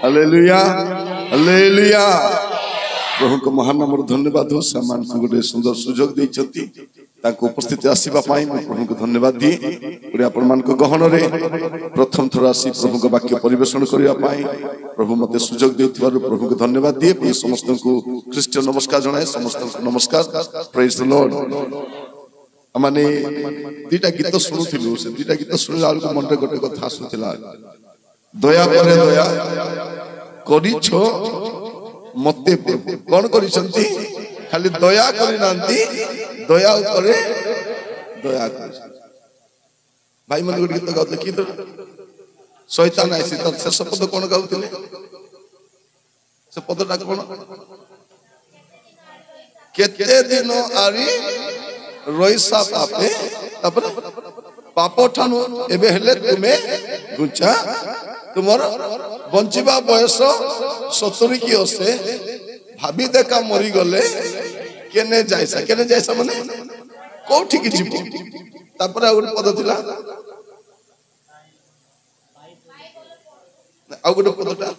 Hallelujah hallelujah. प्रभु को महान नाम धन्यवाद हो सामान को गोटे सुंदर सुजोग देइछथि ताको उपस्थित आसीबा पाई मैं प्रभु को धन्यवाद दिए। गोटे आपण मान को गहन रे प्रथम थर आसी प्रभु को वाक्य परिवेषण करिया पाई प्रभु मते सुजोग देथिबारु प्रभु को धन्यवाद दिए। पुणी समस्त को ख्रीष्ट नमस्कार जणाए समस्त को नमस्कार प्रेज द लॉर्ड। माने दीटा गीत सुनुथिलु से दीटा गीत सुनला आलु मन रे गोटे कथा आसुथिला दया परे दया करिछो मते प्रभु कोन करिसंती खाली दया करि नांती दया ऊपर दया कर। भाई मन गोटे गीत गाउते कि तो शैतान आसी त शेष पद कोन गाउथिले से पदटा कोन केते दिन आरी रोइसा पापे तपर पाप ठानु एबे हेले तुमे गुचा तुमर बंचिबा बयस 70 की ओसे भाबी देखा मरी गले केने जायसा माने कोठी की जीव तापर आ गोटे पद थिला आ गोटे पदटा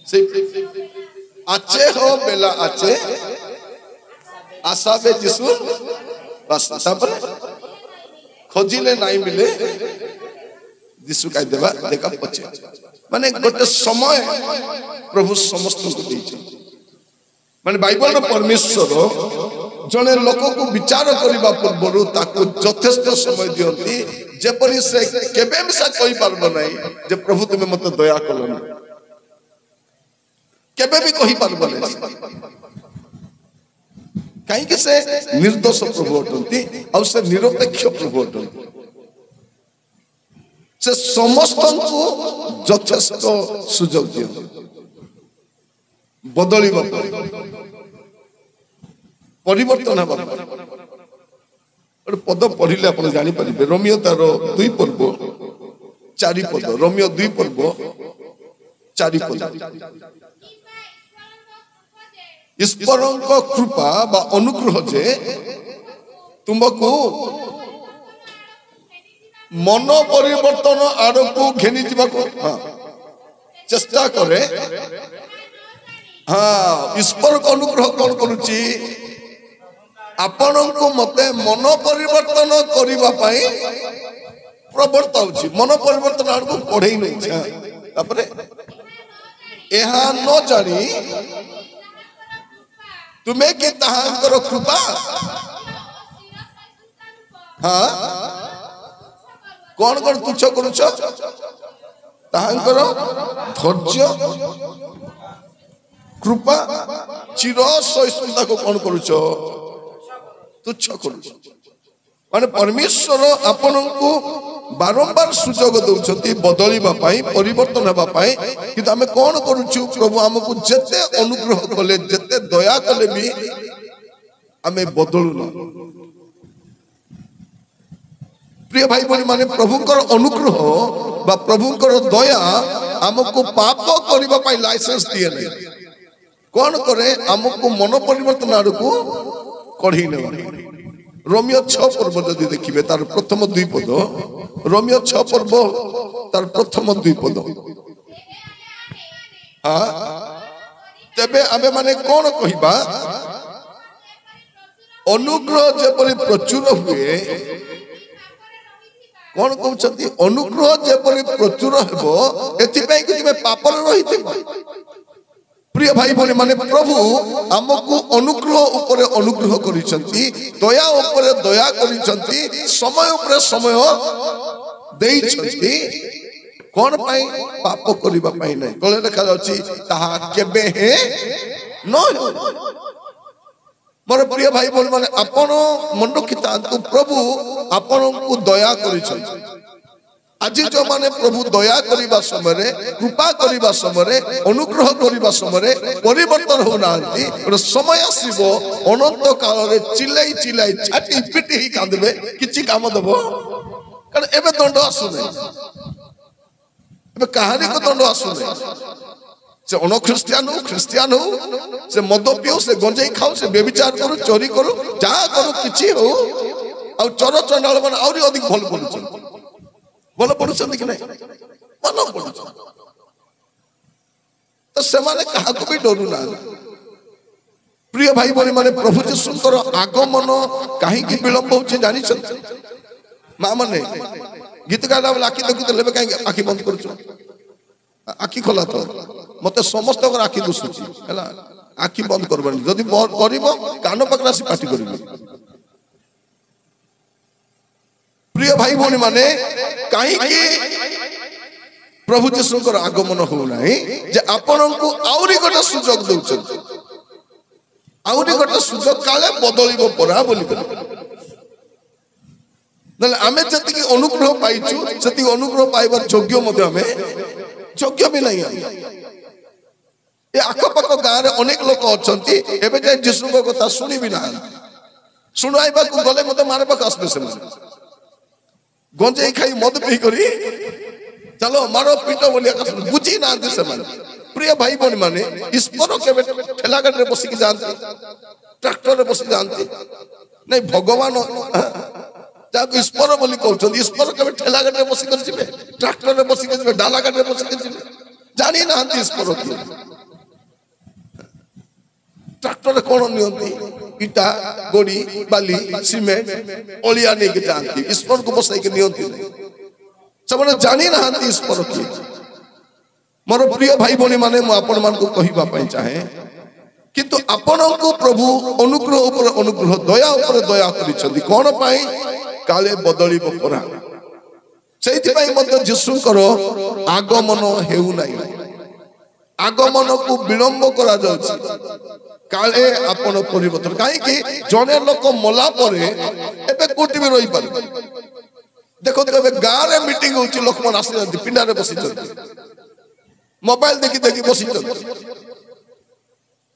से आचे हो बेला आचे आशा बे जिसु बस तापर खोजिले नहीं मिले जिसु का देवा देखा पछे माने गोटे समय प्रभु समस्त को देइछ। माने बाइबल रो परमेश्वर जने लोक को विचार करबा पूर्व ताको यथेष्ट समय दियंती जेपरि से केबे मिसा कहि पारबो नै जे प्रभु तुमे मते दया कलो ना केबे भी कहि पारबो नै कहीं के से निर्दोष प्रभु अटंती और से निरपेक्ष प्रभु अटंती से समस्त को यथेष्ट सुजोग दियो बदली परिवर्तन हम पद पढ़िले आप जानी पारे रोमियो तार 2 पर्व 4 पद रोमियो 2 पर्व 4 पद ईश्वर को कृपा बा अनुग्रह जे तुमको मन परिवर्तन आड़क घेनी जावाको चेष्टा करे। हाँ ईश्वर को अनुग्रह कौन करुची आपण को मते मन परिवर्तन करिबा पई प्रवर्ताउची मन परिवर्तन आड़क पढ़ेई नै तापरे एहा न जानी तुम्हें के ताहांकर कृपा हाँ कौन कौन तुच्छ करुछ ताहांकर धैर्य कृपा चिर सहिष्णुता को कौन करुछ तुच्छ करुछ। माने परमेश्वर आपन को बारंबार सुजोग दउछती बदलिबा पाई परिवर्तन हेबा पाई कि आमे कोन करूछु प्रभु हमको जते अनुग्रह कले जते दया कले भी आमे बदलु ना। प्रिय भाई बहन माने प्रभुकर अनुग्रह बा प्रभुकर दया हमको पाप करिबा पाई लाइसेंस दिए नै कोन करे हमको मन परिवर्तन आडको कढी नै। रोमियो 6 पर्व जदि देखिबे तार प्रथम 2 पद रोमियो 6 पर्व तार प्रथम 2 पद हाँ तेबे आबे माने कोन कहिबा अनुग्रह जेपरि प्रचुर हुए कोन कहउछथि अनुग्रह जेपरि प्रचुर हेबो एथि पई कि तुमे पापर रहिथिबो। प्रिय भाई बहन माने प्रभु हमको अनुग्रह ऊपर अनुग्रह करिसंती दया ऊपर दया करिसंती समय ऊपर समय देइसंती कोन पाई पाप करिबा पाई नै कले लिखा जाउची ताहा केबे हे न हो। मोर प्रिय भाई बहन माने आपण मन रखितांतु प्रभु आपण को दया करिसंती आज जो माने प्रभु दया करिबा समय कृपा करिबा समय अनुग्रह करिबा समय परिवर्तन हो नांती और समय आसीबो अनंत काल रे चिल्लाई चिल्लाई छाटी पिटी ही कांदबे किछि काम दबो कारण एबे दंड आसुने एबे कहानी को दंड आसुने से अन ख्रिस्टियन हो से मद पियो से गंजेई खाओ से व्यभिचार करू चोरी करू जा करू किछि हो और चोर चंडाल माने आउरी अधिक भल बोलुछ बोल पड़ुछन कि नहीं मन पड़ुछ तो सेमाने काहाको भी डरू ना प्रिय भाई बहनी माने प्रभु जीशुंकर आगमन कहीं विलंब होचे जानी माँ मैंने गीत गाला बेले आखि देखुले कहीं आखि बंद कर आखि खोला तो मत समस्त आखि दुसुची है आखि बंद करबानी जदि करिवो कान पाखरे आसी पाटी करिवो प्रिय भाई भौणी माने कहीं प्रभु जीशुंकर आगमन हो नाही जे आपनकु आउरी गोटे सुजोग दउछन आउरी गोटे सुजोग काले बदलिबो परा बोली नले आमे जति अनुग्रह पाइछु जति अनुग्रह पाइबार योग्य मध्ये आमे योग्य भी नहीं ये आखपाख गाँव में अनेक लोक अच्छा एवं जाए जीशु कथा शुणी भी ना शुणाइबा गले मत मारवा आसबे से गंजे खाई मद पी करी चलो मारो पीट बोलिया बुझी ना से प्रिय भाई बहनी माने ईश्वर के ठेला गाड़ी में बसिक जाती ट्रैक्टर में बसिक जाती नहीं भगवान जहाँ ईश्वर बोली कहते ईश्वर के ठेला गाड़ी में बसिक ट्रैक्टर में बसिक डाला गाड़ी में बसिक जानी ना ईश्वर किए ट्रैक्टर कौन नियंती इटा गोड़ी बाली सीमेंट ओलिया नहीं के जानती ईश्वर को बसाई के नियंती सब जानी ना ईश्वर किए मोर प्रिय भाई बहनी माने मु आपण मान को कहिबा पई चाहे किंतु आपण को प्रभु अनुग्रह ऊपर अनुग्रह दया ऊपर दया करिसथि कोन पई काले बदली परा सेति पई मध्य जीशुंकर आगमन हेउ नाही आगमन को विलंब करा जाउछि काले आपण परिवर्तन काहे कि जने लोक मला परे एबे कोठी भी रही पर देखो एबे गाँ रे मीटिंग होछि लोक मन आसी जंती पिंडा रे बसी जंती मोबाइल देखी देखी बसी जंती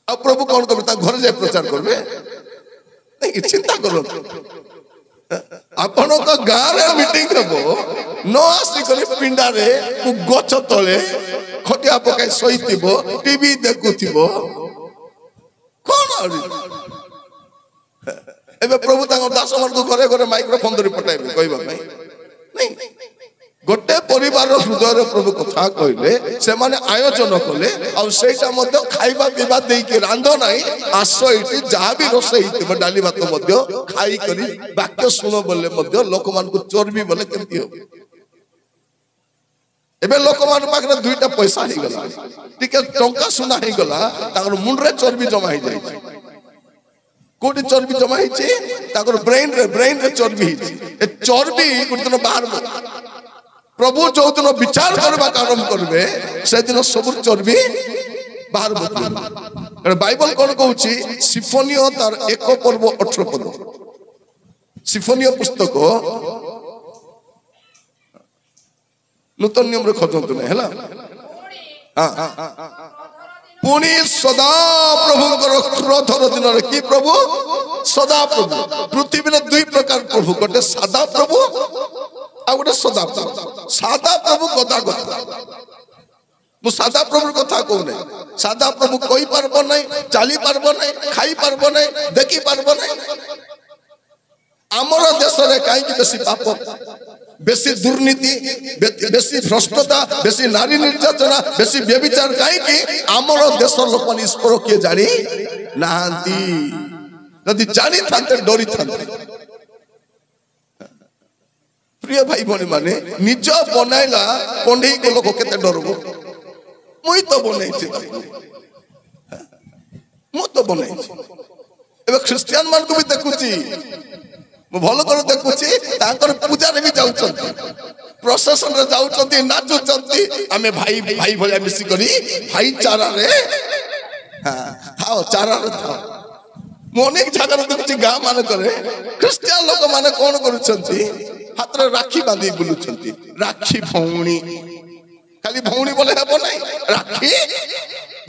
अब प्रभु कौन करबे घर जाए प्रचार करबे नहीं चिंता करो आपण का गाँ रे मीटिंग हबो न आसी करी पिंडा रे को गछ तळे खटिया पकाई सईथिबो टीवी देखुथिबो कौन एबे प्रभु तांको दास मन को घरे घरे माइक्रोफोन धरि पटाइबे कहबा नहीं गोटे परिवार हृदय प्रभु कथा कहले से माने आयोजन कले और सेटा मध्य खाइबा पीबा दे के रांधो नाही आसो इति जहा भी रोसे हिते डाली भात मध्य खाई करी वाक्य सुनो बोले मध्य लोक मान को चर्बी बोले केमती हो एबे लोक मान पाखरे दुईटा पैसा ही गला टिके टंका सुना ही गला ताकर मुंडरे चर्बी जमा ही जाई कोटी चर्बी जमा ही छि ताकर ब्रेन रे चर्बी ही ए चर्बी गुडन बाहर प्रभु जो दिन विचार करबा आरंभ करबे से दिन सब चर्बी बाहर बतले बाइबल कौन कहूची सिम्फोनियो तार 1 पर्व 18 पद सिम्फोनियो पुस्तक नूतन नियम रे खोजंतु नै हला हां पुनी सदा प्रभु क्रोधर दिन रे की प्रभु सदा प्रभु पृथ्वी रे दुई प्रकार प्रभु गोटे सादा प्रभु आ गोटे सदा प्रभु सादा प्रभु गदा गदा मु सादा प्रभु कथा कहू नै सादा प्रभु कोई पारबो नै चाली पारबो नै खाई पारबो नै देखि पारबो नै हमर देश रे काई कि बेसी पाप बेसी दुर्नीति बेसी भ्रष्टता बेसी नारी निर्यातना बेसी व्यभिचार काई कि हमर देश लोक मन ईश्वर के जानी नांती यदि जानी थांते डरी थांते प्रिय भाई बहनी माने निज बनाइला कंढई को लोक केते डरबो मुई तो बनाई छी मु तो बनाई छी एबे क्रिश्चियन मान को भी देखुची मु भलो कर देखुची तांकर पूजा रे भी जाउछंती प्रोसेशन रे जाउछंती नाचुछंती आमे भाई भाई भले मिसी करी भाईचारा रे हां थाओ चारा रे थाओ मु अनेक जगह रे देखुची गां मान करे क्रिश्चियन लोक माने कोन करूछंती हाथ रे राखी बांधी बुलुछंती राखी भौणी खाली भौणी बोले हेबो नै राखी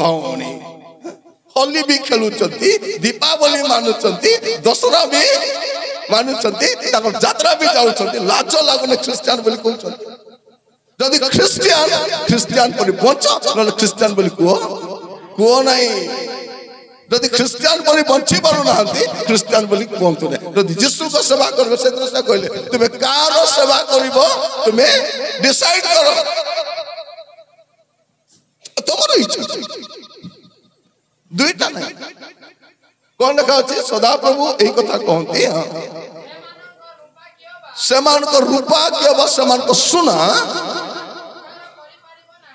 भौणी होली भी खेलुछंती दीपावली मानुछंती दशहरा भी मानुछंती ताकर यात्रा भी जाउछंती लाज लागुने क्रिश्चियन बोली कहउछंती जदि क्रिश्चियन बोली बंच न क्रिश्चियन बोली को नाही जदि क्रिश्चियन बोली बंची पारु नाहंती क्रिश्चियन बोली कहंतु नै जदि यीशु को सेवा करबे से कहले तुमे कार सेवा करिवो तुमे डिसाइड करो प्रथम रही दुईटा नहीं कौन लिखा अच्छे सदा प्रभु यही कथा कहते सेमान को रूपा के सेमान को सुना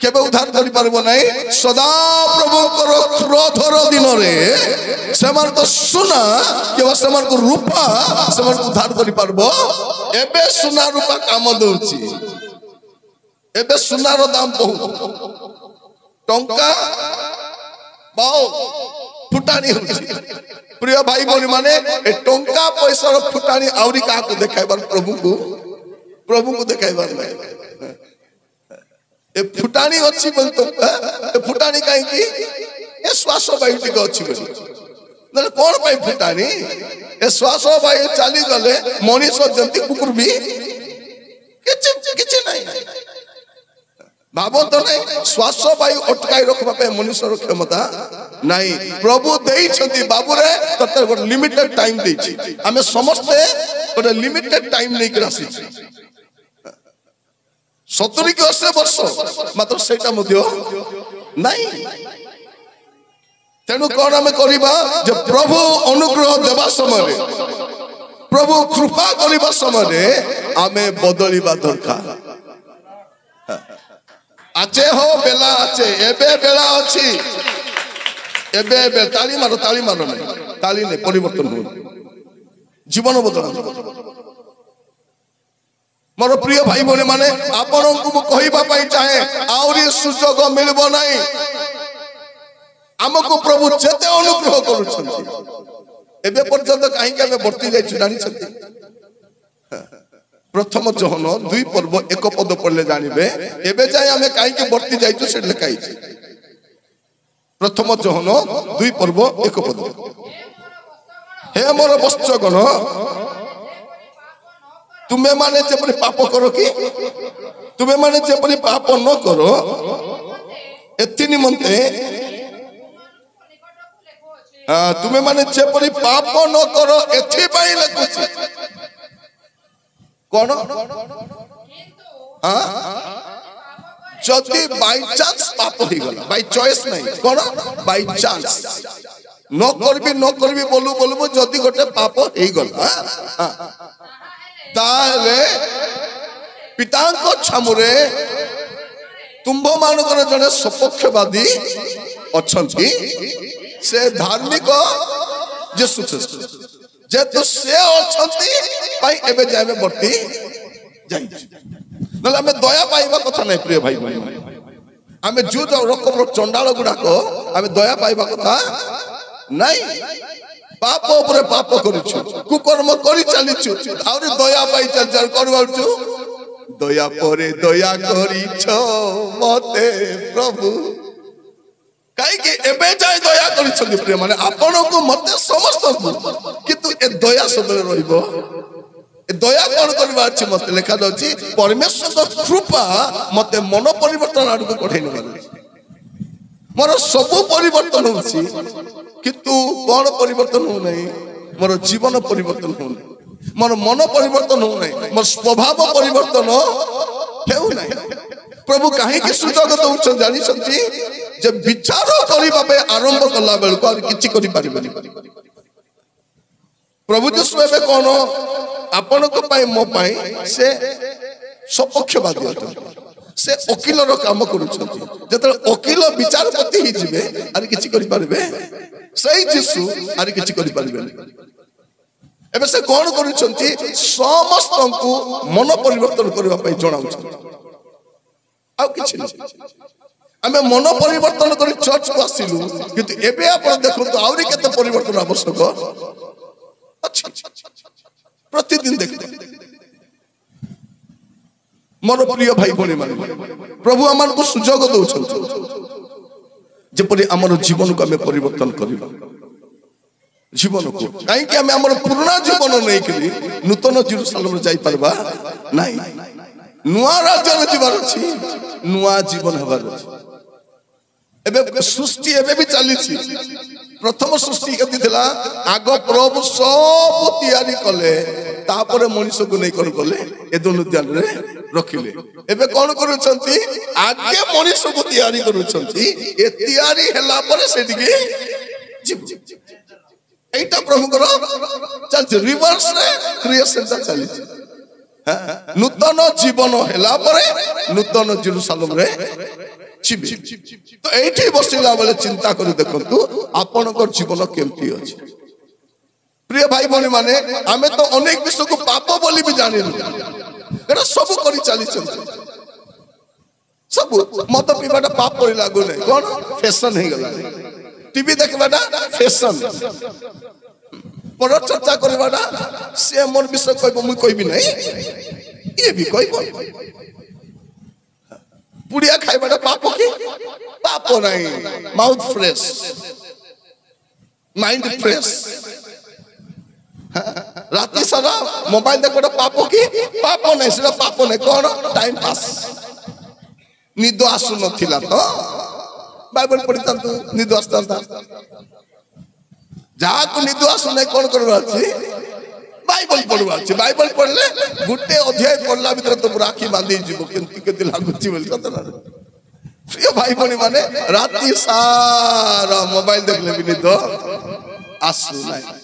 केबे उद्धार करि परबो नहीं सदा प्रभु क्रोधर दिन रे सेमान को सुना केवल सेमान को रूपा सेमान को उद्धार करि परबो एबे सुना रूपा काम दउची एबे सुनार दाम बहुत टंका बाओ फुटानी होची प्रिय भाई बोली माने ए टंका पैसा रो फुटानी आउरी का को देखाइबार प्रभु को देखाइबार नहीं ए फुटानी अच्छी बोल तो ए फुटानी काई की ए श्वास वायु को अच्छी बोली नले कोन पाई फुटानी ए श्वास वायु चाली गले मनीष जंती कुकुर भी किछ नहीं भाबो तो नहीं श्वास वायु अटकाई रखबा पे मनुष्य क्षमता नहीं प्रभु देई छथि बाबू रे तते गोटे लिमिटेड टाइम देई छी हमें समस्त गोटे लिमिटेड टाइम नै के रासी छी 70 के 80 वर्ष मात्र सेटा मध्य नहीं तेनु कोन हमें करिबा जे प्रभु अनुग्रह देबा समय रे प्रभु कृपा करिबा समय रे हमें बदलिबा दरकार आचे हो बेला आचे एबे बेला अछि एबे ताली मारो नहीं ताली नहीं परिवर्तन हो जीवन बदल मोर प्रिय भाई बोले माने आपन को कहिबा पई चाहे आउरी सुजोग मिलबो नाही हमको प्रभु जेते अनुग्रह करूछंती एबे पर्यंत काहे के हमें वर्ती जाई जानि छथि प्रथम जहन 2 पर्व 1 पद पढ़ले जानिबे एबे जाय हमें काहे के वर्ती जाई से लिखाई छै प्रथम जहन 2 पर्व 1 पद हे मोर वत्सगण तुम्हें माने जेपरि पाप करो कि तुम्हें माने जेपरि पाप न करो एति निमंते तुम्हें माने जेपरि पाप न करो एथि पई लगुछि कोन जदि बाय चांस पाप हो गला बाय चॉइस नहीं कोन बाय चांस न करबी बोलू जदि गोटे पाप हो गला ताले पितांको छामुरे तुम्भ मानकर जने सपक्षवादी अछंती से धार्मिक यीशु ख्रीष्ट जे तो से अछंती पाई एबे जाबे बर्ती जाई नले हमें दया पाइबा कथा नहीं प्रिय भाई हमें जो रकम चंडाल गुड़ाक हमें दया पाइबा कथा नहीं पाप उपरे पाप करिछु कुकर्म करि चलिछु आउरी दया पाई चल करबाछु दया परे दया करिछो मते प्रभु काई के एबे जाय दया करिछु प्रिय माने आपण को मते समस्त किंतु ए दया सबले रहिबो ए दया कोन करबा अछि मते लिखा दछि परमेश्वर को कृपा मते मन परिवर्तन आडको कठै न मोर सब परिवर्तन होछि किंतु कौन परिवर्तन हो नहीं मोर जीवन परिवर्तन हो नहीं मोर मन परिवर्तन हो नहीं मोर स्वभाव परिवर्तन हो नहीं प्रभु कहीं की सुजोग दउछन जानि छथि जे विचार करिबा पे आरंभ कला बेल को किछि करि परिबनि प्रभु यीशु एबे कोन आपन को पाई मो पाई से सपक्षवादी अछन से वकील रो काम करूछथि जतले वकील विचारपति ही जिवे आर किछि करि परबे सही यीशु आर किछि करि परबे एबे से कोन करूछथि समस्त को मन परिवर्तन करबा पई जणाउछ आ किछि नै हमें मन परिवर्तन करी चर्च को आसिलु किंतु एबे आपण देखंतु आउरी केते परिवर्तन आवश्यक अछि प्रतिदिन देखते मोर प्रिय भाई भनी मान प्रभु आमान को सुजोग दउछन जेपरि हमर जीवन को हमें परिवर्तन करिबा जीवन को काई कि हमें हमर पुराना जीवन नै करी नूतन जेरूशलेम रे जाई परबा नाही नुआ राज्य रे जीवन अछि नुआ जीवन हबार अछि एबे सृष्टि एबे भी चली छी प्रथम सृष्टि कति थिला आगो प्रभु सब तैयारी कले तापर मनुष्य को नहीं कौन कले एदन उद्यान रे रखिले एबे कौन करूछंती आगे मनुष्य को तैयारी करूछंती ए तैयारी हैला पर सेटिके जीव एटा प्रभु करो चल रिवर्स रे क्रिएशन ता चली नूतन जीवन हैला पर नूतन जेरूशलेम रे छिबे तो एठी बसिला बेले चिंता करी देखंतु आपनकर जीवन केमती अछि प्रिय भाई भौणी माने आमे तो अनेक विषय को पाप बोली भी जानिनु एटा सब करी चली सब मत पीबाटा पाप करी लागो नै कोन फैशन हे गला टीवी देखबाटा फैशन पर चर्चा करबाटा से मोर विषय कहबो मुई कहबी नै ये भी कहबो पुड़िया खाइबाटा पाप की पाप नहीं माउथ फ्रेश माइंड फ्रेश राति सारा मोबाइल देखो पाप की पाप नहीं से पाप नहीं कौन टाइम पास निद आसु नथिला तो बाइबल पढ़ी तंतु निद आस्ता जहाँ को निद आसु नहीं कौन करबा अछि बाइबल पढ़वा अछि बाइबल पढ़ले गुटे अध्याय पढ़ला भीतर तो राखी बांधी जीव केंति केति लागुची बोल सतना प्रिय भाई बनी माने राति सारा मोबाइल देखले भी निद आसु नहीं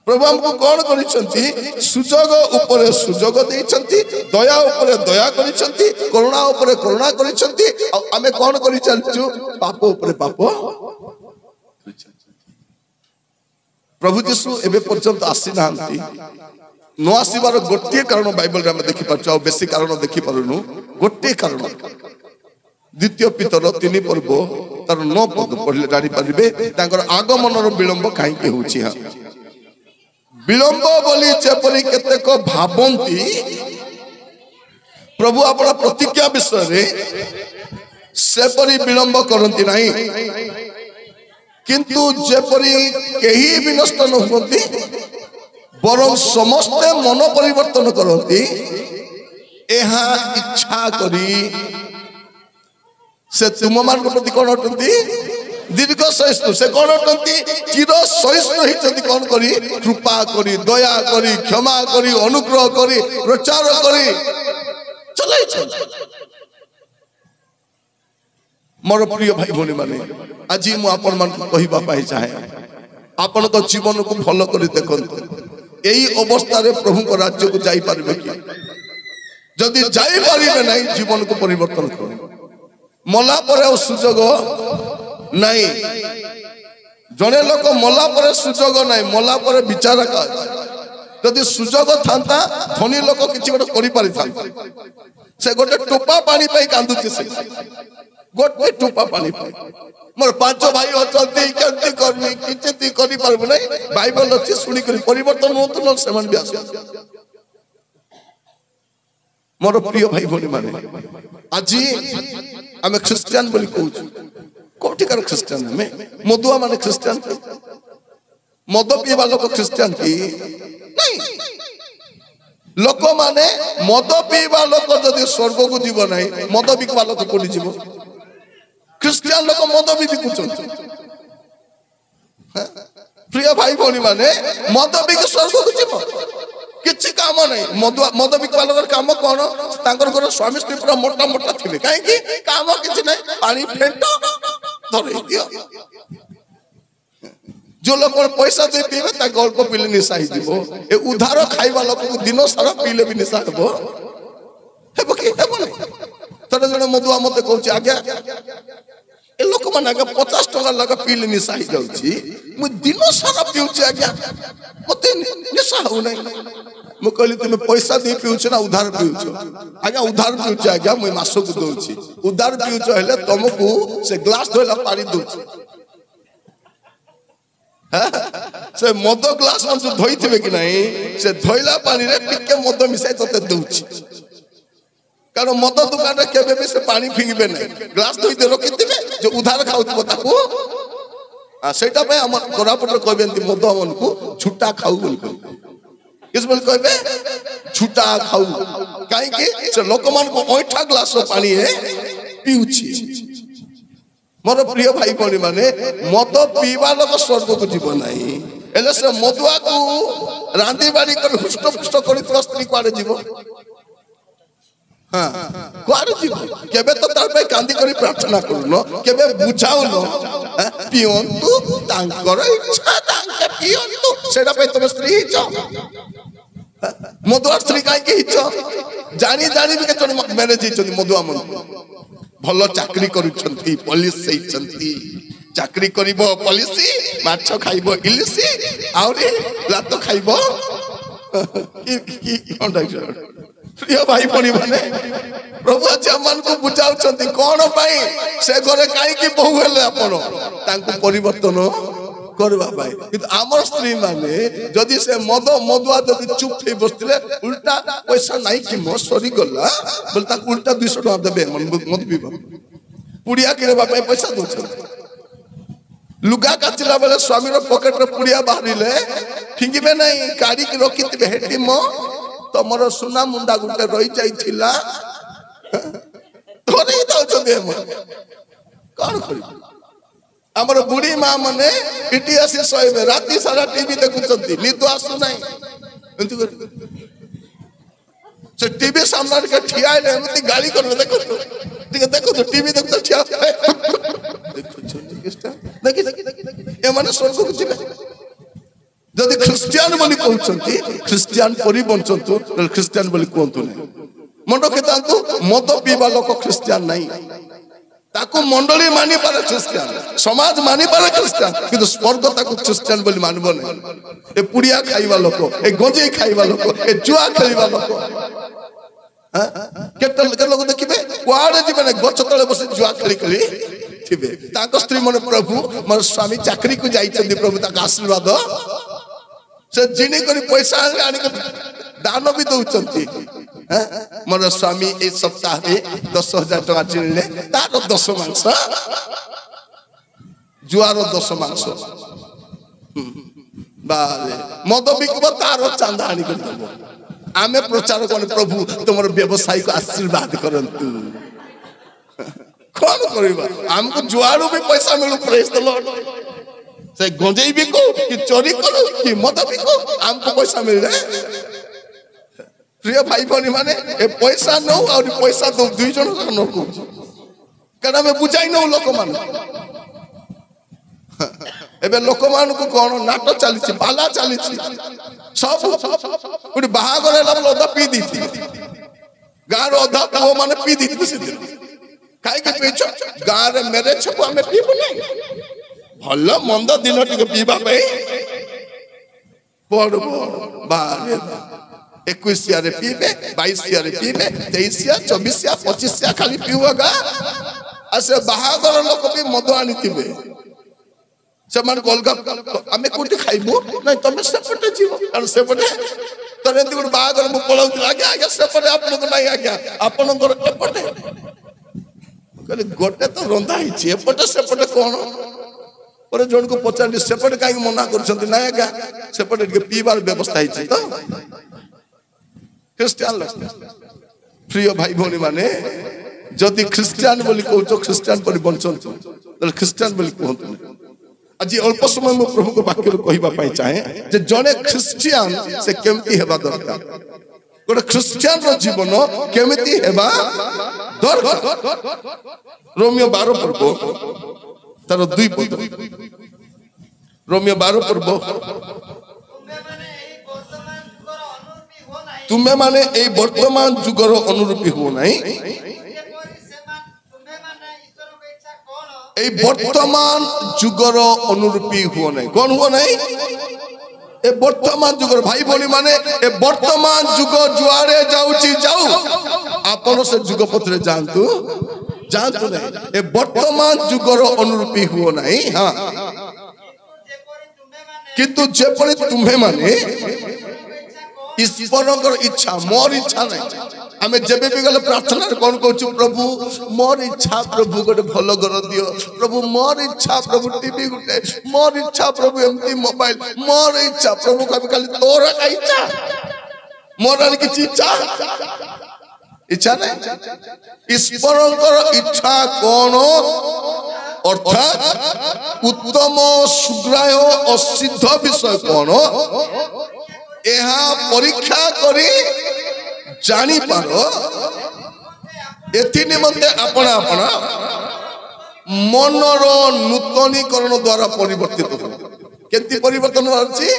प्रभु हमको कौन करिसंती सुजोग ऊपर सुजोग देइसंती दया ऊपर दया करिसंती करुणा ऊपर करुणा करिसंती आमे कौन करि चलचु पाप ऊपर पाप प्रभु यीशु एबे पर्यंत आसी नांती नो आसीबार गोटे कारण बाइबल रे हम देखि परछौ बेसी कारण देखि परनु गोटे कारण द्वितीय पितर 3 पर्व तार 9 पद पढले जानि परिबे तांकर आगमनर विलंब काहे के होछि हा विलंब बोली जेपरि केतेक भाबंती प्रभु अपना प्रतिज्ञा विषय रे सेपरि विलंब करंती नाही किंतु जेपरि केही भी नष्ट न होती बरं समस्त मन परिवर्तन करती एहा इच्छा करी से तुम मान प्रति कौन अटंती दीर्घ सहिष्णु से कौन अटंती चिर सहिष्णु हिचंती कौन करी कृपा करी दया करी क्षमा करी अनुग्रह करी प्रचार करी चलै छै मोर प्रिय भाई भौणी माने आज मु आपण मान कहिबा पाई चाहे आपण तो जीवन को फॉलो करी देखंतु एई अवस्था रे प्रभु को राज्य को जाई परबे कि जदी जाई परिबे नहीं जीवन को परिवर्तन करो मला पर सुजोग नहीं जने लोक मला पर सुजोग नहीं मला पर विचार का जदी सुजोग थांता धनी लोक किछि गोटे करि पारि थांता से गोटे टोपा पानी पे कांदुछि से गोटे टोपा पानी पे मोर पांच भाई अचंती केंती करबी किछि करि परबो नै बाइबल अछि सुनी करी परिवर्तन होत न समान व्यास मोर प्रिय भाई भौणी माने आज आमे क्रिश्चियन बोली कहू कोठिकार क्रिश्चियन हमें मदुआ माने क्रिश्चियन मद पीवा लोक क्रिश्चियन की नहीं लोक माने मद पीवा लोक जदि स्वर्ग को जीव नहीं मद बिकवा लोक कोठी जीव क्रिश्चियन लोक मद भी बिकुछन प्रिय भाई भौणी माने मद बिक स्वर्ग को जीव किछि काम नहीं मद बिकवा लोकर काम कोन तांकर घर स्वामी स्त्री पूरा मोटा मोटा थिबे काहे की काम किछि नहीं पानी फेंटो धरे दियो जो लोग पैसा दे पीबे ता गल्प पीले निशा ही जीवो ए उधार खाइबा लोक दिन सारा पीले भी निशा हेबो हेबो की हेबो नहीं तरे जने मधुआ मते कहूची आज्ञा ए लोक माने आगे 50 टका लगा पीले निशा ही जाउची मु दिन सारा पीउची आज्ञा मते निशा हो नहीं मु कहली तुम पैसा दे पीउछ ना उधार पीउछ आज्ञा उधार पीउछ आज्ञा मु मासो को दोउची उधार पीउछ हेले तुमको से ग्लास धोला पानी दोउची से मद ग्लास में जो धोई थे कि नहीं से धोइला पानी रे टिके मद मिसाई तते दउची कारण मद दुकान रे केबे भी से पानी फिंगबे नहीं ग्लास धोई दे रखिथिबे जो उधार खाउथबो ताको आ सेटा पे हम कोरापुट रे कहबेंती मद हमन को छुट्टा खाऊ बोल किस बोल कहबे छुट्टा खाऊ काहे कि से लोकमान को ओठा ग्लास पानी है पीउची मोर प्रिय भाई भौणी माने मद पीवा लोक स्वर्ग को जीव नहीं हेले से मधुआ को रांधी बाड़ी कर हुष्ट पुष्ट कर स्त्री कुआड़े जीव हाँ कुआड़े जीव केबे तो तार पे कांदी करी प्रार्थना करूनो केबे बुझाउनो पियंतु तांकर इच्छा तांके पियंतु सेटा पे तुम स्त्री हिचो मधुआ स्त्री काई के हिचो जानी जानी भी केतन मैनेज हिचो मधुआ मन भलो चाकरी करूछंती पुलिस सेइछंती चाकरी करिबो पुलिस माछ खाइबो इलिसी आउरी लातो खाइबो की प्रिय भाई भणी माने प्रभु आज मन को बुझाउछंती कोन पई से घरे काई की बहु हेले आपण तांको परिवर्तन करबा भाई किंतु आमर स्त्री माने जदि से मदुआ जदि चुप थई बसतिले उल्टा पैसा नाही कि मो सरी गला बोल ता उल्टा 200 टका देबे मत पीबो पुड़िया किनबा पे पैसा दोछ लुगा काचिला बेले स्वामी रो पॉकेट रे पुड़िया बाहरिले फिंगिबे नाही गाड़ी की रखितबे हेटी मो तमरो सुना मुंडा गुटे रही जाइथिला धरे दउछ दे मो कोन करी हमर बुढ़ी माँ मने इतिहास सहिबे राती सारा टीवी देखुचंती निद आसु नाही से टीवी सामने के ठिया ले एमती गाली करबे देखो तो टीवी देखो तो ठिया देखि ए माने स्वर्ग को जिबे जदि ख्रिस्टियन बोली कहउचंती ख्रिस्टियन परि बंचंतु ख्रिस्टियन बोली कहंतु नै मंडो केतांतु मद पीबा लोक ख्रिस्टियन नाही ताकू मंडली मानि पारे ख्रिस्टियन समाज मानि पारे ख्रिस्टियन किंतु स्वर्ग ताकू ख्रिस्टियन बोली मानबो नै ए पुड़िया खाइबा लोक ए गंजे खाइबा लोक ए जुआ खेलिबा लोक हां केते लोक देखिबे कुआडे जिबे नै गछ तळे बसी जुआ खेली खेली थिबे ताको स्त्री मन प्रभु मोर स्वामी चाकरी को जाइछन्ती प्रभु ताको आशीर्वाद से जिनी करी पैसा आनी दान भी दउचंती मोर स्वामी ए सप्ताह में 10,000 टका चिनले तार 10 मांस जुआर 10 मांस बारे मद बिकबो तार चांदा आनी कर दबो आमे प्रचार कोन प्रभु तुमर व्यवसाय को आशीर्वाद करंतु कोन करबा हमको जुआरो भी पैसा मिलु प्रेज द लॉर्ड से गंजेई बिको कि चोरी करो कि मद बिको हमको पैसा मिल रहा प्रिय भाई भनी माने ए पैसा नो और पैसा दो दुई जन न को कना में बुझाई न लोक मान एबे लोक मान को कोन नाटक चली छी बाला चली छी सब उडी बाहागर हेला बोल ओदा पी दी थी गार ओदा वो माने पी दी थी से काई के पेछ गार मेरे छपो हमें पीबो नहीं भलो मंद दिन टिके पीबा पे पड़बो बारे 21 रे पीबे 22 रे पीबे 23 24 25 खाली पीवगा आसे बाहागर लोक भी मद आनी थिबे से मन गोलगा हमें कोठी खाइबो नहीं तमे सेपटे जीव और सेपटे तने दिगुड बाहागर मु पळौती आगे आगे सेपटे आपन को नहीं आगे आपन को एपटे कहले गोटे तो रंधा हिची एपटे सेपटे कोन और जन को पचार सेपटे काई मना करछंती ना आगे सेपटे के पीबार व्यवस्था हिची तो ख्रिस्टियन प्रिय भाई भौनी माने जदि ख्रिस्टियन बोली कहतो ख्रिस्टियन पर बंचंतु त ख्रिस्टियन बोली कहतो आज अल्प समय में प्रभु को वाक्य कहबा पाई चाहे जे जने ख्रिस्टियन से केमती हेबा दरकार गोटे ख्रिस्टियन रो जीवन केमती हेबा दरकार रोमियो 12 पर्व तार 2 पद रोमियो 12 पर्व तुम्हें माने ए वर्तमान जुगर अनुरूपी हो नहीं ए वर्तमान जुगर अनुरूपी हो नहीं कौन हुआ नहीं ए वर्तमान जुगर भाई बोली माने ए वर्तमान जुग जुआरे जाउची जाऊ आपन से जुग पत्र जानतु जानतु नहीं ए वर्तमान जुगर अनुरूपी हो नहीं हां किंतु जेपरि तुम्हें माने ईश्वर इच्छा मोर इच्छा नहीं आमे जेबे भी गले प्रार्थना कोन कहू प्रभु मोर इच्छा प्रभु गोटे भलो घर दियो प्रभु मोर इच्छा प्रभु टीवी गोटे मोर इच्छा प्रभु एमती मोबाइल मोर इच्छा प्रभु कभी खाली तोरा का इच्छा मोर आनी किछि इच्छा नहीं ईश्वर इच्छा कोन अर्थात उत्तम सुग्राह्य असिद्ध विषय कौन यह परीक्षा करी जानी पारो एथि निमंते अपना अपना मनर नूतनीकरण द्वारा परिवर्तित हो केति परिवर्तन होछि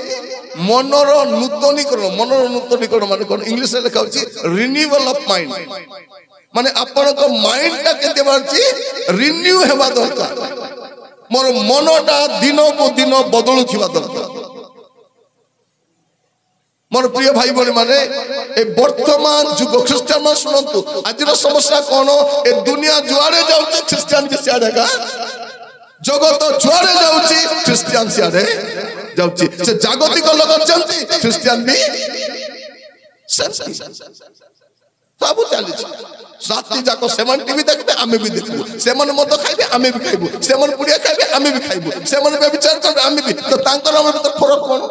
मनर नूतनीकरण माने कोन इंग्लिश रे लिखा होछि रिन्यूअल ऑफ माइंड माने अपन को माइंड टा केते बारछि रिन्यू हेबा दरकार मोर मनटा दिन को दिन बदलु थिबा दरकार मोर प्रिय भाई बहन माने ए वर्तमान जुग ख्रिस्टियन मान सुनंतु आज समस्या कौन ए दुनिया जुआड़े जाउछि ख्रिस्टियन के सियाड़े का जगत जुआड़े जाउछि ख्रिस्टियन सियाड़े जाउछि से जागतिक लोग अछंती ख्रिस्टियन भी सेंसी सब चली राति जाक सेमन टीवी देखबे आमे भी देखबो सेमन मद खाइबे आमे भी खाइबो सेमन पुड़िया खाइबे आमे भी खाइबो सेमन व्यभिचार करबे आमे भी तो तांकर आमे तो फरक कोन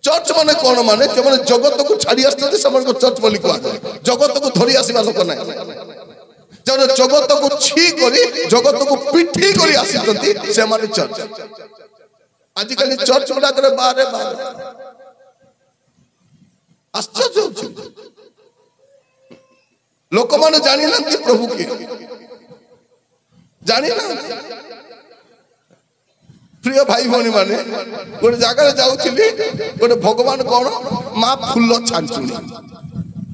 चर्च माने कौन माने जो माने जगत को छाड़ी आसते को चर्च बोली कह जगत को धरी आसवा लोक ना जो जगत को छी करी जगत को पिठी करी आसी से माने चर्च आजिकल चर्च गुड़ा करे बारे बारे आश्चर्य होछि लोक माने जानि ना कि प्रभु के जानि ना प्रिय भाई भौणी माने गोटे जगह जाऊली गोटे भगवान कौन माँ फूल छाड़ुनी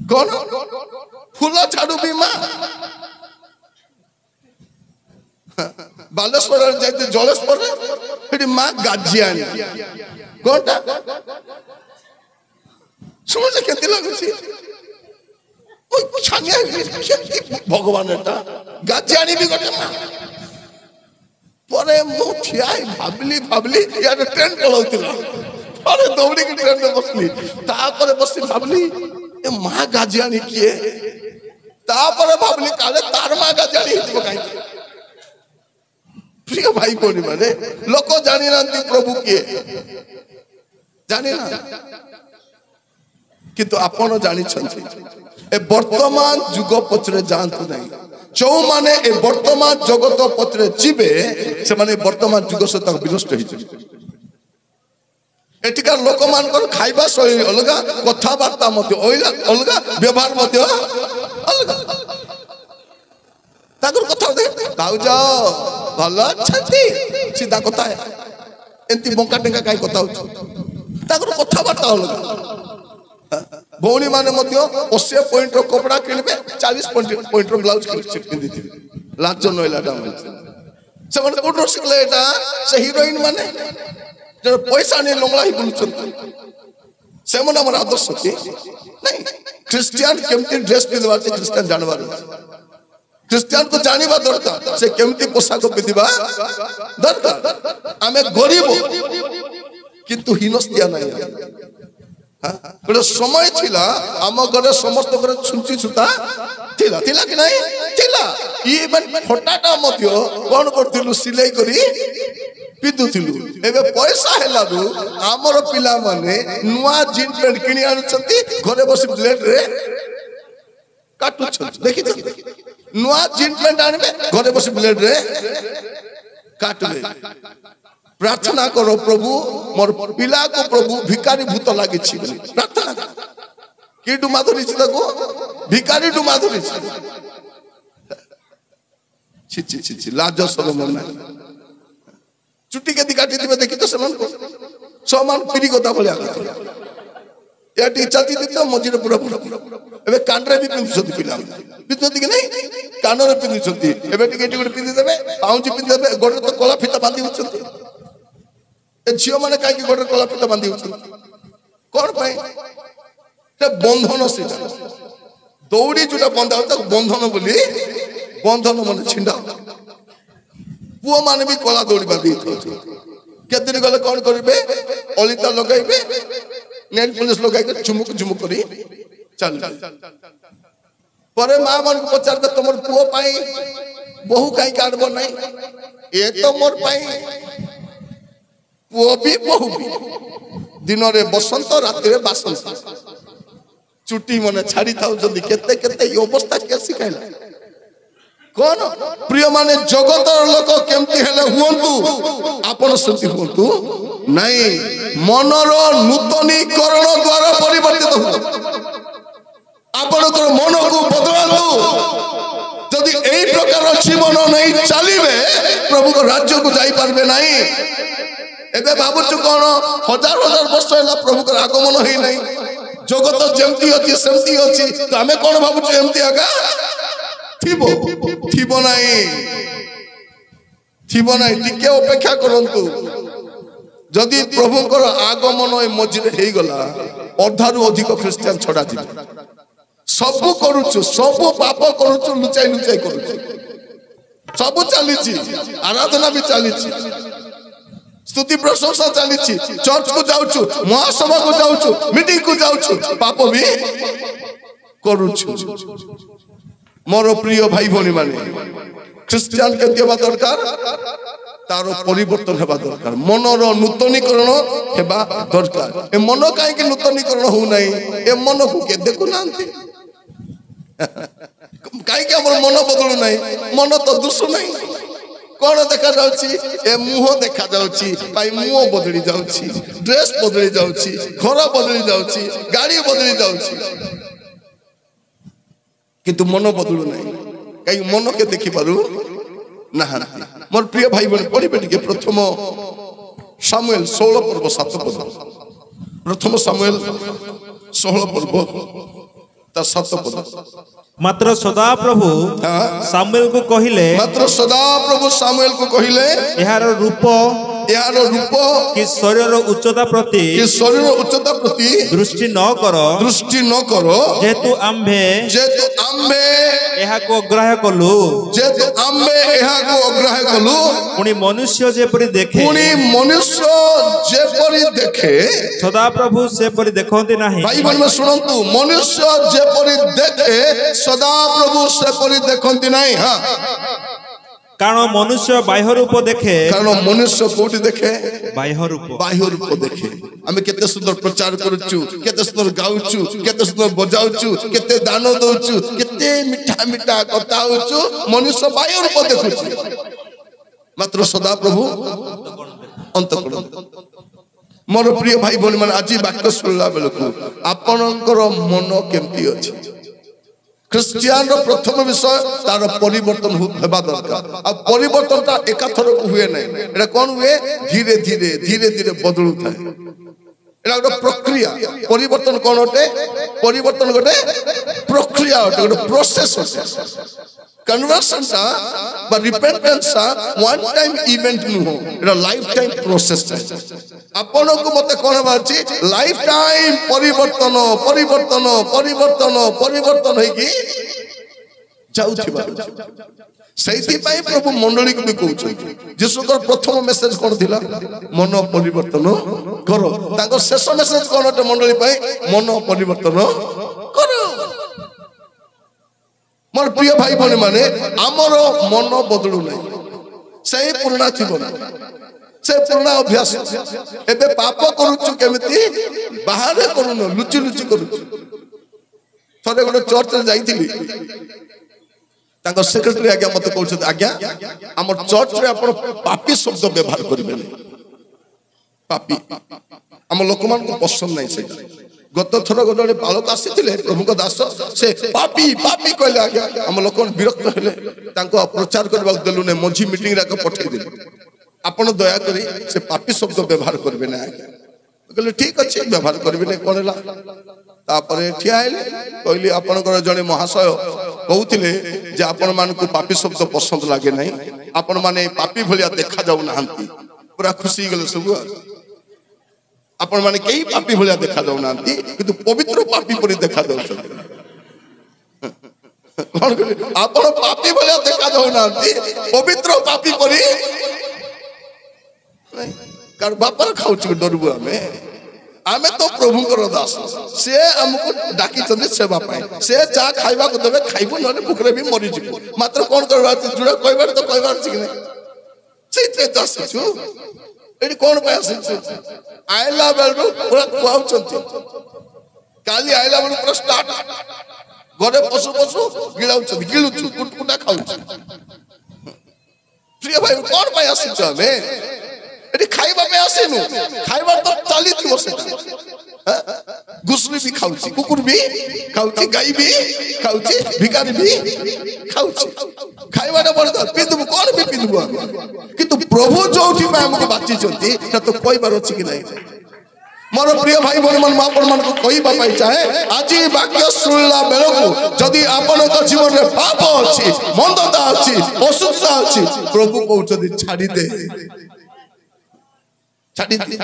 कौन फूल छाड़ू भी माँ बालेश्वर जाते जलेश्वर माँ गाजियाणी कौनटा शुणिले केते लगुची भगवान गाजियाणी भी गोटे माँ परे मु ठिया भाबली यार ट्रेन चलाउतिला परे दौड़ी के ट्रेन में बसली तापर बसली भाबली ए मां गाजियानी किए तापर भाबली काले तार मां गाजियानी हित काई प्रिय भाई कोनी माने लोक जानि नांती प्रभु किए जानि ना किंतु आपण जानि छथि ए वर्तमान जुग पछरे जानतु नहीं जो माने ए वर्तमान जगत पत्र जीवे से माने वर्तमान जुग सहित विनष्ट एटिकार लोक मान खाइबा शैली अलग कथबार्ता अलग व्यवहार अलग कथा भाउज भल अच्छी सीधा कथा एमती बंका टेंका कहीं कथा कथबार्ता अलग भौणी माने 80 पॉइंट रो कपड़ा किनबे 40 पॉइंट रो ब्लाउज पिंदी थी लाज नइलाटा से माने कोठो सिखले एटा से हीरोइन माने जो पैसा ने लंगला ही बुलछन से मन हमर आदर्श के नहीं क्रिश्चियन केमती ड्रेस पिंदवा से क्रिश्चियन जानबार क्रिश्चियन को जानिबा दरकार से केमती पोशाक पिंदिबा दरकार आमे गरीब किंतु हीनस्तिया नहीं गोटे समय थिला आम घरे समस्त घरे छुंची छुता थिला थिला कि नहीं थिला इवन फटाटा मध्य कोन करथिलु सिलाई करी पिदुथिलु एबे पैसा हेलादु हमर पिला माने नुवा जीन पैंट किनी आनुछंती घरे बसी ब्लेड रे काटु छ देखि नुवा जीन पैंट आनबे घरे बसी ब्लेड रे काटबे प्रार्थना करो प्रभु मोर पिला को प्रभु भिकारी भूत लागी छी प्रार्थना की डुमा धरी छी ताको भिकारी डुमा धरी छी छी छी छी लाज शरम ना चुट्टी के काटी दिबे देखि तो समान को समान पिरी गोता भलिया याटी छाती दितो मझिरे पूरा एबे कानरे भी पिंधुछती पिला पिंधुछती कि नहीं कानरे पिंधुछती एबे टिके टिके पिंधि देबे पाउंची पिंधि देबे गोडे तो कला फिता बांधी उछती ए झियो माने काई की गोडे कला फिता बांधी उछती कोन पई ते बंधन सेटा दौड़ी जोटा बंधा होता बंधन बोली बंधन माने छिंडा पुओ माने भी कला दौड़ी बांधी केते दिन गले कोन करिवे अलिता लगाइबे नेल पुलिस लगाइ के झुमुक झुमुक करी चल परे मां मन को पचार दे तमर पुओ पाई बहु काई काटबो नहीं ए तो मोर पाई पुओ भी बहु भी दिन रे बसंत रात रे बसंत चुट्टी मने छाड़ी थाउ जदी केते केते ई अवस्था के सिखाइला कौन प्रिय माने जगतर लोक केमती हेले हुंतु आपण सेमती हुंतु नहीं मनर नूतनीकरण द्वारा परिवर्तित हो आपनकर मन को बदलांतु यदि एई प्रकार जीवन नहीं चलिबे प्रभु को राज्य को जाई पारबे नहीं एबे भाबुछु कोन हजार हजार वर्ष होला प्रभु को आगमन होई नहीं जगत जेमती अछि सेमती अछि तो हमें कोन भाबुछु एमती आगा थिबो थिबो नहीं टिके अपेक्षा करंतु जदि प्रभुकर आगमन मझिरे हेई गला अधारु अधिक ख्रिस्टियन छडा जी सब करूछु सब पाप करूछु लुचाई लुचाई करूछु सब चलीछि आराधना भी चलीछि स्तुति प्रशंसा चलीछि चर्च को जाउछु महासभा को जाउछु मीटिंग को जाउछु पाप भी करूछु मोर प्रिय भाई भनी माने ख्रिस्टियन के देवा दरकार तार परिवर्तन हेबा दरकार मनर नूतनीकरण हेबा दरकार ए मन काहे के नूतनीकरण हो नै ए मन को के देखु नांती काहे के हमर मन बदलु नै मन तो दुसु नै कोन देखा जाउची ए मुंह देखा जाउची भाई मुंह बदली जाउची ड्रेस बदली जाउची घर बदली जाउची गाड़ी बदली जाउची किंतु मन बदलु नै कहीं मन के देखि पारु नहांती मोर प्रिय भाई बने पढ़ी के प्रथम सामुएल 16 पर्व 7 पद प्रथम सामुएल 16 पर्व ता 7 पद मात्र सदा प्रभु सामुएल को कहिले मात्र सदा प्रभु सामुएल को कहिले एहार रूप कि शरीर उच्चता प्रति दृष्टि न करो जेतु आम्भे एहा को अग्राह्य कलु पुणी मनुष्य जेपरि देखे सदा प्रभु से परि देखंती नाही भाई बहन में सुनंतु मनुष्य जेपरि देखे सदा प्रभु से परि देखंती नाही हां कारण मनुष्य बाह्य रूप देखे कारण मनुष्य कोठी देखे बाह्य रूप देखे हमें केते सुंदर प्रचार करूछु केते सुंदर गाउछु केते सुंदर बजाउछु केते दान दउछु केते मिठा मिठा कथा होछु मनुष्य बाह्य रूप देखुछु मात्र सदा प्रभु अंतःकरण मोर प्रिय भाई बहन माने आज वाक्य सुनला बेलकु आपनकर मन केमती अछि ख्रिस्टियन रो प्रथम विषय तार परिवर्तन हेबा दरकार आ परिवर्तन ता एकाथर को हुए नै एटा कोन हुए धीरे धीरे बदलु थाए एटा एक प्रक्रिया परिवर्तन कोन होते परिवर्तन गोटे प्रक्रिया होते गोटे प्रोसेस होते कन्वर्सन सा बा रिपेंटेंस सा वन टाइम इवेंट नु हो एटा लाइफ टाइम प्रोसेस आपण को मते कोन बाची लाइफ टाइम परिवर्तन है कि जाउथिबा सेति पई प्रभु मंडली को भी कहउछ जीशुकर प्रथम मेसेज कोन थिला मन परिवर्तन करो ताको शेष मेसेज कोन होते मंडली पई मन परिवर्तन करो मोर प्रिय भाई बहन माने आमर मन बदलु नै सही पुराना जीवन से पुराना अभ्यास एबे पाप करूछु केमिति बाहर करूनो लुचि लुचि करूछु थरे गोटे चर्च रे जाईथिली ताको सेक्रेटरी आज्ञा मते कहउछ आज्ञा हमर चर्च रे आपण पापी शब्द व्यवहार करबे नै पापी हम लोकमान को पसंद नै से गत थर गोटे बालक आसीथिले प्रभु को दास से पापी कहले आज्ञा हम लोक विरक्त हेले तांको प्रचार करबा देलु ने मझी मीटिंग रा को पठै देलु आपण दया करी से पापी शब्द व्यवहार करबे ना आज्ञा कहले ठीक अछि व्यवहार करबे नै कोनला तापरे ठिया आइले कहली आपनकर जने महाशय कहउथिले जे आपण मान को पापी शब्द पसंद लागे नै आपण माने पापी भलिया देखा जाउ नाहंती पूरा खुशी गेले सब आपण माने कई पापी भलिया देखा जाउ नाहंती किंतु पवित्र पापी परि देखा जाउ कोन कहले आपण पापी भलिया देखा जाउ नाहंती पवित्र पापी परि कार बापर खाउछ डरबु आमे तो प्रभु को दास से हमको डाकी चंदे सेवा पाए से जा खाइबा को देबे खाइबो नले भूखरे भी मरि जिबो मात्र कोन करबा जुड़ा कहबार तो कहबार छी नै सेते दास छु एडी कोन पाए से आइला बेलु पूरा खुआउ चंती काली आइला बेलु पूरा स्टार्ट ଘରେ ପଶୁ ପଶୁ ଗିଳାଉଛନ୍ତି ଗିଳୁଛୁ କୁଟକୁଟା ଖାଉଛୁ। ପ୍ରିୟ ଭାଇ କଣ ପାଇଁ ଆସିଛୁ ଆମେ ଏଠି ଖାଇବା ପାଇଁ ଆସିନୁ ଖାଇବା ତ ଚାଲିଥିବ ସେଟା ଘୁଷୁରୀ ବି ଖାଉଛି କୁକୁର ବି ଖାଉଛି ଗାଈ ବି ଖାଉଛି ଭିକାରୀ ବି ଖାଉଛି ଖାଇବାଟା ବଡ ପିନ୍ଧିବୁ କଣ ବି ପିନ୍ଧିବୁ କିନ୍ତୁ ପ୍ରଭୁ ଯୋଉଠି ପାଇଁ ଆମକୁ ବାଛିଛନ୍ତି ସେଟା ତ କହିବାର ଅଛି କି ନାହିଁ। ମୋର ପ୍ରିୟ ଭାଇ ଭଉଣୀ ମାନେ ମୁଁ ଆପଣମାନଙ୍କୁ କହିବା ପାଇଁ ଚାହେଁ ଆଜି ବାକ୍ୟ ଶୁଣିଲା ବେଳକୁ ଯଦି ଆପଣଙ୍କ ଜୀବନରେ ପାପ ଅଛି ମନ୍ଦତା ଅଛି ଅସୁସ୍ଥ ଅଛି ପ୍ରଭୁ କହୁଛନ୍ତି ଛାଡ଼ିଦେ ଛାଡ଼ିଦେ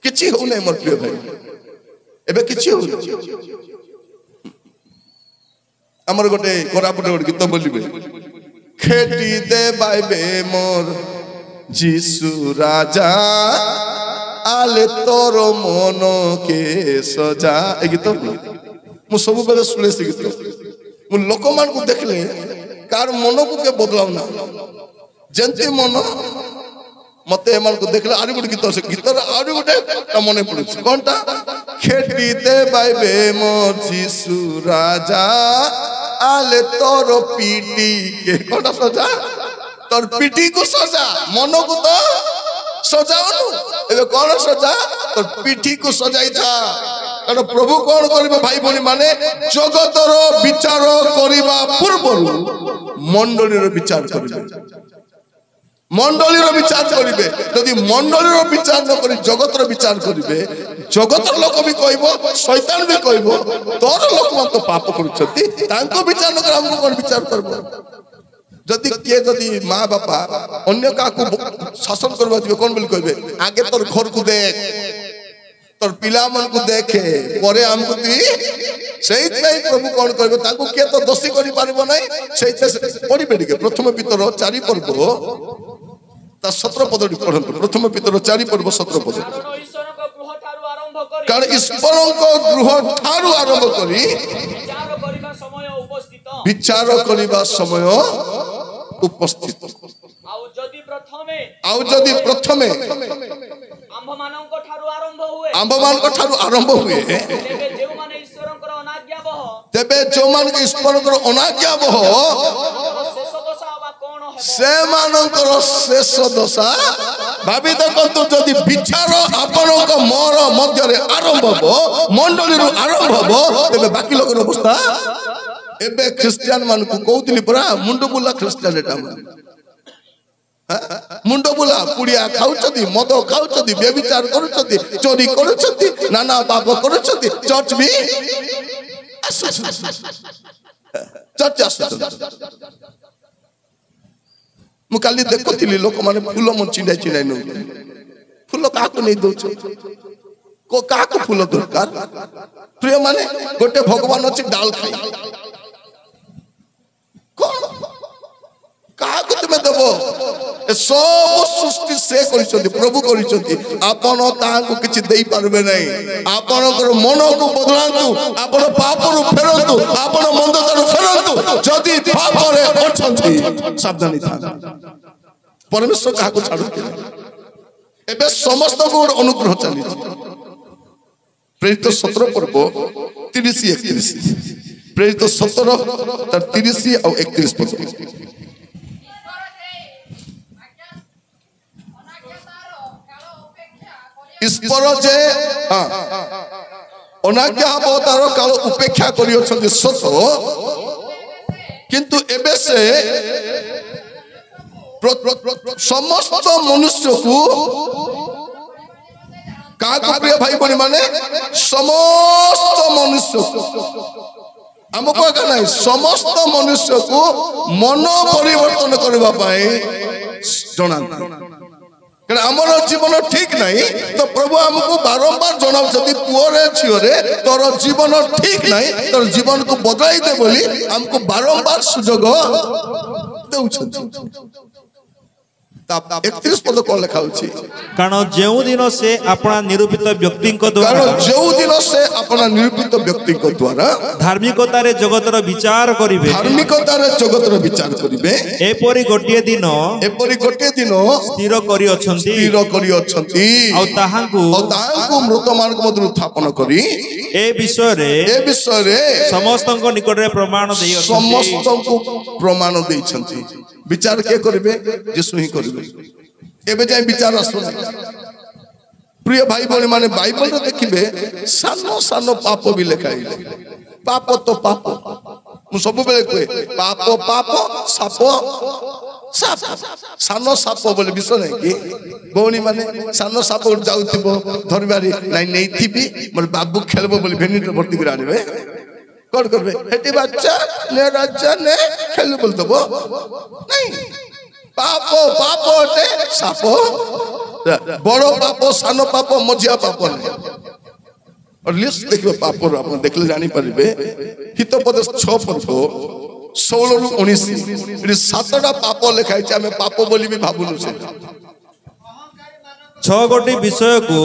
କିଛି ହଉନାହିଁ ମୋର ପ୍ରିୟ ଭାଇ ଏବେ କିଛି ହଉନି। ଆମର ଗୋଟେ କୋରାପୁଟ ଗୋଟେ ଗୀତ ବୋଲିବେ ଖେଟି ଦେ ବାଇବେ ମୋର ଯୀଶୁ ରାଜା আলে তোর মন কে সজা এই গীত ମୁଁ ସବୁବେଳେ ଶୁଣେ ସେ ଗୀତ। ମୁଁ ଲୋକମାନଙ୍କୁ ଦେଖିଲେ କାହାର ମନକୁ କେ ବଦଳାଉ ନା ଯେମିତି ମନ ମତେ ଏମାନଙ୍କୁ ଦେଖିଲେ ଆହୁରି ଗୋଟେ ଗୀତ ଅଛି ଗୀତର ଆହୁରି ଗୋଟେ ମନେ ପଡୁଛି କଣଟା ଖେଟି ଦେ ବାଇବେ ମୋ ଯୀଶୁ ରାଜା ଆଲେ ତୋର ପିଟି କେ କଣଟା ସଜା ତୋର ପିଠିକୁ ସଜା ମନକୁ ତ ସଜାଉନୁ ଏବେ କଣ ସଜା ତୋର ପିଠିକୁ ସଜାଇଥା କାରଣ ପ୍ରଭୁ କଣ କରିବେ ଭାଇ ଭଉଣୀ ମାନେ ଜଗତର ବିଚାର କରିବା ପୂର୍ବରୁ ମଣ୍ଡଳୀର ବିଚାର କରିବେ ମଣ୍ଡଳୀର ବିଚାର କରିବେ ଯଦି ମଣ୍ଡଳୀର ବିଚାର ନ କରି ଜଗତର ବିଚାର କରିବେ ଜଗତର ଲୋକ ବି କହିବ ଶୈତାନ ବି କହିବ ତୋର ଲୋକମାନେ ତ ପାପ କରୁଛନ୍ତି ତାଙ୍କୁ ବିଚାର ନ କରି ଆମକୁ କଣ ବିଚାର କରିବ। ଯଦି କିଏ ଯଦି ମା ବାପା ଅନ୍ୟ କାହାକୁ ଶାସନ କରିବା ଯିବେ କଣ ବୋଲି କହିବେ ଆଗେ ତୋର ଘରକୁ ଦେଖ ତୋର ପିଲାମାନଙ୍କୁ ଦେଖେ ପରେ ଆମକୁ ତୁଇ ସେଇଥିପାଇଁ ପ୍ରଭୁ କଣ କରିବ ତାଙ୍କୁ କିଏ ତ ଦୋଷୀ କରିପାରିବ ନାହିଁ ସେଇଥିପାଇଁ ପଢିବେ ଟିକେ ପ୍ରଥମ ପିତର 4 ପର୍ବ ତା 17 ପଦଟି ପଢନ୍ତୁ ପ୍ରଥମ ପିତର 4 ପର୍ବ 17 ପଦ କାରଣ ଈଶ୍ୱରଙ୍କ ଗୃହ ଠାରୁ ଆରମ୍ଭ କରି ବିଚାର କରିବା ସମୟ ଉପସ୍ଥିତ ଆଉ ଯଦି ପ୍ରଥମେ ଆମ୍ଭମାନଙ୍କ ଠାରୁ ଆରମ୍ଭ ହୁଏ ତେବେ ଯେଉଁମାନେ ଈଶ୍ୱରଙ୍କର ଅନାଜ୍ଞାବହ ସେମାନଙ୍କର ଶେଷ ଦଶା ଭାବି ଦେଖନ୍ତୁ ଯଦି ବିଚାର ଆପଣଙ୍କ ମୋର ମଧ୍ୟରେ ଆରମ୍ଭ ହବ ମଣ୍ଡଳୀରୁ ଆରମ୍ଭ ହବ ତେବେ ବାକି ଲୋକର ଅବସ୍ଥା ଏବେ ଖ୍ରୀଷ୍ଟିଆନ ମାନଙ୍କୁ କହୁଥିଲି ପରା ମୁଣ୍ଡ ବୁଲା ଖ୍ରୀଷ୍ଟିଆନ ଏଟା ମୁଣ୍ଡ ବୁଲା ପୁଡ଼ିଆ ଖାଉଛନ୍ତି ମଦ ଖାଉଛନ୍ତି ବ୍ୟଭିଚାର କରୁଛନ୍ତି ଚୋରି କରୁଛନ୍ତି ନାନା ପାପ କରୁଛନ୍ତି ଚର୍ଚ୍ଚ ବି ଚର୍ଚ୍ଚ ଆସୁଛନ୍ତି। ମୁଁ କାଲି ଦେଖୁଥିଲି ଲୋକମାନେ ଫୁଲ ଛିଣ୍ଡାଇ ଛିଣ୍ଡାଇ ନେଉଛନ୍ତି ଫୁଲ କାହାକୁ ନେଇ ଦଉଛ କାହାକୁ ଫୁଲ ଦରକାର ପ୍ରିୟ ମାନେ ଗୋଟେ ଭଗବାନ ଅଛି ଡାଲ ଖାଇ କାହାକୁ ତୁମେ ଦେବ ସବୁ ସୃଷ୍ଟି ସେ କରିଛନ୍ତି ପ୍ରଭୁ କରିଛନ୍ତି ଆପଣ ତାହାଙ୍କୁ କିଛି ଦେଇପାରିବେ ନାହିଁ ଆପଣଙ୍କର ମନକୁ ବଦଳାନ୍ତୁ ଆପଣ ପାପରୁ ଫେରନ୍ତୁ ଆପଣ ମନ୍ଦତାରୁ ଫେରନ୍ତୁ ଯଦି ପାପରେ ଅଛନ୍ତି ସାବଧାନୀ ଥାନ୍ତୁ ପରମେଶ୍ୱର କାହାକୁ ଛାଡ଼ନ୍ତି ଏବେ ସମସ୍ତଙ୍କୁ ଗୋଟେ ଅନୁଗ୍ରହ ଚାଲିଛି ପ୍ରେରିତ 17 ପର୍ବ 30-31 ପ୍ରେରିତ 17 ତାର 30 ଆଉ 31 ପଦ ଈଶ୍ୱର ଯେ ଅନାଜ୍ଞା ହବ ତାର କାଳ ଉପେକ୍ଷା କରିଅଛନ୍ତି ସତ କିନ୍ତୁ ଏବେ ସେ ସମସ୍ତ ମନୁଷ୍ୟକୁ କାହାକୁ ପ୍ରିୟ ଭାଇ ଭଉଣୀ ମାନେ ସମସ୍ତ ମନୁଷ୍ୟକୁ ଆମକୁ ଏକା ନାହିଁ ସମସ୍ତ ମନୁଷ୍ୟକୁ ମନ ପରିବର୍ତ୍ତନ କରିବା ପାଇଁ ଜଣାନ୍ତି କାରଣ ଆମର ଜୀବନ ଠିକ ନାହିଁ ତ ପ୍ରଭୁ ଆମକୁ ବାରମ୍ବାର ଜଣାଉଛନ୍ତି ପୁଅରେ ଝିଅରେ ତୋର ଜୀବନ ଠିକ ନାହିଁ ତୋର ଜୀବନକୁ ବଦଳାଇ ଦେ ବୋଲି ଆମକୁ ବାରମ୍ବାର ସୁଯୋଗ ଦେଉଛନ୍ତି। 31 पद कौन लिखा होची କାରଣ ଯେଉଁ ଦିନ ସେ ଆପଣା ନିରୂପିତ ବ୍ୟକ୍ତିଙ୍କ ଦ୍ୱାରା कारण जो दिन से अपना निरूपित व्यक्ति को द्वारा ଧାର୍ମିକତାରେ ଜଗତର ବିଚାର କରିବେ धार्मिकतार जगतर विचार करिवे ଏପରି ଗୋଟିଏ ଦିନ एपरि गोटे दिन ସ୍ଥିର କରିଅଛନ୍ତି स्थिर करी अछंती ଆଉ ତାହାଙ୍କୁ और ताहांको मृत मानक मध्य उत्थापन करी ଏ ବିଷୟରେ ए विषय रे ସମସ୍ତଙ୍କ ନିକଟରେ ପ୍ରମାଣ ଦେଇଅଛନ୍ତି समस्त को प्रमाण देइछंती विचार के करिवे यीशु ही करिवे एबे जाय विचार आसो प्रिय भाई बहन माने बाइबल रे देखिबे सानो सानो पाप भी लिखाइले पाप तो पाप मु सब बेले कहे पाप पाप साप साप सानो साप बोले विषय नहीं कि बहनी माने सानो साप जाउथिबो धरबारी नाही नै थिबी मोर बाबू खेलबो बोले भेनिट भर्ती कर आनिबे कौन करबे हेटी बच्चा ने राजा ने खेल बोल दबो नहीं पापो पापो ते सापो बड़ो पापो सानो पापो मझिया पापो नहीं और लिस्ट देखिबे पापो आपण देखले जानि परिबे हितोपदेश 6 पर्व 16 रु 19 रे 7टा पापो लिखाइ छै हमें पापो बोली भी भाबुनु से ଛଅ ଗୋଟି ବିଷୟକୁ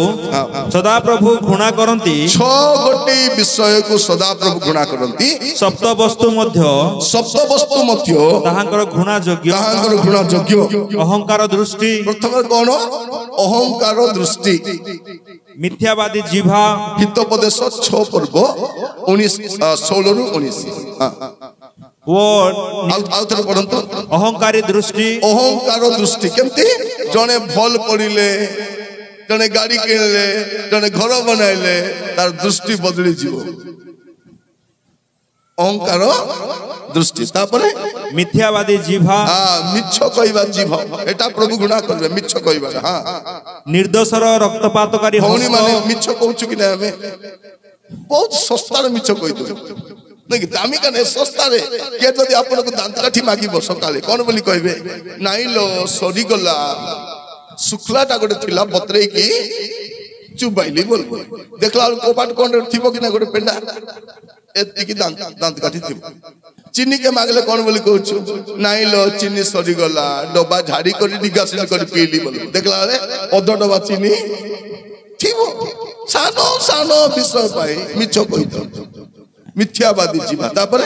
ସଦାପ୍ରଭୁ ଘୃଣା କରନ୍ତି 6 ଗୋଟି विषय को सदा प्रभु घृणा करंती ସପ୍ତ ବସ୍ତୁ ମଧ୍ୟ ତାହାଙ୍କର ଘୃଣା ଯୋଗ୍ୟ ଅହଙ୍କାର ଦୃଷ୍ଟି प्रथम कौन अहंकार दृष्टि ମିଥ୍ୟାବାଦୀ ଜିଭା हितोपदेश 6 पर्व 16 रु 19 ଓ आउथर पढंतु ଅହଙ୍କାରୀ ଦୃଷ୍ଟି अहंकार दृष्टि केमती जने भल पड़िले जने गाड़ी किनले जने घर बनाइले तार दृष्टि बदली जीवो अहंकार दृष्टि तापरे ମିଥ୍ୟାବାଦୀ ଜିଭା मिछ कहबा जीव एटा प्रभु गुणा करबे मिछ कहबा हां ନିର୍ଦ୍ଦୋଷର ରକ୍ତପାତକାରୀ भौनी ହସ୍ତ माने मिछ कहउछु कि ना हमें बहुत सस्ता रे मिछ कहि दो नहीं दामी का नहीं सस्ता रे के जदी आपन को दांत काठी मागिबो सकाले कोन बोली कहबे नाइ लो सरी गला सुखलाटा गोटे थिला बतरे की चुबाइली बोल देखला कोपाट कोन थिबो कि ना गोटे पेंडा एति की दांत काठी थिबो चीनी के मागले कोन बोली कहउछु नाइ लो चीनी सरी गला डब्बा झाड़ी करी डिगासिन करी पीली बोल देखला रे अध डब्बा चीनी थिबो सानो सानो विषय पाई मिछ कहि दो मिथ्यावादी जीवा तापरे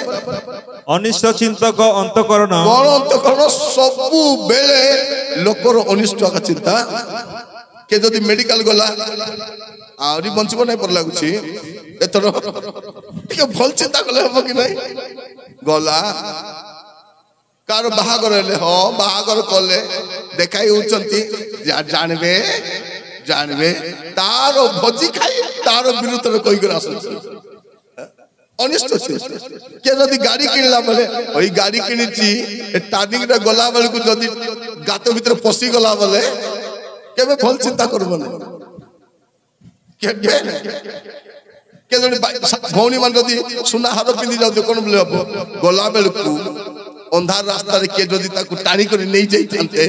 अनिष्ट चिंतक अंतकरण कोन अंतकरण सबु बेले लोकर अनिष्ट का चिंता के जदी मेडिकल गला आउरी बंचबो नै पर लागुची एतर के भल चिंता कले हो कि नै गला कार बाहागर ले हो बाहागर कले देखाई उचंती जानबे जानबे तारो भोजी खाई तारो विरुद्ध रे कोई गरा अनिष्ट के जदी गाड़ी किनला बेले ओई गाड़ी किनिची ए टार्निंग रे गला बेले को जदी गात भीतर पसी गला बेले केबे भल चिंता करबो नै केबे के जदी भौनी मान जदी सुना हार पिंदी जाउ कोन बोले हबो गला बेले को अंधार रास्ता रे के जदी ताकू टाणी करी नै जाई थांते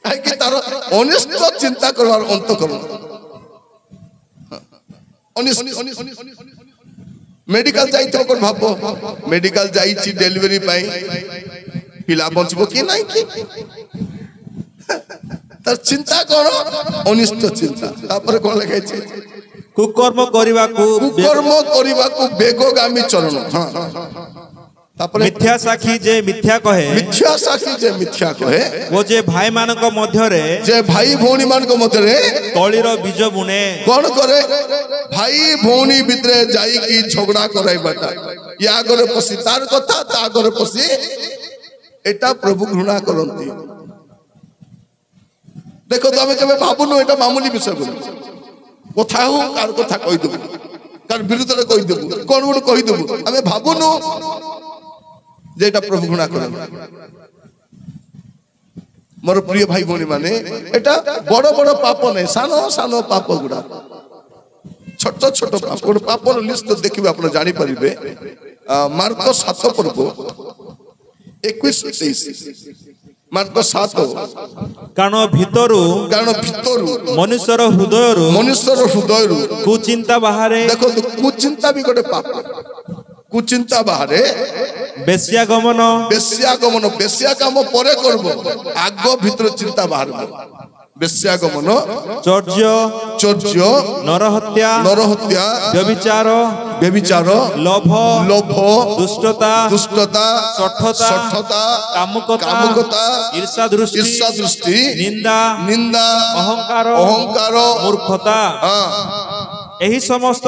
काहे कि तार अनिष्ट चिंता करवार अंत करो अनिष्ट मेडिकल जाई तो कोन भाबो मेडिकल जाई छि डिलीवरी पाई पिला बंचबो कि नाही कि तर चिंता करो अनिष्ट चिंता तापर कोन लिखाइ छि कुकर्म करिबाकू बेगोगामी चरण हां तापर मिथ्या साखी जे मिथ्या कहे वो जे भाई मानक मध्यरे जे भाई भौणी मानक मध्यरे तळीर बीज बुने कोन करे भाई भौणी भितरे जाई की झगड़ा कराई बाटा या घरे पसी तार कथा ता घरे पसी एटा प्रभु घृणा करंती देखो तो हमें केबे भाबुनु एटा मामूली विषय बोल कथा हो कार कथा कहि देबो कार विरुद्ध रे कहि देबो कोन गुण कहि देबो हमें भाबुनु जेटा प्रभु घृणा करन मोर प्रिय भाई भौणी माने एटा बड़ बड़ पाप नै सानो सानो पाप गुडा छोट छोट पाप गुड पापर लिस्ट देखिबे आपण जानि परिबे मार्को 7 पर्व 21 23 मार्को 7 कारण भितरु मनुष्यर हृदयरु कुचिंता बाहरे देखो कुचिंता भी गोटे पाप कुचिंता बाहरे ବେଶ୍ୟାଗମନ ବେଶ୍ୟା କାମ ପରେ করব আগ ভিতর চিন্তা বাহারব বেশ্যাগমন চর্য নরহত্যা ব্যভিচার লোভ দুষ্টতা শঠতা কামুকতা ঈর্ষা দৃষ্টি নিন্দা অহংকার মূর্খতা ଏହି ସମସ୍ତ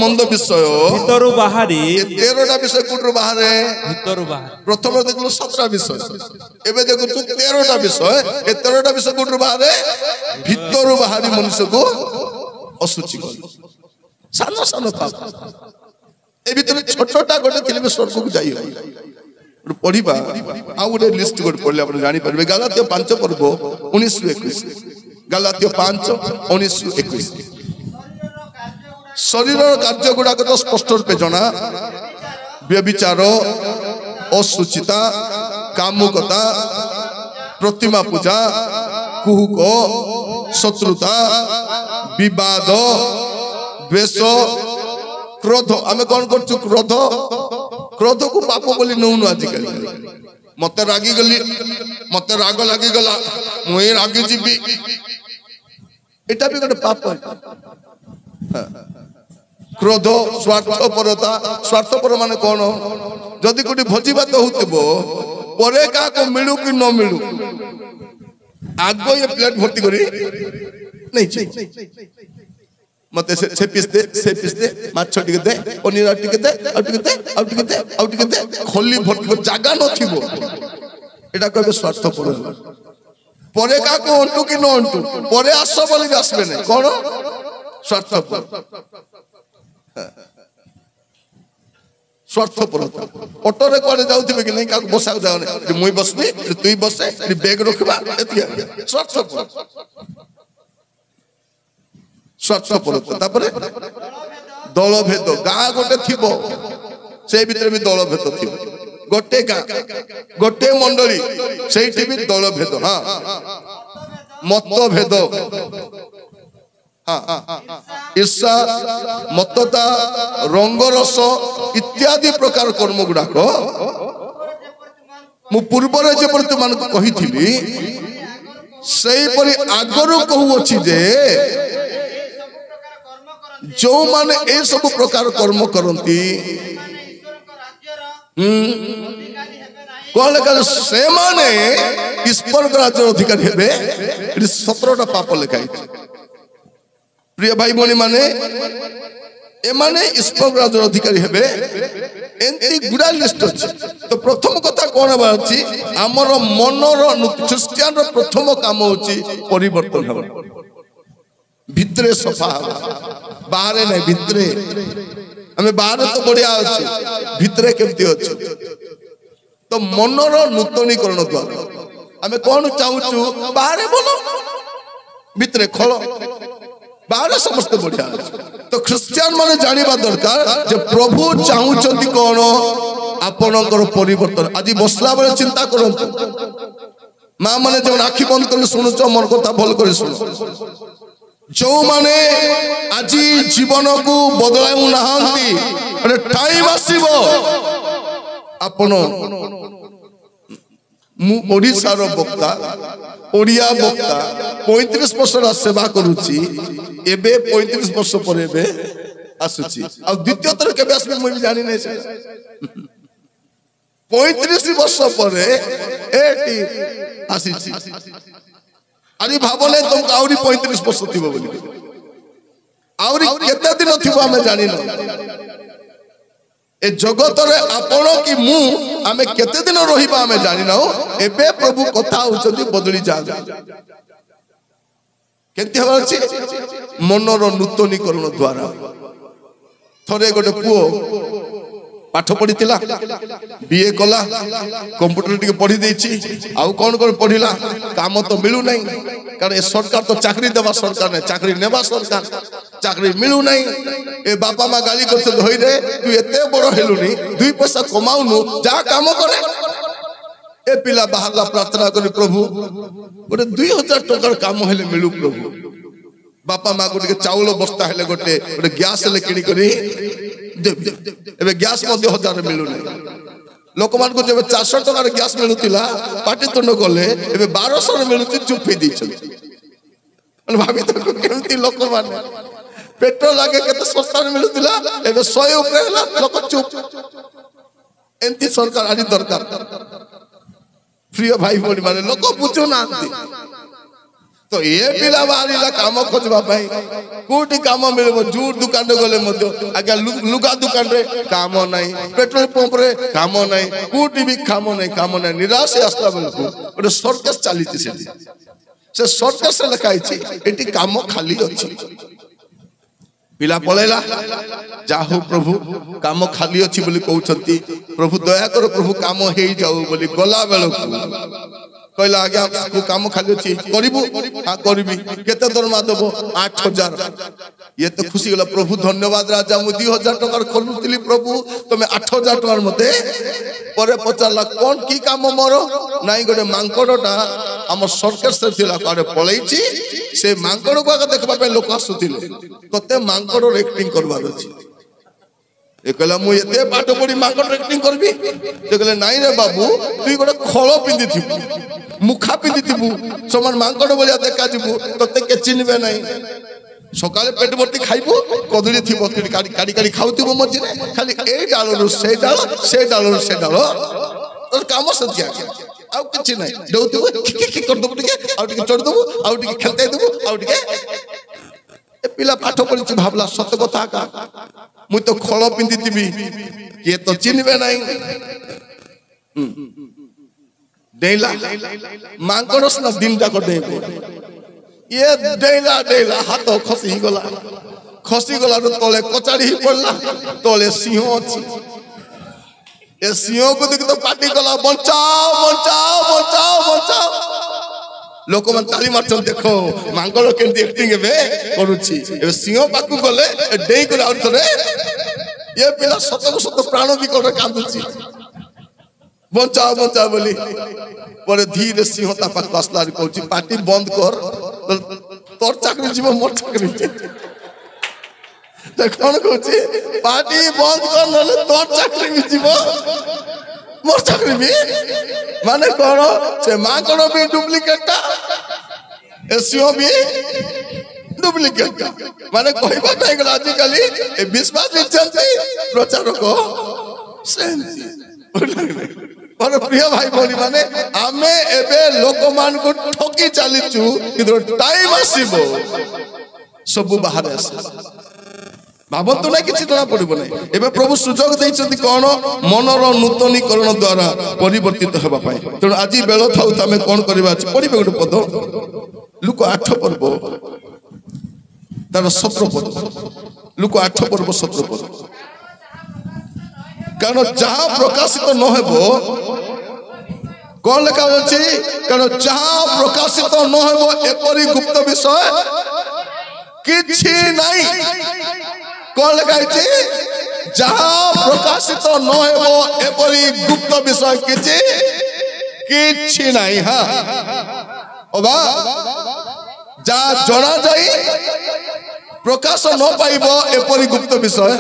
ମନ୍ଦ ବିଷୟ ଭିତରୁ ବାହାରି 13টা বিষয় কোটରୁ ବାହାରେ ଭିତରୁ ବାହାରି প্রথমে দেখলো 17টা বিষয় এবে দেখুଛୁ 13টা বিষয় এই 13টা বিষয় কোটରୁ ବାହାରେ ভিতରୁ ବାହାରି ମನುଷ୍ୟକୁ ଅଶୁଚି করে ସାନ ପାପ এই ভিতরে ছোটটা ଗୋଟେ ଥିଲେ ସ୍ୱର୍ଗକୁ ଯାଇ ହେବ ପଢିବା ଆଉ ଗୋଟେ ଲିଷ୍ଟ ଗୋଟେ ପଢିଲେ ଆପଣ ଜାଣି ପାରିବେ ଗାଲାତୀୟ 5 ପର୍ବ 19-21 ଗାଲାତୀୟ 5:19-21 शरीर कार्य गुड़ाक तो स्पष्ट रूपे जना व्यभिचार अशुचिता कामुकता प्रतिमा पूजा कुहुक शत्रुता विवाद द्वेष क्रोध आम कौन कर क्रोध को पाप बोली नौनु आजिकल मत रागी गली मत राग लगी गला मुई रागी जीवी एटा भी गोटे पाप क्रोध स्वार्थपर माने कौन जदि कोटी भोजी भात होतिबो परे का को मिलू कि न मिलू आगो ये प्लेट भर्ती करी नहीं मते से पीस दे माछ टिके दे पनीर टिके दे खोली भर्ती जागा नथिबो एटा कहबे स्वार्थपर परे का को अंटू कि न अंटू परे आसो बोली आसबे नै कोन स्वार्थपर स्वार्थपरता ऑटोरे कोडे जाउथिबे कि नहीं का बसा जाओ नै मुई बसबी तुई बसे बैग रखबा एतिया स्वार्थपरता तापरे दल भेद गाँ गोटे थिबो से भीतर भी दल भेद थिबो गोटे गाँ गोटे मंडली सेठी भी दल भेद हां मत भेद ईर्षा मतता रंगरस इत्यादि प्रकार कर्म गुड़ाक मु पूर्वर जेपरि तुमान कहिथिली सेही परि आगरु कहूछि जे जो माने ए सब प्रकार कर्म करंती कहले का से माने ईश्वर राज्य अधिकारी हेबे 17टा पाप लिखाई प्रिय भाई भौणी माने एमाने ईश्वर राज्य अधिकारी हेबे एंती गुडा लिस्ट अछि तो प्रथम कथा कोन बाछि हमर मनर क्रिश्चियन रो प्रथम काम होछि परिवर्तन हेबा भितरे सफा बाहरे नहीं भितरे हमें बाहर तो बढ़िया अछि भितरे केमती अछि तो मनर नूतनीकरण द्वारा हमें कौन चाहूचु बाहरे बोलो भितरे खोलो बाहर समस्त बढ़िया तो ख्रिस्टियन माने जानिबा दरकार जे प्रभु चाहूचंती कोन आपनकर परिवर्तन आज बसला बेले चिंता करंतु मां माने जो आखि बंद कर सुनुचो मन कथा भल कर सुनो जो माने आज जीवन को बदलाउ नाहंती अरे टाइम आसीबो आपण मु ओडिसा रो वक्ता ओडिया वक्ता 35 वर्ष सेवा करूची एबे 35 वर्ष पर एबे आसुची आ द्वितीय थर केबे आसबे मु भी जानि नै छै 35 वर्ष पर एटी आसीची अरे भाबले तुम आउरी 35 वर्ष थिबो बोली आउरी केते दिन थिबो हमें जानि न ए जगत रे आपण कि मु आमे केते दिन रहिबा हमें जानि न एबे प्रभु कथा होचंती बदली जा केते हवा अछि मनर नूतनीकरण द्वारा थरे गोटे पुओ पाठ पढ़ीला बीए कला कंप्यूटर टिके पढ़ी देछि आउ कोन कोन पढ़िला काम तो मिलू नहीं कारण ए सरकार तो चाकरी देवा सरकार ने चाकरी नेबा सरकार चाकरी मिलू नहीं ए बापा मां गाली करते होई रे तू एते बड़ हेलुनी दुई पैसा कमाउनु जा काम करे ए पिला बाहरला प्रार्थना करी प्रभु गोटे 2000 टकर काम हेले मिलू प्रभु बापा मां गोटे चाउल बस्ता हेले गोटे गैस ले किनी करी ଏବେ ଗ୍ୟାସ୍ ମଧ୍ୟ 1000 ମିଳୁନାହିଁ। ଲୋକମାନଙ୍କୁ ଯେବେ 400 ଟଙ୍କାର ଗ୍ୟାସ୍ ମିଳୁଥିଲା ପାଟିତୁଣ୍ଡ କଲେ, ଏବେ 1200 ମିଳୁଛି, ଚୁପ୍ ହେଇ ଦେଇଛନ୍ତି। ଭାବି କେମିତି ଲୋକମାନେ, ପେଟ୍ରୋଲ ଆଗେ କେତେ ଶସ୍ତାରେ ମିଳୁଥିଲା, ଏବେ 100 ଉପରେ ହେଲା, ଲୋକ ଚୁପ୍। ଏମିତି ସରକାର ଆଜି ଦରକାର। ପ୍ରିୟ ଭାଇ ଭଉଣୀ ମାନେ, ଲୋକ ବୁଝୁନାହାନ୍ତି। ତ ଏ ପିଲା ବାହାରିଲା କାମ ଖୋଜିବା ପାଇଁ, କୋଉଠି କାମ ମିଳିବ? ଜୁଟ ଦୋକାନରେ ଗଲେ ମଧ୍ୟ ଆଜ୍ଞା ଲୁଗା ଦୋକାନରେ କାମ ନାହିଁ, ପେଟ୍ରୋଲ ପମ୍ପରେ କାମ ନାହିଁ, କୋଉଠି ବି କାମ ନାହିଁ। ନିରାଶ ଆସିଲା ବେଳକୁ ଗୋଟେ ସର୍କସ ଚାଲିଛି ସେଠି। ସେ ସର୍କସରେ ଲେଖା ହେଇଛି ଏଠି କାମ ଖାଲି ଅଛି। ପିଲା ପଳେଇଲା, ଯାହା ହଉ ପ୍ରଭୁ କାମ ଖାଲି ଅଛି ବୋଲି କହୁଛନ୍ତି, ପ୍ରଭୁ ଦୟା କର, ପ୍ରଭୁ କାମ ହେଇଯାଉ ବୋଲି ଗଲା ବେଳକୁ କହିଲା ଆଜ୍ଞା କାମ ଖାଲି ଅଛି, କରିବୁ? ହଁ କରିବି। କେତେ ଦରମା ଦବ? 8000। ଇଏ ତ ଖୁସି ଗଲା, ପ୍ରଭୁ ଧନ୍ୟବାଦ ରାଜା, ମୁଁ 2000 ଟଙ୍କାର ଖୋଲୁଥିଲି, ପ୍ରଭୁ ତମେ 8000 ଟଙ୍କାର ମତେ। ପରେ ପଚାରିଲା କଣ କି କାମ ମୋର? ନାଇଁ ଗୋଟେ ମାଙ୍କଡଟା ଆମ ସର୍କସରେ ଥିଲା, କୁଆଡେ ପଳେଇଛି, ସେ ମାଙ୍କଡକୁ ଆଗ ଦେଖିବା ପାଇଁ ଲୋକ ଆସୁଥିଲେ, ତତେ ମାଙ୍କଡର ଆକ୍ଟିଂ କରିବାର ଅଛି। ଏ କହିଲା ମୁଁ ଏତେ ପାଠ ପଢି ମାଙ୍କଡର ଆକ୍ଟିଂ କରିବି? ସେ କହିଲେ ନାଇଁ ରେ ବାବୁ, ତୁଇ ଗୋଟେ ଖୋଳ ପିନ୍ଧିଥିବୁ, ମୁଖା ପିନ୍ଧିଥିବୁ, ସମାନ ମାଙ୍କଡ ଭଳିଆ ଦେଖାଯିବୁ, ତତେ କେ ଚିହ୍ନିବେ ନାହିଁ। ସକାଳେ ପେଟ ଭର୍ତ୍ତି ଖାଇବୁ, କଦଳୀ ଥିବ କାଢି କାଢି ଖାଉଥିବୁ, ମଝିରେ ଖାଲି ଏଇ ଡାଳରୁ ସେ ଡାଳ, ସେ ଡାଳରୁ ସେ ଡାଳ, ତୋର କାମ ସରିଆ, ଆଉ କିଛି ନାହିଁ। ଦଉଥିବୁ କରିଦବୁ, ଟିକେ ଆଉ ଟିକେ ଚଢିଦବୁ, ଆଉ ଟିକେ ଖେଳେଇ ଦବୁ, ଆଉ ଟିକେ। ଏ ପିଲା ପାଠ ପଢିଛି, ଭାବଲା ସତ କଥା ଆକା, ମୁଁ ତ ଖୋଳ ପିନ୍ଧିଥିବି, କିଏ ତ ଚିହ୍ନିବେ ନାହିଁ। ଡେଇଁଲା, ମାଙ୍କଡ ସିନା ଦିନଟା ଡେଇଁବ, ଇଏ ଡେଇଁଲା, ହାତ ଖସିଗଲାରୁ ତଳେ କଚାଡି ହେଇ ପଡିଲା। ତଳେ ସିଂହ ଅଛି, ଏ ସିଂହକୁ ଦେଖି ତ ପାଟି କଲା, ବଞ୍ଚାଅ ବଞ୍ଚାଅ ବଞ୍ଚାଅ ବଞ୍ଚାଅ। ଲୋକମାନେ ତାଳି ମାରୁଛନ୍ତି, ଦେଖ ମାଙ୍କଡ କେମିତି ଆକ୍ଟିଂ ଏବେ କରୁଛି। ଏବେ ସିଂହ ପାଖକୁ ଗଲେ ଡେଇଁ କରି ଆଉ ଥରେ, ଏ ପିଲା ସତକୁ ସତ ପ୍ରାଣ ବିକଳରେ କାନ୍ଦୁଛି, ବଞ୍ଚାଅ ବଞ୍ଚାଅ ବୋଲି। ପରେ ଧୀରେ ସିଂହ ତା ପାଖକୁ ଆସିଲା, କହୁଛି ପାଟି ବନ୍ଦ କର, ତୋର ଚାକରି ଯିବ, ମୋର ଚାକରି। କଣ କହୁଛି? ପାଟି ବନ୍ଦ କର, ନହେଲେ ତୋର ଚାକରି ବି ଯିବ, ମୋର ଚାକରି ବି। ମାନେ କଣ? ସେ ମାଙ୍କଡ ବି ଡୁପ୍ଲିକେଟଟା, ଏ ସିଂହ ବି ଡୁପ୍ଲିକେଟଟା। ମାନେ କହିବା ପାଇଁ ଗଲେ ଆଜିକାଲି ଏ ବିଶ୍ୱାସ ଦେଇଛନ୍ତି ପ୍ରଚାରକ ସେମିତି। ପ୍ରିୟ ଭାଇ ଭଉଣୀ ମାନେ, ଆମେ ଏବେ ଲୋକମାନଙ୍କୁ ଠକି ଚାଲିଛୁ, କିନ୍ତୁ ଟାଇମ ଆସିବ ସବୁ ବାହାରେ ଆସିବ। ଭାବନ୍ତୁ ନାହିଁ କିଛି ଜଣା ପଡିବ ନାହିଁ। ଏବେ ପ୍ରଭୁ ସୁଯୋଗ ଦେଇଛନ୍ତି କଣ? ମନର ନୂତନୀକରଣ ଦ୍ଵାରା ପରିବର୍ତ୍ତିତ ହେବା ପାଇଁ। ତେଣୁ ଆଜି ବେଳ ଥାଉ ଆମେ କଣ କରିବା? ପଢିବେ ଗୋଟେ ପଦ, ଲୁକ 8 ପର୍ବ ତାର 17 ପଦ, ଲୁକ 8 ପର୍ବ 17 ପଦ। କାରଣ ଯାହା ପ୍ରକାଶିତ ନ ହେବ, କଣ ଲେଖା ଅଛି? କାରଣ ଯାହା ପ୍ରକାଶିତ ନ ହେବ ଏପରି ଗୁପ୍ତ ବିଷୟ କିଛି ନାହିଁ। କଣ ଲେଖା ହେଇଛି? ଯାହା ପ୍ରକାଶିତ ନ ହେବ ଏପରି ଗୁପ୍ତ ବିଷୟ କିଛି ନାହିଁ। ହଁ ଅବା ଯାହା ଜଣା ଯାଇ ପ୍ରକାଶ ନ ପାଇବ ଏପରି ଗୁପ୍ତ ବିଷୟ।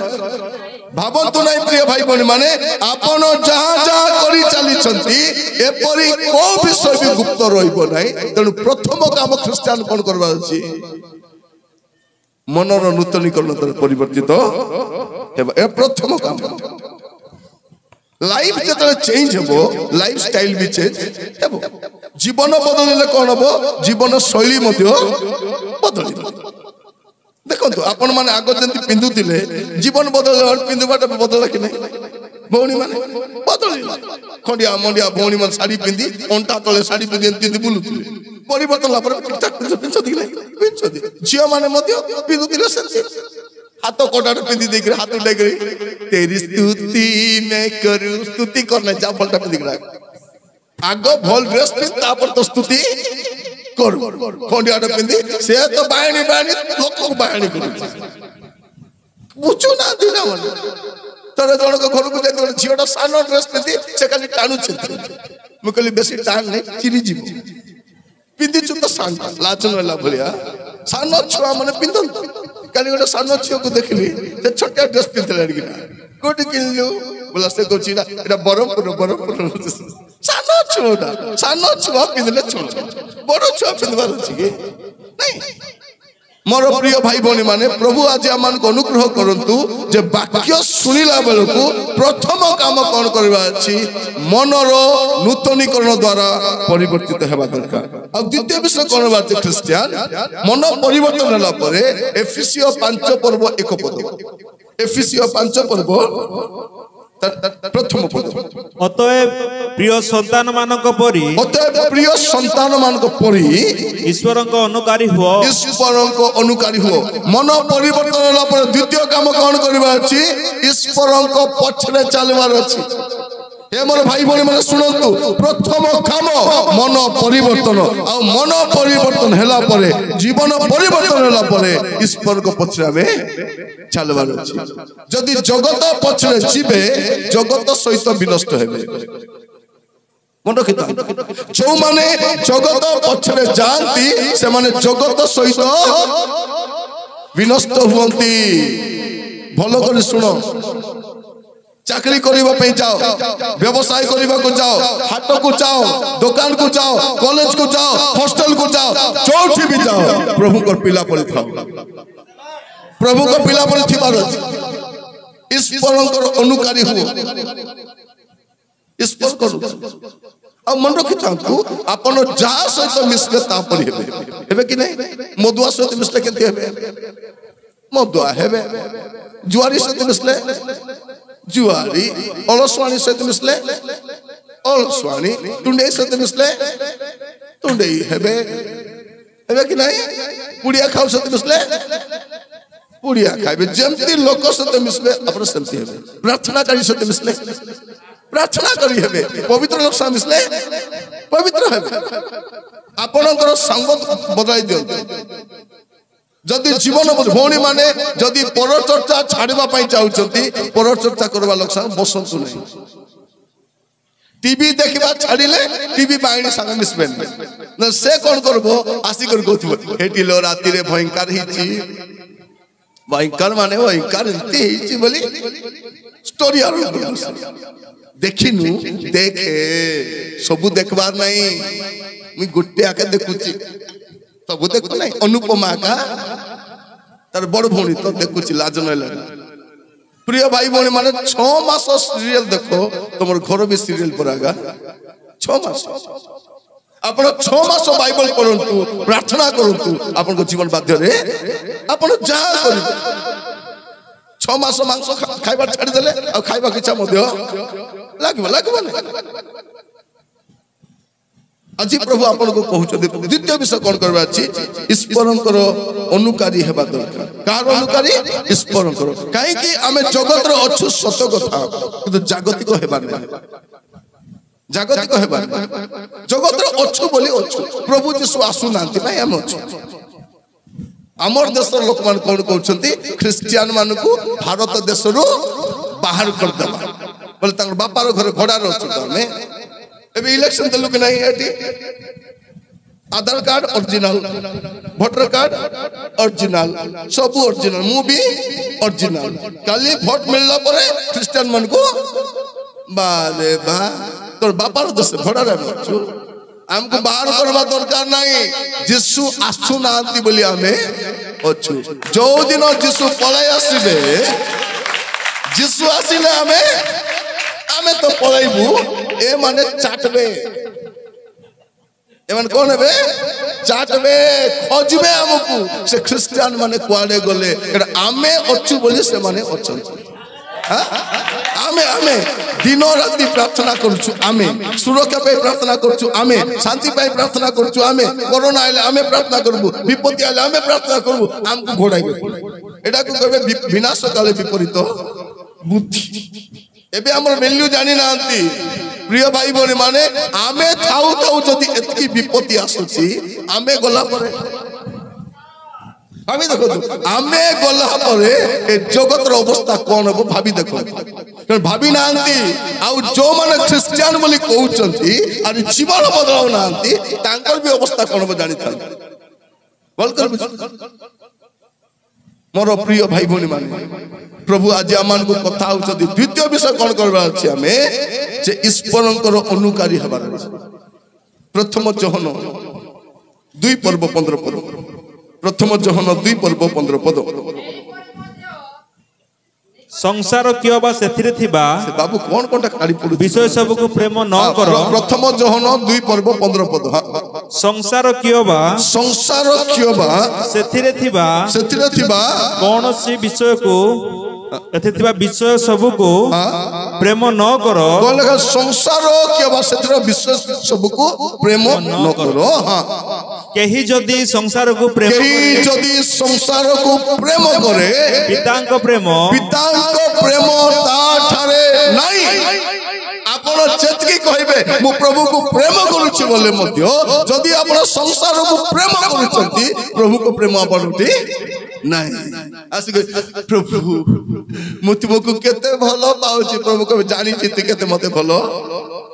ଭାବନ୍ତୁ ନାହିଁ ପ୍ରିୟ ଭାଇ ଭଉଣୀ ମାନେ, ଆପଣ ଯାହା ଯାହା କରି ଚାଲିଛନ୍ତି ଏପରି କୋଉ ବିଷୟ ବି ଗୁପ୍ତ ରହିବ ନାହିଁ। ତେଣୁ ପ୍ରଥମ କାମ ଖ୍ରୀଷ୍ଟିଆନ କଣ କରିବାର ଅଛି? ମନର ନୂତନୀକରଣ ଦ୍ୱାରା ପରିବର୍ତ୍ତିତ ହେବା, ଏ ପ୍ରଥମ କାମ। ଲାଇଫ ଯେତେବେଳେ ଚେଞ୍ଜ ହେବ, ଲାଇଫ ଷ୍ଟାଇଲ ବି ଚେଞ୍ଜ ହେବ। ଜୀବନ ବଦଳିଲେ କଣ ହବ? ଜୀବନ ଶୈଳୀ ମଧ୍ୟ ବଦଳିବ। ଦେଖନ୍ତୁ ଆପଣ ମାନେ ଆଗ ଯେମିତି ପିନ୍ଧୁଥିଲେ, ଜୀବନ ବଦଳିଲା, ପିନ୍ଧିବାଟା ବଦଳିଲା କି ନାହିଁ? ଭଉଣୀ ମାନେ ବଦଳିଲା। ଖଣ୍ଡିଆ ମଣ୍ଡିଆ ଭଉଣୀ ମାନେ ଶାଢୀ ପିନ୍ଧି, ଅଣ୍ଟା ତଳେ ଶାଢୀ ପିନ୍ଧି ଏମିତି ବୁଲୁଥିଲେ। ପରିବର୍ତ୍ତନ ହେଲା ପରେ ପିନ୍ଧନ୍ତି କି ନାହିଁ? ପିନ୍ଧୁଛନ୍ତି। ଝିଅ ମାନେ ମଧ୍ୟ ପିନ୍ଧୁଥିଲେ ସେମିତି, ହାତ କଟାଟା ପିନ୍ଧି ଦେଇକିରି, ହାତ ଉଠାଇକିରି ତେରି ସ୍ତୁତି ମେ କରୁ, ସ୍ତୁତି କରନା ଯା ଭଲଟା ପିନ୍ଧିକିନା। ଆଗ ଭଲ ଡ୍ରେସ ପିନ୍ଧ, ତାପରେ ତ ସ୍ତୁତି କରୁ। ଖଣ୍ଡିଆଟା ପିନ୍ଧି ସେ ତ ବାହାଣୀ ଲୋକକୁ ବାହାଣୀ କରୁଛି, ବୁଝୁନାହାନ୍ତି ନା ମାନେ। ଥରେ ଜଣଙ୍କ ଘରକୁ ଯାଇ ଗୋଟେ ଝିଅଟା ସାନ ଡ୍ରେସ ପିନ୍ଧି ସେ ଖାଲି ଟାଣୁଛି। ମୁଁ କହିଲି ବେଶୀ ଟାଣ ନାହିଁ, ଚିରିଯିବ। ପିନ୍ଧିଛୁ ତ ସାନ, ଲାଜ ନେଲା ଭଳିଆ। ସାନ ଛୁଆ ମାନେ ପିନ୍ଧନ୍ତୁ, କାଲି ଗୋଟେ ସାନ ଝିଅକୁ ଦେଖିଲି ସେ ଛୋଟିଆ ଡ୍ରେସ୍ ପିନ୍ଧିଲାଣି କିନା କୋଉଠି କିଣିଲୁ ବୋଲା ସେ କହୁଛି ନା ଏଇଟା ବରହମପୁର ସାନ ଛୁଆ ପିନ୍ଧିଲେ ଛୋଟ ବଡ ଛୁଆ ପିନ୍ଧିବାର ଅଛି କି ନାଇଁ ମୋର ପ୍ରିୟ ଭାଇ ଭଉଣୀ ମାନେ ପ୍ରଭୁ ଆଜି ଆମମାନଙ୍କୁ ଅନୁଗ୍ରହ କରନ୍ତୁ ଯେ ବାକ୍ୟ ଶୁଣିଲା ବେଳକୁ ପ୍ରଥମ କାମ କଣ କରିବା ଅଛି ମନର ନୂତନୀକରଣ ଦ୍ୱାରା ପରିବର୍ତ୍ତିତ ହେବା ଦରକାର ଆଉ ଦ୍ୱିତୀୟ ବିଷୟ କଣ ହେବା ଅଛି ଖ୍ରୀଷ୍ଟିଆନ ମନ ପରିବର୍ତ୍ତନ ହେଲା ପରେ ଏଫେସୀୟ 5 ପର୍ବ 1 ପଦ ଏଫେସୀୟ 5 ପର୍ବ ପ୍ରଥମ ପଦ ଅତଏବ ପ୍ରିୟ ସନ୍ତାନ ମାନଙ୍କ ପରି ଈଶ୍ୱରଙ୍କ ଅନୁକାରୀ ହୁଅ ମନ ପରିବର୍ତ୍ତନ ହେଲା ପରେ ଦ୍ୱିତୀୟ କାମ କଣ କରିବା ଅଛି ଈଶ୍ୱରଙ୍କ ପଛରେ ଚାଲିବାର ଅଛି ଏ ମୋର ଭାଇ ଭଉଣୀ ମାନେ ଶୁଣନ୍ତୁ ପ୍ରଥମ କାମ ମନ ପରିବର୍ତ୍ତନ ଆଉ ମନ ପରିବର୍ତ୍ତନ ହେଲା ପରେ ଜୀବନ ପରିବର୍ତ୍ତନ ହେଲା ପରେ ଈଶ୍ୱରଙ୍କ ପଛରେ ଆମେ ଚାଲିବାର ଅଛି ଯଦି ଜଗତ ପଛରେ ଯିବେ ଜଗତ ସହିତ ବିନଷ୍ଟ ହେବେ ମନେ ରଖିଥାନ୍ତୁ ଯୋଉମାନେ ଜଗତ ପଛରେ ଯାଆନ୍ତି ସେମାନେ ଜଗତ ସହିତ ବିନଷ୍ଟ ହୁଅନ୍ତି ଭଲ କରି ଶୁଣ ଚାକିରି କରିବା ପାଇଁ ଯାଅ ବ୍ୟବସାୟ କରିବାକୁ ଯାଅ ହାଟକୁ ଯାଅ ଦୋକାନକୁ ଯାଅ କଲେଜକୁ ଯାଅ ହଷ୍ଟେଲକୁ ଯାଅ ଯୋଉଠି ବି ଯାଅ ପ୍ରଭୁଙ୍କ ପିଲା ପରି ଥାଅ ପ୍ରଭୁଙ୍କ ପିଲା ପରି ଥିବାର ଅଛି ଈଶ୍ୱରଙ୍କର ଅନୁକାରୀ ହୁଅ ଆଉ ମନେ ରଖିଥାନ୍ତୁ ଆପଣ ଯାହା ସହିତ ମିଶିଲେ ତାପରି ହେବେ କି ନାହିଁ ମଦୁଆ ସହିତ ମିଶିଲେ କେମିତି ହେବେ ମଦୁଆ ହେବେ ଜୁଆରୀ ସହିତ ମିଶିଲେ जुआरी अलसवाणी सहित मिसले अलसवाणी टुंडे सहित मिसले टुंडे हेबे हेबे कि नहीं पुड़िया खाओ सहित मिसले पुड़िया खाइबे जेमती लोक सहित मिसले अपन सेमती हेबे प्रार्थना करी सहित मिसले प्रार्थना करी हेबे पवित्र लोक सहित मिसले पवित्र हेबे आपनकर संग बदलाई दियो जदि जीवन भौणी माने जदि परचर्चा छाड़वा चाहते परचर्चा करवा लोक बसंतु नहीं टीवी देखा छाड़िले टीवी बाइणी सांग मिसबे न से कौन करबो आसिक कहथबो हेटी लो राति रे भयंकर हिची भयंकर माने भयंकर एंती हिची बोली स्टोरी आरंभ देखिनु देखे सबु देखबार नहीं मुई गुट्टे आके देखुची सब देखो नहीं अनुपमा का तार बड़ भौणी तो देखुची लाज नहीं लगा प्रिय भाई भौणी माने 6 मास सीरियल देखो तुम घर भी सीरियल पर आगा 6 मास आपण 6 मास बाइबल पढ़ंतु प्रार्थना करंतु आपण को जीवन बाध्य रे आपण जा करि 6 मास मांस खाइबा छाड़ी देले आ खाइबा किछा मध्य लागबो आज प्रभु आपन को कहउछथि द्वितीय विषय कोन करबा अछि ईश्वरंकर अनुकारी हेबा दरकार कार अनुकारी ईश्वरंकर काहे कि हमें जगत रो अछु सत कथा किंतु जागतिक हेबा नै जागतिक हेबा जगत रो अछु बोली अछु प्रभु यीशु आसु नांति भाई हम अछु हमर देश रो लोक मान कोन कहउछथि ख्रिस्टियन मान को भारत देश रो बाहर कर देबा बोले तांगर बापा रो घर घोड़ा रो छु तमे एबे इलेक्शन देलु कि नहीं एटी Aadhaar card original voter card original सब ओरिजिनल मु भी ओरिजिनल काली वोट मिलला परे क्रिश्चियन मन को बाले बा तोर बापार दस घोड़ा रे छु हमको बाहर करबा दरकार नहीं यीशु आसु नांती बोली हमें अछु जो दिन यीशु पळाई आसीबे यीशु आसीले हमें तो पळाइबू ए माने चाटबे ए माने कोन हेबे चाटबे खोजबे हमकु से क्रिश्चियन माने कुआडे गले एटा आमे अछु बोली से माने अछन आमे दिन राति प्रार्थना करछु आमे सुरक्षा पे प्रार्थना करछु आमे शांति पे प्रार्थना करछु आमे कोरोना आइले आमे प्रार्थना करबू विपत्ति आइले आमे प्रार्थना करबू हमकु घोड़ाइबे एटा को कहबे विनाश काले विपरीत बुद्धि एबे हमर वैल्यू जानि नांती प्रिय भाई बोले माने आमे थाउ थाउ जदी एतकी विपत्ति आसुची आमे गला परे भाभी देखो आमे गला परे ए जगत रो अवस्था कोन हो भाभी देखो भाभी नांती आउ जो माने क्रिश्चियन बोली कहउचंती आर जीवन बदलाव नांती तांकर भी अवस्था कोन हो जानि था बोल कर मोर प्रिय भाई भौणी माने प्रभु आज आम को कथा होउछथि द्वितीय विषय कौन करबा अछि हमें जे ईश्वरंकर अनुकारी हबार अछि। प्रथम जोहन 2 पर्व 15 पद प्रथम जोहन 2 पर्व 15 पद संसार कियो बा सेथिरे थिबा से बाबू कौन कोनटा काडी पडु विषय सब को प्रेम न करो। प्रथम जोहन 2 पर्व 15 पद संसार कियो बा सेथिरे थिबा कौन सी विषय को एथे थिबा विषय सब को प्रेम न करो। कौन लगा संसार कियो बा सेथिरे विषय सब को प्रेम न करो। हां केही जदी संसार को प्रेम करे पितांको प्रेम ता ठारे नाही। आपण चेतकी कहबे मु प्रभु को प्रेम करूछि बोले मध्य जदी आपण संसार को प्रेम करूछंती प्रभु को प्रेम आपणटी नाही। आसी प्रभु मु तुमको केते भलो पाउछि प्रभु को जानि चिति केते मते भलो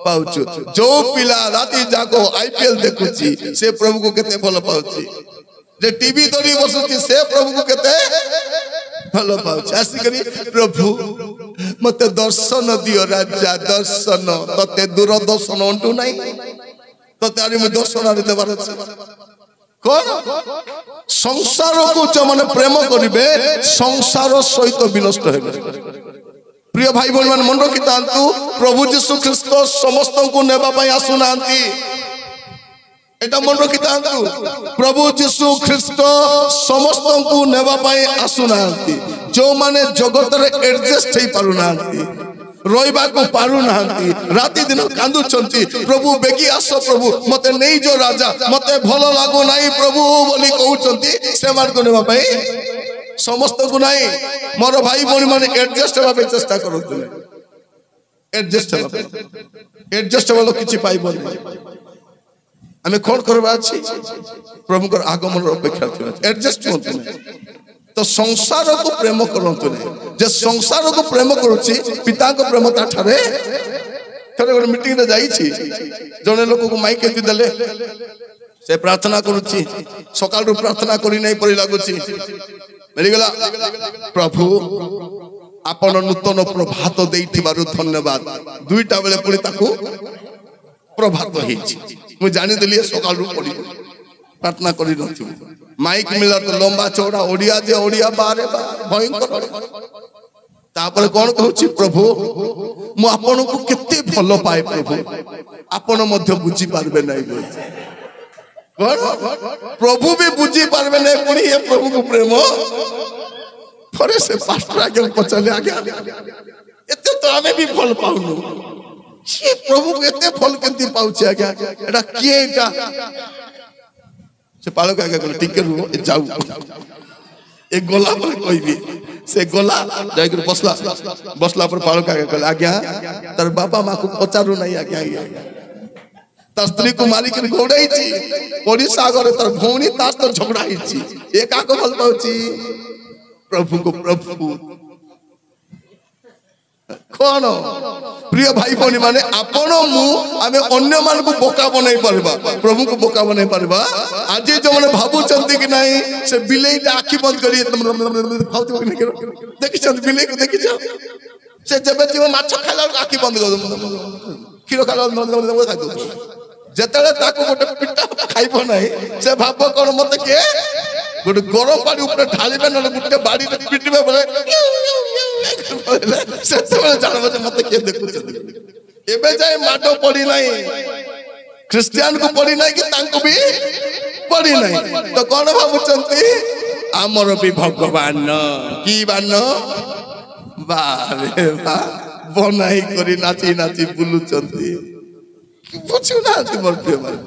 पाउछु। जो पिला राती जाको आईपीएल देखुछि से प्रभु को केते भलो पाउछि। जे टीवी धरी बसुछि से प्रभु को केते भलो पाउछि। आसी करी प्रभु मते दर्शन दियो राजा दर्शन तते दूरदर्शन अंटू नाही तते आरी मु दर्शन आरी देबार अछि। कोन संसार को जो माने प्रेम करिवे संसार सहित विनष्ट हेबे। प्रिय भाई भौणी मान मन रखि तांतु प्रभु यीशु ख्रीस्त समस्त को नेबा पई आसुनांती। एटा मन रखि तांतु प्रभु यीशु ख्रीस्त समस्त को नेबा पई आसुनांती। जो माने जगत रे एडजस्ट हे पारुनांती रोइबा को पारुनांती राती दिन कांदुचंती प्रभु बेगी आस प्रभु मते नै जो राजा मते भलो लागो नाही प्रभु बोली कहउचंती से मान को नेबा पई समस्त को नाही। मोर भाई भौणी माने एडजस्ट हेबा चेष्टा करथु एडजस्ट हेबा किछि पाइबो नै। हमें कोन करबा अछि प्रभु कर आगमन अपेक्षा थिबा एडजस्ट होतु नै। तो संसार को प्रेम करंतु नै जे संसार को प्रेम करूछि पिता को प्रेम ता ठारे थरे गोटे मीटिंग रे जाई छी जने लोक को माइक एति देले से प्रार्थना करूछि सकाल रो प्रार्थना करी नै परि लागुछि मिली गला प्रभु आपण नूतन प्रभात देइथिबारु धन्यवाद। दुईटा बेले पुणी ताकू प्रभात हेछि मु जानि देलिए सकाल रो पड़ी प्रार्थना करी नथि माइक मिला तो लंबा चौड़ा ओडिया जे ओडिया बारे बा भयंकर तापर कोन कहउछि प्रभु मु आपन को केते भलो पाए प्रभु आपन मध्य बुझी पारबे नै कोन प्रभु भी बुझी पारबे नै पुणी ये प्रभु को प्रेम थोड़े से पास्टर आगे पचले आगे एते तो हमें भी फल पाउनु ये प्रभु एते फल केंती पाउछि आगे एटा के एटा से पालक आगे कहले टिके रुओ जाऊ एक गोला पर कहबी से गोला जाय कर बसला पर पालक आगे कहले आज्ञा तर बाबा मां को पचारू नहीं आज्ञा तर स्त्री को मारी के गोड़ाई छी ओडिसा घरे तर भौणी तास तो झगड़ा ही छी एका को भल पाउछि प्रभु को प्रभु कौन प्रिय भाई भौणी माने आपण मु आमे अन्य मान को बोका बनै परबा प्रभु को बोका बनै परबा। आज जो माने भाबु चंती कि नहीं से बिलेईटा आखि बंद करी खाउती कि नहीं देखि चंद बिलेई को देखि जा से जबे जीव माछ खाइला आखि बंद कर खीर खाइला खाइ दो जेतले ताको गोटे पिट्टा खाइबो नहीं से भाबो कोन मते के गोटे गरम पानी ऊपर ढालिबे न गुटे बाड़ी रे पिटबे बोले सेते जानबो जे मते के देखु एबे जाय माडो पड़ी नहीं क्रिश्चियन को पड़ी नहीं कि तांको भी पड़ी नहीं तो कोन भाबुचंती हमर भी भगवान की बान बारे बा बनाई करी नाची नाची बुलुचंती बुझु ना मोर प्रिय भाई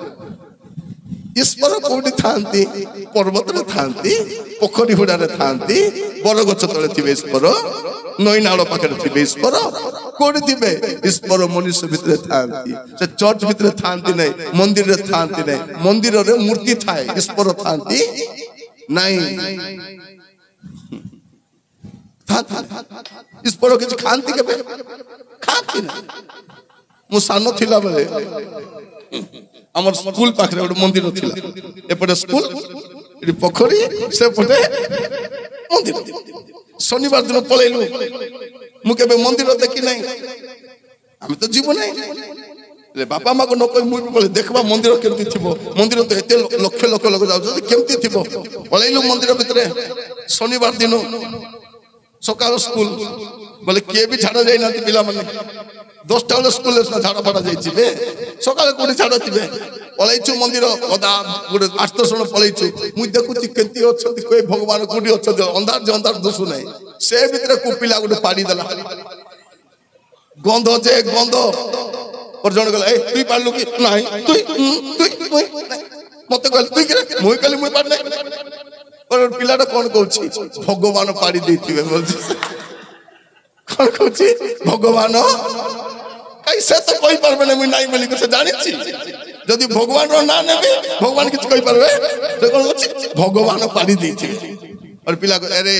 ईश्वर कोठी थांती पर्वत रे थांती पोखरी हुडा रे थांती बरगछ तळे थिबे ईश्वर नई नाळ पाखरे थिबे ईश्वर कोठी थिबे ईश्वर मनुष्य भितरे थांती से चर्च भितरे थांती नहीं मंदिर रे थांती नहीं मंदिर रे मूर्ति थाए ईश्वर थांती नहीं ईश्वर किछ खांती के खांती नहीं मु सानो थिला बेले हमर स्कूल पाखरे गोटे मंदिर थिला एपटे स्कूल एटी पोखरी से पटे मंदिर शनिवार दिन पलैलु मुझे मंदिर देखी ना आम तो जीव ना बापा माँ को न कही मुझे देखा मंदिर केमती थी मंदिर तो एत लक्ष लक्ष लोक जाऊँ केमती थी पलैलु मंदिर भितर शनिवार दिन सकाल स्कूल बोले किए भी झाड़ा जाइना पिला माने 10टा बेले स्कूल झाड़ा फाड़ा जाइए सकाल कौटी झाड़ा थे पलैचु मंदिर अदा गोटे 8-10 जन पलैचु मुझे देखुची केमती अच्छा कोई भगवान कौटी अच्छा अंधार जे अंधार दसु ना से भितर को पिला गोटे पाड़ी देला गंध जे गंध और जन गला तुई पाड़लु कि नहीं तुई मत कहल तुई कि मुई कहली मुई पाड़ नहीं और पिलाटा कौन कहूँ भगवान पाड़ी देथिबे बोलछि कौन कहूँ भगवान कैसे तो कही पारबे ना मुई नहीं बोली कुछ जानि छी जदि भगवान रो ना नेबे भगवान किछ कही पारबे तो कौन कहूँ भगवान पाड़ी देथिबे और पिला को अरे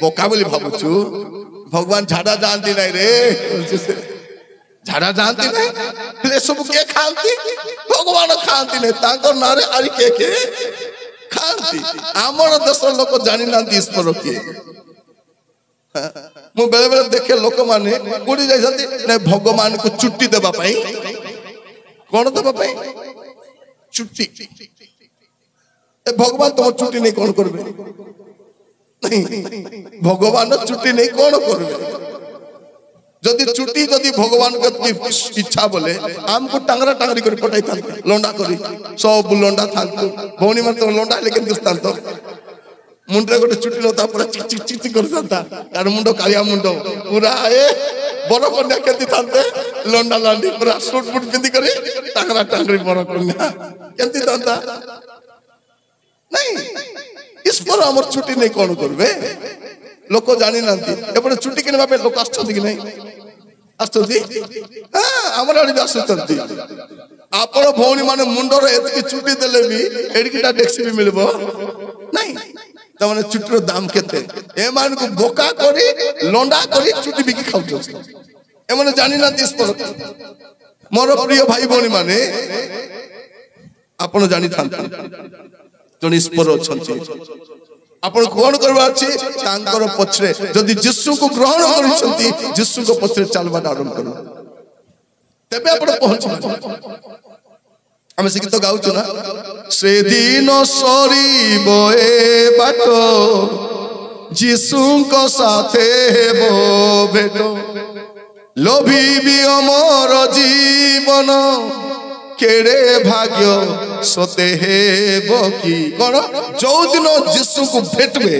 बोका बोली भाबुछु भगवान झाड़ा जानती नहीं रे झाड़ा जानती नहीं ले सब के खांती भगवान खांती नहीं तांकर नारे आरी के खांती आमर देश लोक जानी ना ईश्वर किए मु बेले बेले देखे लोक माने कोडी जाइसंती ने भगवान को चुट्टी देबा पई कोन देबा पई चुट्टी ए भगवान तो चुट्टी नहीं कोन करबे नहीं भगवान चुट्टी नहीं कोन करबे जदि चुट्टी जदि भगवान के इच्छा बोले हमको टांगरा टांगरी कर पटाई था लोंडा करी सब लोंडा था भौनी मन तो लोंडा लेकिन दुस्तान तो मुंडरे गोटे चुट्टी नता पूरा चिक चिक चिक चिक करता यार मुंडो कालिया मुंडो पूरा ए बड़ कन्या केती थाते लोंडा लांडी पूरा सूट बूट पिंदी करी टांगरा टांगरी बड़ कन्या केती थाता नहीं इस पर हमर छुट्टी नहीं कोन करबे लोक जानी नांती एपटे छुट्टी किने बापे लोक आछथि कि नहीं आछथि हां हमर आडी आछथि आपण भौणी माने मुंडर एतकी छुट्टी देले भी एडकीटा डेक्सी भी मिलबो नहीं त माने छुट्टीर दाम केते ए मान को बोका करी लोंडा करी छुट्टी बिकी खाउछ ए माने जानी नांती इस पर मोर प्रिय भाई भौणी माने आपण जानी थांती जन ईश्वर अछंती आपण कौन करबा अछि तांकर पछरे जदि यीशु को ग्रहण करिसंती यीशु को पछरे चलबा आरंभ करू तबे आपण पहुंचबा हम सिकित गाउछु ना से दिन सरीबो ए बाटो यीशु को साथे हेबो भेटो लोभिबी अमर जीवन केड़े भाग्य सोते हेबो की कोन जो दिन यीशु को भेटबे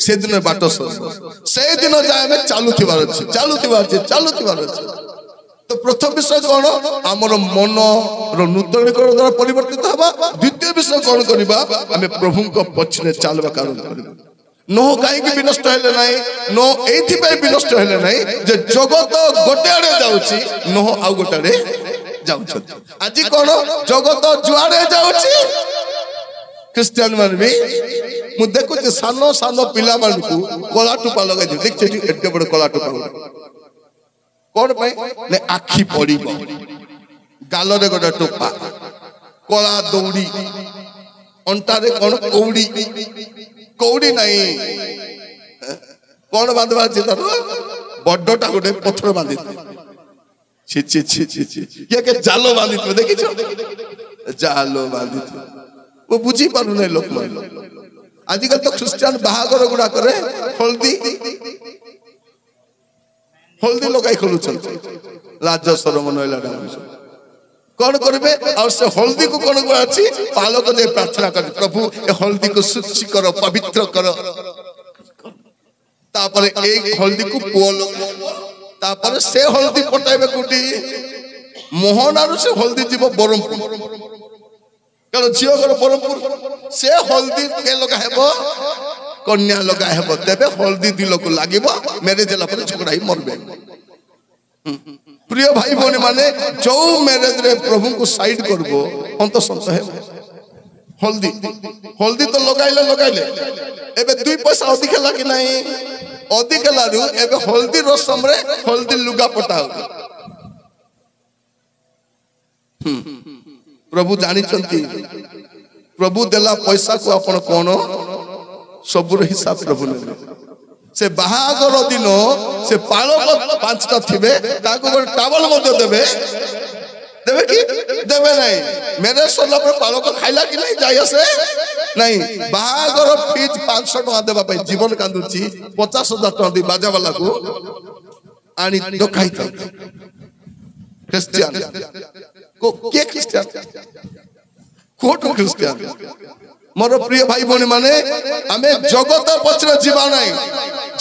से दिन बाटो से दिन जाय में चालुथिबार अछि तो प्रथम विषय कौन आमर मन नूतनीकरण द्वारा परिवर्तित हवा द्वितीय विषय कौन करबा आमे प्रभु को पछरे चलबा कारण करबा नो काई की विनष्ट हेले नाही नो एथि पे विनष्ट हेले नाही जे जगत गोटे आड़े जाउची नो आउ गोटे आड़े जाउछ आज कोन जगत जुआड़े जाउची क्रिश्चियन मान भी मु देखु जे सानो सानो पिला मान को कोला टुपा लगा दे देख छेटी एते बड़ कोला टुपा कौन पाए ने आखी पड़िबो गाल रे गोटा टोपा कोला दौड़ी अंटा रे कोन कौड़ी कौड़ी नहीं कौन बांधवा छै तर बड्डटा गोटे पत्थर बांधि छी छी छी छी छी ये के जालो बांधि तो देखि छ जालो बांधि वो बुझी पारु नै लोक मन आजकल तो क्रिश्चियन बाहागर गुडा करे हल्दी लगाई खोलु लाज शरम नइला कौन करेंगे और से हल्दी को कौन अच्छी पालक दे प्रार्थना कर प्रभु ए हल्दी को शुचि करो पवित्र करो तापर एक हल्दी को पोल तापर से हल्दी पटाइबे कोटी मोहन आरु से हल्दी जीव बरमपुर कारण झियो घर बरमपुर से हल्दी के लगा हेबो कन्या लगा हेबो तेबे हल्दी दिल को लागिबो मैरिज हला पर झगड़ा ही मरबे प्रिय भाई भौणी माने जो मैरिज रे प्रभु को साइड करबो हम तो संत है हल्दी हल्दी तो लगाइले एबे 2 पैसा अधिक लागी नहीं अधिक लारू एबे हल्दी रसम रे हल्दी लुगा पटाओ प्रभु जानी चंती प्रभु देला पैसा को आपण कोन सबुर हिसाब प्रभु ने से बाहागर दिन से पालक 5टा थिबे ताको गोटे टावल मध्य देबे देबे कि देबे नहीं मेरे सरला पर पालक खाइला कि नहीं जाय आसे नहीं बाहागर फीज 500 टका देबा पे जीवन कांदुची 50,000 टका दी बाजा वाला को आनी डकाई था क्रिश्चियन को के क्रिश्चियन कोट क्रिश्चियन मोर प्रिय भाई भौणी माने आमे जगत पछरे जीवा नहीं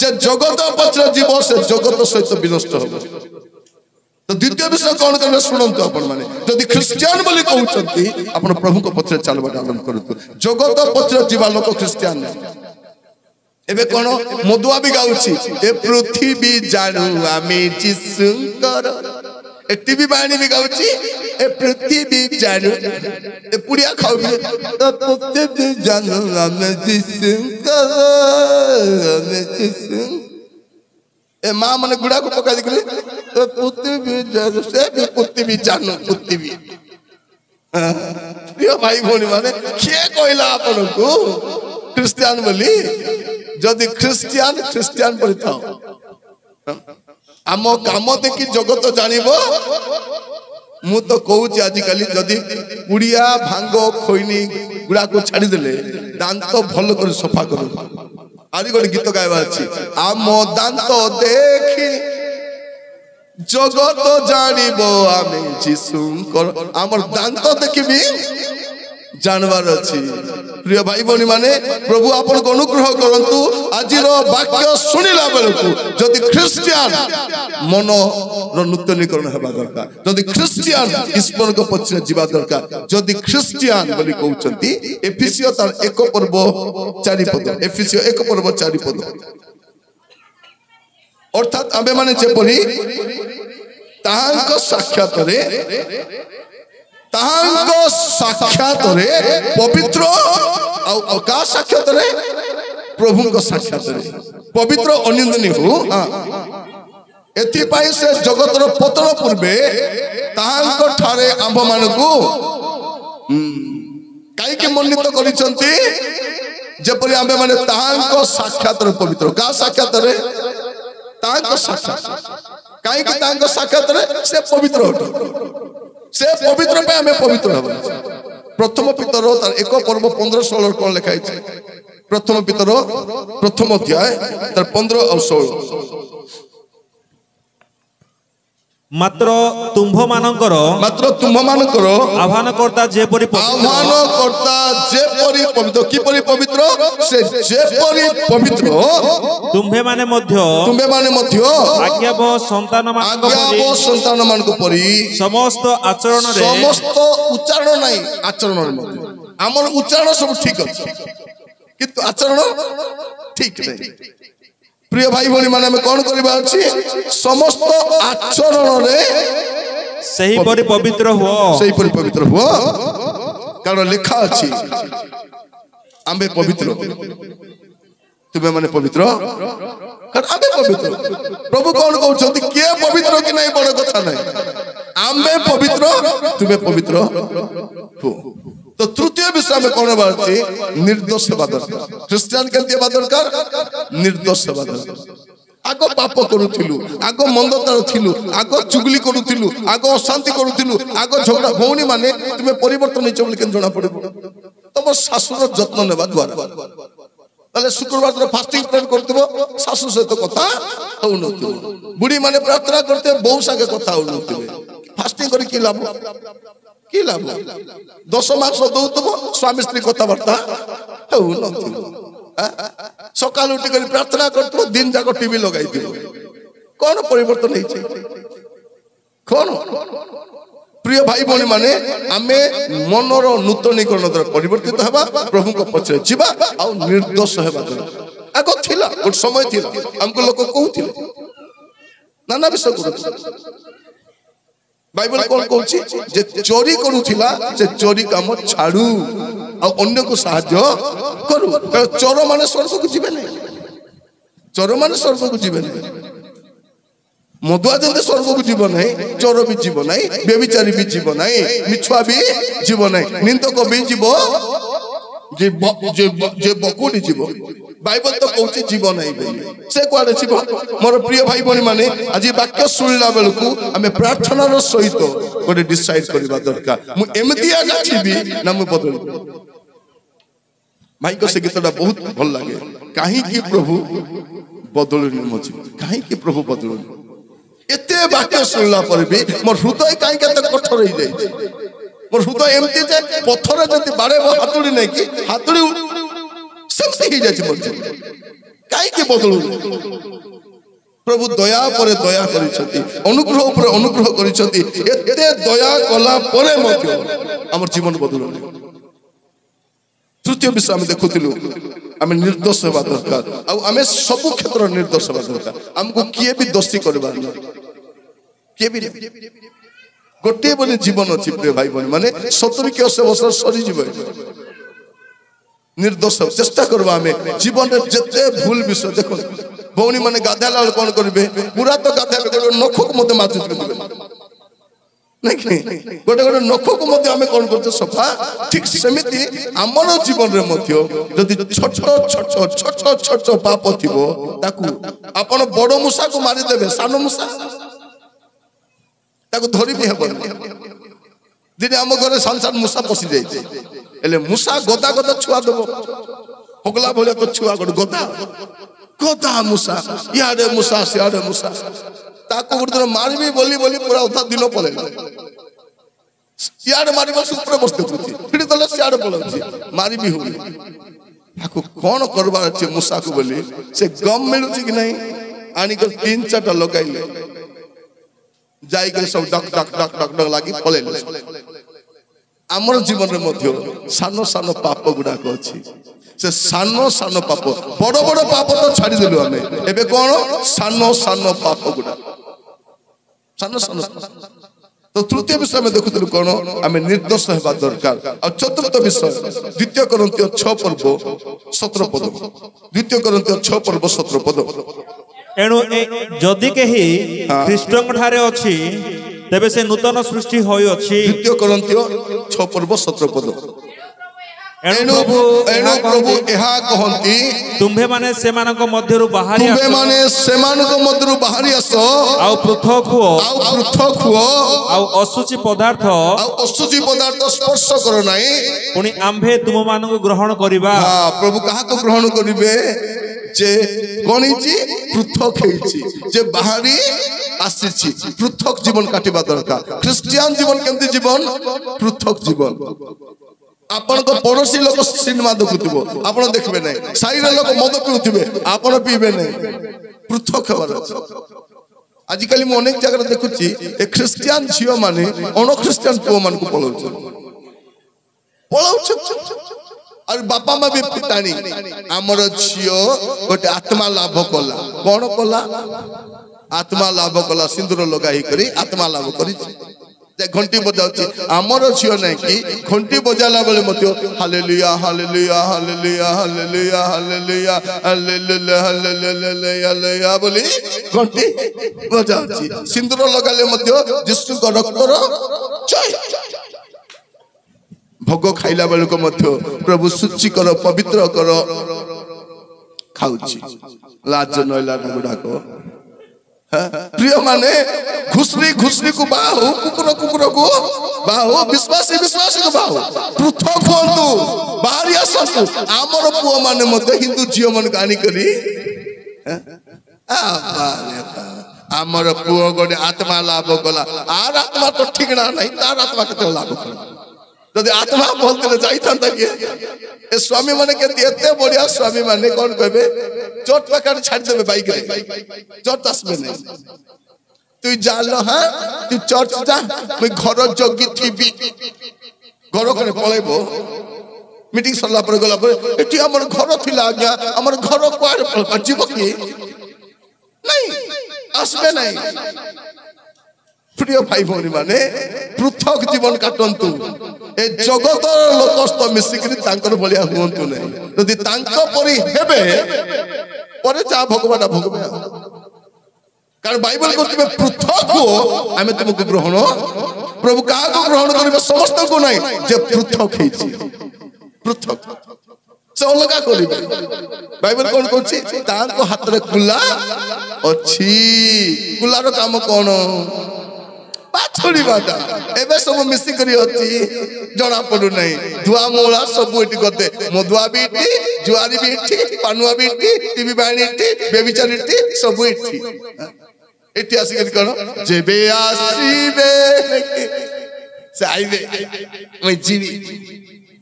जे जगत पछरे जीव से जगत सहित विनष्ट हो तो द्वितीय विषय कौन करबे सुनंतु आपण माने यदि क्रिश्चियन बोली कहउचंती आपण प्रभु को पछरे चालबा आरंभ करतु जगत पछरे जीवा लोक क्रिश्चियन नहीं एबे कोन मधुआ भी गाउची ए पृथ्वी जानू आमे जिसुंकर ए टीवी बाणी भी गाउची ए पृथ्वी जानू ए पुड़िया खाऊ भी तो पृथ्वी जानू आमे जिसुंकर आमे जिसुं ए मां माने गुड़ा को पका दिखले तो पृथ्वी जानू से पृथ्वी जानू पृथ्वी प्रिय भाई भौणी माने के कहला आपन को क्रिश्चियन बोली जदि क्रिश्चियन बोली थाओ आम काम देखि जगत जानिबो मु तो कहूची आजिकल जदि पुड़िया भांग खोइनी गुड़ा को छाड़ी देले दांत भल कर सफा करू आरी गोटे गीत गायबा अछि आम दांत देखि जगत जानिबो आमे जिसुंकर हमर दांत देखिबी जानवर अछि प्रिय भाई भौणी माने प्रभु आपन को अनुग्रह करंतु आजिर वाक्य सुनिला बेलकु जदि क्रिश्चियन मन रो नूतनीकरण हेबा दरकार जदि क्रिश्चियन ईश्वर को पछरे जीवा दरकार जदि क्रिश्चियन बोली कहउचंती एफिसियो तार 1 पर्व 4 पद एफिसियो 1 पर्व 4 पद अर्थात आबे माने जेपरि ताहांक साक्षातरे पवित्र का साक्षात प्रभु को साक्षात पवित्र अनिंदनी हो एथिपाई से जगतर पतन पूर्वे ताहांक ठारे आंभ मानकु काईके मन्नित करिसंती जेपरि आंबे माने ताहांक साक्षात पवित्र का साक्षात ताहांक साक्षात काईके ताहांक साक्षात से पवित्र होतो से पवित्र पे हमें पवित्र हबो प्रथम पितर तार 1 पर्व 15-16 कोन लिखाई छै प्रथम पितर प्रथम अध्याय तार 15 और 16 मात्र तुम्भ मानकर आह्वान करता जेपरि पवित्र की परि पवित्र से जेपरि पवित्र तुम्भे माने मध्य आज्ञाव संतान मान को परि समस्त आचरण रे समस्त उच्चारण नहीं आचरण मध्य हमर उच्चारण सब ठीक अछि किंतु आचरण ठीक नहीं प्रिय भाई भौणी माने में कौन करबा अछि समस्त आचरण रे सही परि पवित्र हो कारण लिखा अछि आंबे पवित्र तुमे माने पवित्र कारण आंबे पवित्र प्रभु कौन कहउछंती के पवित्र कि नहीं बड़ कथा नहीं आंबे पवित्र तुमे पवित्र हो तो तृतीय विषय में कौन बात निर्दोष सेवा दरकार क्रिश्चियन के देवा दरकार निर्दोष सेवा दरकार आगो पाप करूथिलु आगो मंदतार थिलु आगो चुगली करूथिलु आगो अशांति करूथिलु आगो झगड़ा भौणी माने तुमे परिवर्तन नै चबल केन जणा पड़िबो तब सासुर जत्न नेबा द्वारा ताले शुक्रवार दिन फास्टिंग प्लान करथिबो सासु सहित कथा होउनथिबो बुढ़ी माने प्रार्थना करते बहु संगे कथा होउनथिबे फास्टिंग करी की लाभ 10 मास दउतबो स्वामी स्त्री कथाबार्ता होउनथिबो सकाल उठी कर प्रार्थना करतो दिन जाको टीवी लगाई दियो कौन परिवर्तन है कौन प्रिय भाई भौणी माने आमे मनर नूतनीकरण द्वारा परिवर्तित हेबा प्रभु को पछरे जीवा आ निर्दोष हेबा आगो थिला गुड समय थिला हमको लोक कहउथिले नाना विषय करू बाइबल कौन कहउची जे चोरी करूथिला से चोरी काम छाड़ू आ अन्य को सहाय्य करू चोर माने स्वर्ग को जीवे नहीं चोर माने स्वर्ग को जीवे नहीं मधुआ जंते स्वर्ग को जीव नहीं चोर भी जीव नहीं व्यभिचारी भी जीव नहीं मिछुआ भी जीव नहीं निंदक भी जीव जे बकुड़ी जीव बाइबल तो कहूँ जीवन नहीं से कुआड़े जीव मोर प्रिय भाई भाई माने आज वाक्य शुणला बेलू आम प्रार्थनार सहित गोटे डिसाइड करवा दरकार मुझे आगे थी ना मुझे बदल भाई को से गीतटा बहुत भल लगे कहीं प्रभु बदलुनी मो जीवन कहीं प्रभु बदलुनी एते वाक्य शुणला पर भी मोर हृदय कहीं कठोर हो जाए मोर हृदय एमती जे पथर जब बाड़े हाथुड़ी नहीं कि हाथुड़ी सेमती ही जाए मोर जीवन कहीं बदलुनी प्रभु दया पर दया करिसेंती अनुग्रह पर अनुग्रह करिसेंती एते दया कला परे मध्य हमर जीवन बदलुनी तृतीय विषय आम देखुलु आम निर्दोष होगा दरकार आम सब क्षेत्र निर्दोष होगा दरकार आमको किए भी दोषी करवा किए भी गोटे बोले जीवन अच्छी प्रिय भाई बहन माने 70 कि 80 वर्ष सरी जीव निर्दोष चेष्टा करवा आम जीवन जिते भूल विषय देख भौणी मैंने गाधेला कौन करेंगे पूरा तो गाधेला नखक मत माचुच नहीं गोटे गोटे नख को आम कौन कर सफा ठीक सेमती आमर जीवन में जदि छोट छोट छोट छोट पाप थी आपण बड़ मूषा को मारिदेवे सान मूषा धरी भी हेबन दिन आम घर संसार मूषा पशि जाइए मूषा गदा गदा छुआ देव होगला भाया तो छुआ गोटे गदा गदा मूषा इे मूषा सियाड़े मूषा ताको गोटे दिन मारबी बोली बोली पूरा अधा दिन पलैला सियाड़े मार ऊपर बस देखुची फिर तले सियाड़े पलाउची मारी भी हो कौन करबार अच्छे मूषा को बोली से गम मिलू कि नहीं आनिक 3-4टा लगाइले जाई सब duck duck duck duck duck लगी पलैले आमर जीवन में सान सान पाप गुड़ाक अच्छी से सान सान पाप बड़ बड़ पाप तो छाड़देलु आम एबे कौन सान सान पाप गुड़ा सान सान तो तृतीय विषय में देखुलु कौन आम निर्दोष होगा दरकार और चतुर्थ विषय 2 कोरिन्थियो 6:17 पद 2 कोरिन्थियो 6:17 एणु जदि केही ख्रीष्टଙ୍କ ठारे अछि तेबे से नूतन सृष्टि होई अछि 2 कोरिन्थियो 6:17 एणु प्रभु एहा कहंती तुम्भे माने सेमानक मध्यरु बाहरी आसो तुम्भे माने सेमानक मध्यरु बाहरी आसो आउ पृथक हुओ आउ अशुचि पदार्थ स्पर्श करो नाही पुनी आम्भे तुम मानक ग्रहण करिबा हां प्रभु काहा को ग्रहण करिवे जे कोनीची पृथक हेची जे बाहरी आसीची पृथक जीवन काटिबा दरकार क्रिश्चियन जीवन केमती जीवन पृथक जीवन आपण को पड़ोसी लोक सिनेमा देखुथिबो आपण देखबे नै साइर लोक मद पिउथिबे आपण पीबे नै पृथक खबर आज कल मु अनेक जगह देखुची ए क्रिश्चियन झियो माने अन क्रिश्चियन पुओ मान को पळौछ और बापा माँ भी पिटाणी आमर झियो गोटे आत्मा लाभ कला कौन कला आत्मा लाभ कला सिंदूर लगाई करी आत्मा लाभ करी घंटी बजाउची आमर झियो नहीं कि घंटी बजाला बेले मतियो hallelujah hallelujah hallelujah hallelujah hallelujah hallelujah hallelujah बोली घंटी बजाउची सिंदूर लगाले मतियो यीशु को रक्तर जय भोग खाइला बेले को मतियो प्रभु शुचि कर पवित्र कर खाउची लाज नैला गुडा को प्रिय माने घुसरी घुसरी को बाहु कुकुर कुकुर को बाहु विश्वासी विश्वासी को बाहु पृथक होंतु बाहरी आसतु आमर पुओ माने मते हिंदू झियो मन कानी करी आमर पुओ गोटे आत्मा लाभ कला आर आत्मा तो ठिकना नहीं तार आत्मा केते लाभ कला जदि आत्मा बोलते जाई थांता कि ए स्वामी माने के एते बढ़िया स्वामी माने कोन कहबे चोट पकड़ छाड़ देबे बाइक रे चोट आसबे नहीं तू जाल हां तू चर्च जा मैं घर जगी थीबी घर कोने पळेबो मीटिंग सरला पर गला पर एटी हमर घर थिला आज्ञा हमर घर कोआर जीव की नहीं आसबे नहीं प्रिय भाई भौणी माने पृथक जीवन काटंतु ए जगत लोकस्त मिसिकरी तांकर भलिया हुंतु नै यदि तांको परि हेबे परे जा भगवान भोगबे कारण बाइबल को तुम पृथक हो आमे तुमको ग्रहण प्रभु का को ग्रहण करबे समस्त को नहीं जे पृथक हेछि पृथक से अलगा करिवे बाइबल कोन कहछि तांको हाथ रे कुला अछि कुलार काम कोन पाछड़ी बाटा एबे सब मिसी करी अछि जणा पडु नै धुआ मोला सब एटी करते मधुआ बीटी जुआरी बीटी पानुआ बीटी टीवी बाणीटी बेबिचारीटी सब एटी एटी आसी करी कोन जेबे आसीबे से आइबे मैं जीवी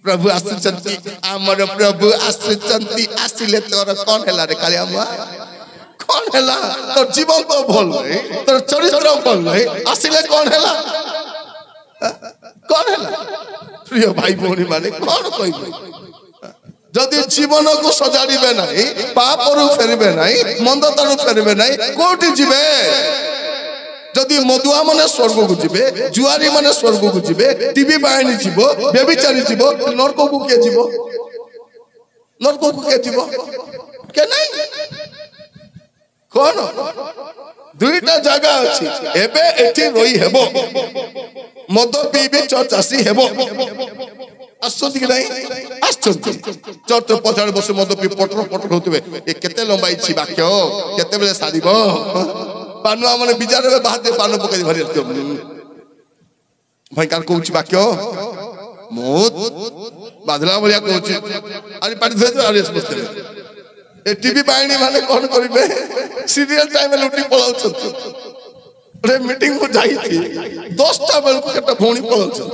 प्रभु आसुचंती आमर प्रभु आसुचंती आसिले तोर कोन हैला रे कालिया मा कोन हैला तोर जीवन तो भल नै तोर चरित्र भल नै आसिले कोन हैला कोन हैला प्रिय भाई भौणी माने कोन कहबे जदि जीवन को सजाड़िबे नै पाप रु फेरबे नै मंद तरु फेरबे नै कोठी जिबे जदि मधुआ माने स्वर्ग को जिबे जुआरी माने स्वर्ग को जिबे टीवी बायनी जीवो बेबिचारी जीवो नरक को के जीवो नरक को के जीवो के नहीं कोन दुईटा जगह अछि एबे एठी रोई हेबो मद पीबे चर्च आसी हेबो आसुति कि नहीं आसुति चर्च पछाड़ बस मद पी पटर पटर होतबे ए केते लंबाई छी वाक्य केते बेले सारीबो पानुआ माने बिचार में बाहर पानो पकई भरी भाई कान कहूँ वाक्य मोत बादला भलिया कहूँ अरे पाटी धोई अरे समझते टीवी बाहिनी माने कौन करिबे सीरियल टाइम में लुटी पलाउछन रे मीटिंग को जाई थी 10टा बेल को केटा भौणी पलाउछन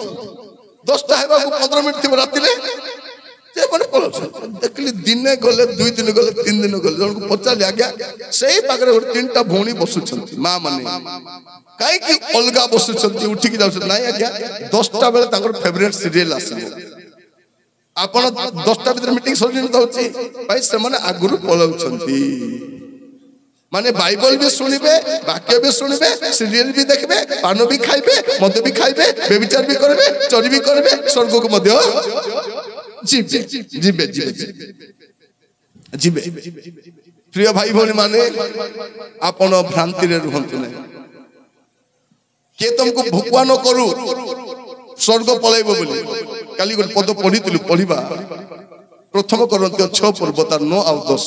10टा हेबा को 15 मिनिट थी राति रे जे माने पलाउछन देखली दिने गले 2 दिन गले 3 दिन गले जन को पचाली आज्ञा सेही पागरे 3टा भौणी बसुछन मां माने काई की अलगा बसुछन उठी की जाउछन नाही आज्ञा 10टा बेल तांकर फेवरेट सीरियल आसी आपण 10टा भीतर मीटिंग सरिन दउची भाई से माने आगुरु पलाउछंती माने बाइबल भी सुनिबे वाक्य भी सुनिबे सीरियल भी देखबे पानो भी खाइबे मद भी खाइबे बेविचार भी करबे चोरी भी करबे स्वर्ग को मध्य जीबे जीबे जीबे जीबे प्रिय भाई भौणी माने आपण भ्रांति रे रहंतु नै के तुमको भुकुआ न करू स्वर्ग पलाइबो बोली काली गोटे पद पढ़िथिलु पढ़िबा प्रथम करंत्य 6 पर्व तार 9 और 10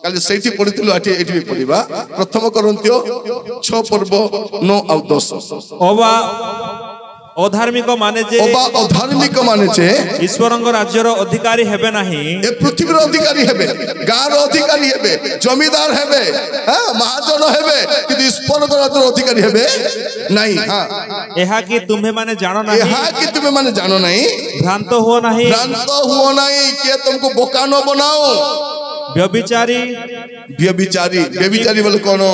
काली सेठी पढ़िथिलु आठी एठी भी पढ़िबा प्रथम करंत्य 6 पर्व 9 और 10 ओबा अधार्मिक माने जे अधार्मिक माने जे ईश्वरंग राज्यर अधिकारी हेबे नाही ए पृथ्वी रो अधिकारी हेबे गार अधिकारी हेबे जमीदार हेबे हां महाजन हेबे कि ईश्वर रो राज्यर अधिकारी हेबे नहीं हां एहा कि तुम्हे माने जानो नाही एहा कि तुम्हे माने जानो नहीं भ्रांत हो नहीं के तुमको बोका न बनाओ व्यभिचारी व्यभिचारी व्यभिचारी बोले कौन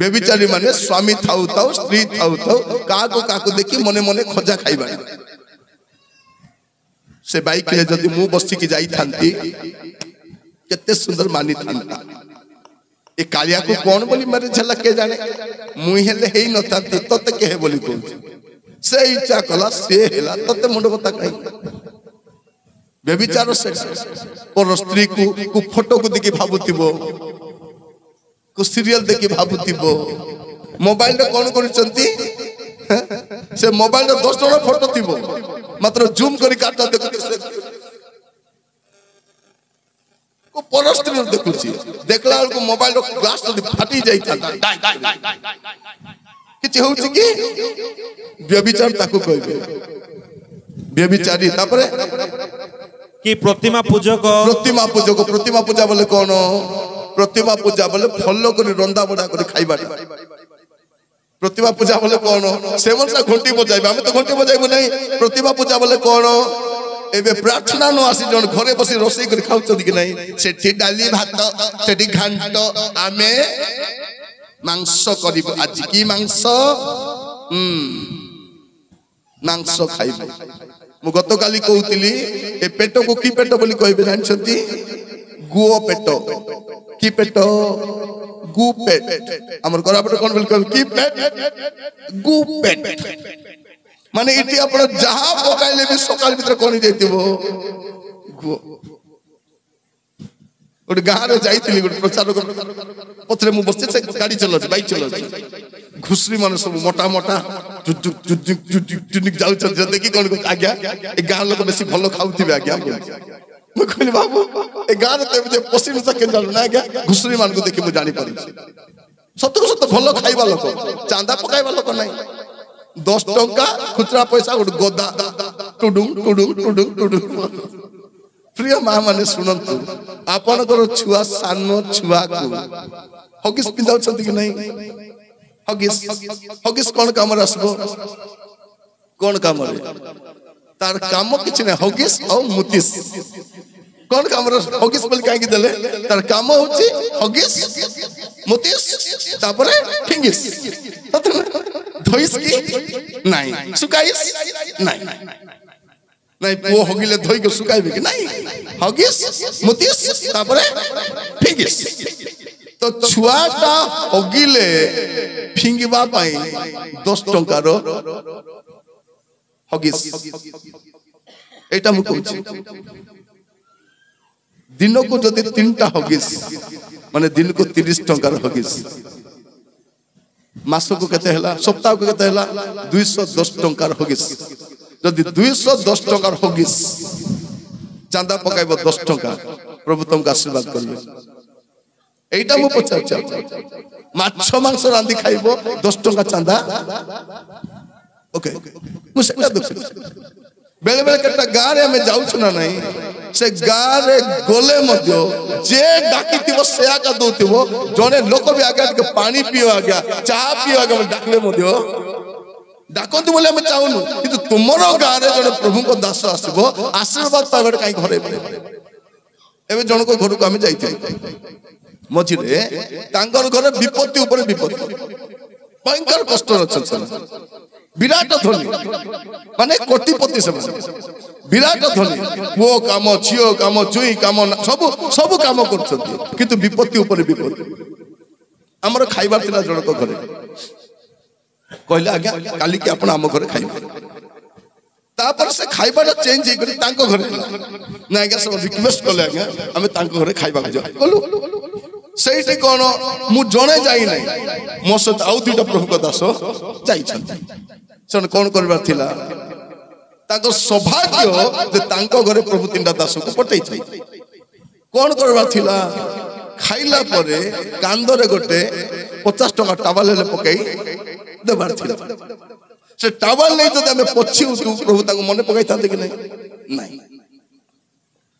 बेबिचारी माने स्वामी थाउ थाउ स्त्री थाउ थाउ काको देखी मने मने खजा खाइबा से बाइक रे जदी मु बस्ती की जाई थांती केते सुंदर मानी थांता ए कालिया को कौन बोली मारे झला के जाने मुई हेले हेई न थांती तते के हे बोली को से इच्छा कला से हेला तते मुंड बता कहि बेबिचार से और स्त्री को फोटो को देखि भाबुतिबो को सीरियल देखि भाबुतिबो मोबाइल रे कोन करिसंती से मोबाइल रे 10 जण फोटो थिबो मात्र जूम करी काटा देखु से को परस्त्री देखुची देखला को मोबाइल रो ग्लास तो फाटी जाई था किछि होउची कि व्यभिचार ताकू कहबे व्यभिचारी तापरे कि प्रतिमा पूजा बोले कौन प्रतिमा पूजा बोले फल कर रंदा बड़ा कर खाइबा प्रतिमा पूजा बोले कौन से मनसा घंटी बजाइबा हम तो घंटी बजाइबो नहीं प्रतिमा पूजा बोले कौन एबे प्रार्थना न आसी जन घरे बसी रोसई कर खाउ छथि कि नहीं सेठी डाली भात सेठी घांट आमे मांस करिबो आज की मांस मांस खाइबो मु गत काली कहउतिली ए पेट को की पेट बोली कहबे जानछंती गुओ पेट की पेट गु पेट हमर घरा पेट कोन बोली कहबे की पेट गु पेट माने इटी आपण जहां पकाइले भी सकाल भीतर कोनी जाइतिबो गु ओड गां रे जाइतिली गोट प्रचार पथरे मु बसते से गाड़ी चलो बाइक चलो घुसरी माने सब मोटा मोटा टुनिक जाउ छ देखि कोन आज्ञा ए गां लोक बेसी भलो खाउथिबे आज्ञा ମୁଁ କହିଲି ବାବୁ ଏ ଗାଁରେ ତ ଏବେ ପଶିନି ତ କେନ୍ ଜାଣୁ ନା ଆଜ୍ଞା ଘୁଷୁରୀ ମାନଙ୍କୁ ଦେଖି ମୁଁ ଜାଣିପାରିଛି ସତକୁ ସତ ଭଲ ଖାଇବା ଲୋକ ଚାନ୍ଦା ପକାଇବା ଲୋକ ନାହିଁ 10 ଟଙ୍କା ଖୁଚୁରା ପଇସା ଗୋଟେ ଗଦା ଟୁଡୁଂ ଟୁଡୁଂ ଟୁଡୁଂ ଟୁଡୁଂ ପ୍ରିୟ ମା ମାନେ ଶୁଣନ୍ତୁ ଆପଣଙ୍କର ଛୁଆ ସାନ ଛୁଆକୁ ହଗିସ୍ ପିନ୍ଧାଉଛନ୍ତି କି ନାହିଁ ହଗିସ୍ କଣ କାମରେ ଆସିବ କଣ କାମରେ तार काम किछि नै हगिस और मुतिस कोन काम रे हगिस बोल काहे कि देले तार काम होछि हगिस मुतिस तापरे फिंगिस धोइस की नहीं सुकाइस नहीं नहीं वो हगिले धोइ के सुकाइबे कि नहीं हगिस मुतिस तापरे फिंगिस तो छुआटा हगिले फिंगिबा पाई 10 टंका रो हगिस एटा मु कहूची दिन को जदि 3टा हगिस माने दिन को 30 टंका हगिस मास को केते हला सप्ताह को केते हला 210 टंका हगिस जदि 210 टंका हगिस चांदा पकाइबो 10 टंका प्रभु तुमको आशीर्वाद करबे एटा मु पचार माछ मांस रांदी खाइबो 10 टंका चांदा ओके मुसेटा दुख बेले बेले केटा गारे हमें जाउछु ना नहीं से गारे गोले मध्य जे डाकिथिबो से आका दोथिबो जने लोक भी आगे के पानी पियो आगे चाह पियो आगे डाकले मध्य डाकंतु बोले हम चाहुनु किंतु तुमरो गारे जने प्रभु को दास आसीबो आशीर्वाद पाबे काई घरे एबे जण को घर को हम जाइथि मझिरे तांगर घर विपत्ति ऊपर विपत्ति भयंकर कष्ट रचन विराट धनी माने कोटिपति से विराट धनी वो काम झियो काम चुई काम सब काम करछथि किंतु विपत्ति ऊपर विपत्ति हमर खाइबा तिला जणक घरे कहले आज्ञा काली के आपण हम घरे खाइबा तापर से खाइबाटा चेंज हे करी तांको घरे ना आज्ञा सब रिक्वेस्ट करले आज्ञा हमें तांको घरे खाइबा जा कहलु सेठी कोन मु जणे जाई नै मो सत आउ दुटा प्रभु को दास जाई छथि सन कोन करबा थिला ताको सौभाग्य जे तांको घरे प्रभु 3टा दास को पटै छै कोन करबा थिला खाइला परे कांदरे गोटे 50 टका टावल ले पकई देबार थिला से टावल नै जदि हमें पछि तू प्रभु ताको मने पकाई थाते कि नहीं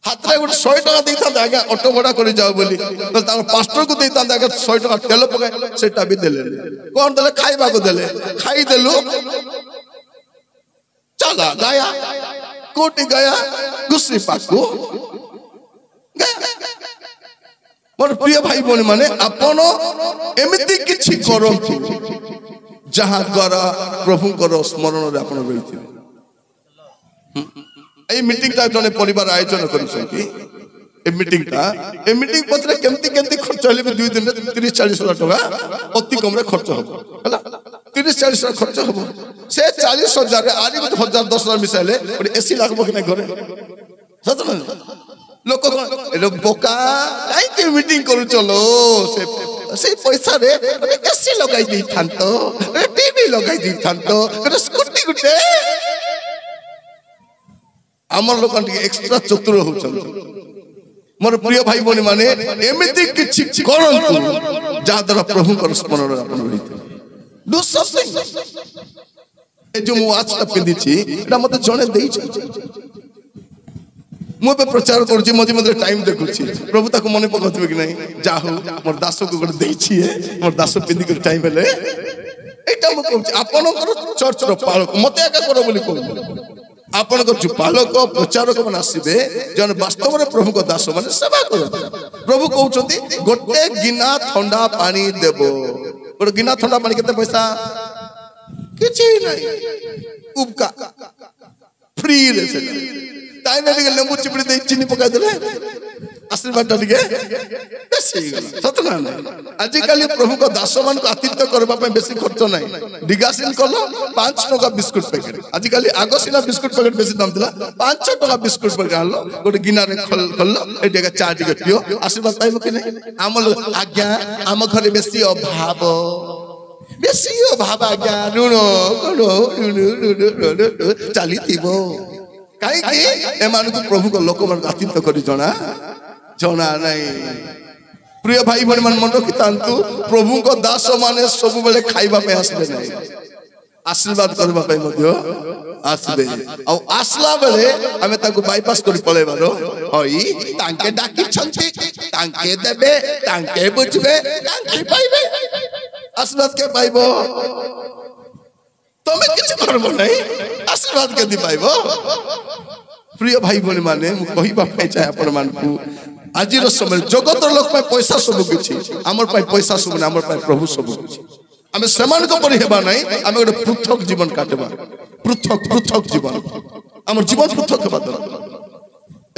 हाथ रे गोटे 100 टका देता आगे ऑटो भड़ा कर जाओ बोली तो तार पास्टर को देता आगे 100 टका तेल पकाए सेटा भी देले कोन देले खाइबा को देले खाई देलु चला गया कोटी गया गुस्सी पाकू गया मोर प्रिय भाई बोली माने आपण एमिति किछि करंतु जहां द्वारा प्रभु को स्मरण रे आपण रहिथिबे ए मीटिंग ता जने परिवार आयोजन करछथि ए मीटिंग पत्र केमती केमती खर्च होले 2 दिन 30 40 हजार टका अति कम रे खर्च हो हला 30 40 हजार खर्च हो से 40 हजार रे आरी 1000 10 हजार मिसाइले एसी लागबो कि नै घरे सत न लोक ए बोका काई के मीटिंग करू चलो से पैसा रे एसी लगाई दी थांतो टीवी लगाई दी थांतो स्कूटी गुटे आमर लोक एक्स्ट्रा चतुर होछन मोर प्रिय भाई बनी माने एमिति किछि करंतु जा द्वारा प्रभु को स्मरण अपन रहिते डू समथिंग ए जो मु आज तक पिंदी छी एटा मते जणे देई छी मु पे प्रचार करछि मधि मधि टाइम देखुछि प्रभु ताको मने पकथिबे कि नै जाहु मोर दास को गड देई छी मोर दास पिंदी के टाइम हेले एटा मु कहछि आपनकर चर्च रो पालक मते एका करो बोली कहू आपण को जो पालक प्रचारक मन आसीबे जन वास्तव में प्रभु को दास माने सेवा करो प्रभु कहउछंती गोटे गिना ठंडा पानी देबो गोटे गिना ठंडा पानी केते पैसा किछि नै उपका फ्री रे से ताई ने लेंबू चिपड़ी दे चीनी पका देले आशीर्वाद टिके बेसी गला सत ना आज काली प्रभु को दास मान को आतिथ्य करबा पे बेसी खर्च नै डिगासिन कलो 5 टका बिस्कुट पैकेट आज काली आगसिना बिस्कुट पैकेट बेसी दाम दिला 5 टका बिस्कुट पैकेट आलो गोटे गिना रे खल्लो ए टिके चा टिके पियो आशीर्वाद पाइबो कि नै आमल आज्ञा आम घरे बेसी अभाव आज्ञा ऋण चली थीबो कहीं एमान को प्रभु को लोक मान अतीत करी जना जना नहीं प्रिय भाई बहन मन मन रखितांतु प्रभु को दास माने सब बेले खाइबा पे आसबे नहीं आशीर्वाद करबा पे मध्य आसबे आ आसला बेले हमें ताको बाईपास करी पळेबारो होई तांके डाकी छंती तांके देबे तांके बुझबे तांके पाइबे आशीर्वाद के पाइबो तमे किछ करबो नहीं आशीर्वाद के दी पाइबो प्रिय भाई बहन माने मु कहिबा पे चाहे अपन मान को आज समय जगत लोक पे पैसा सब किछि हमर पे पैसा सब हमर पे प्रभु सब किछि हमें समान को परि हेबा नहीं हमें गोटे पृथक जीवन काटबा पृथक पृथक जीवन हमर जीवन पृथक हेबा दरकार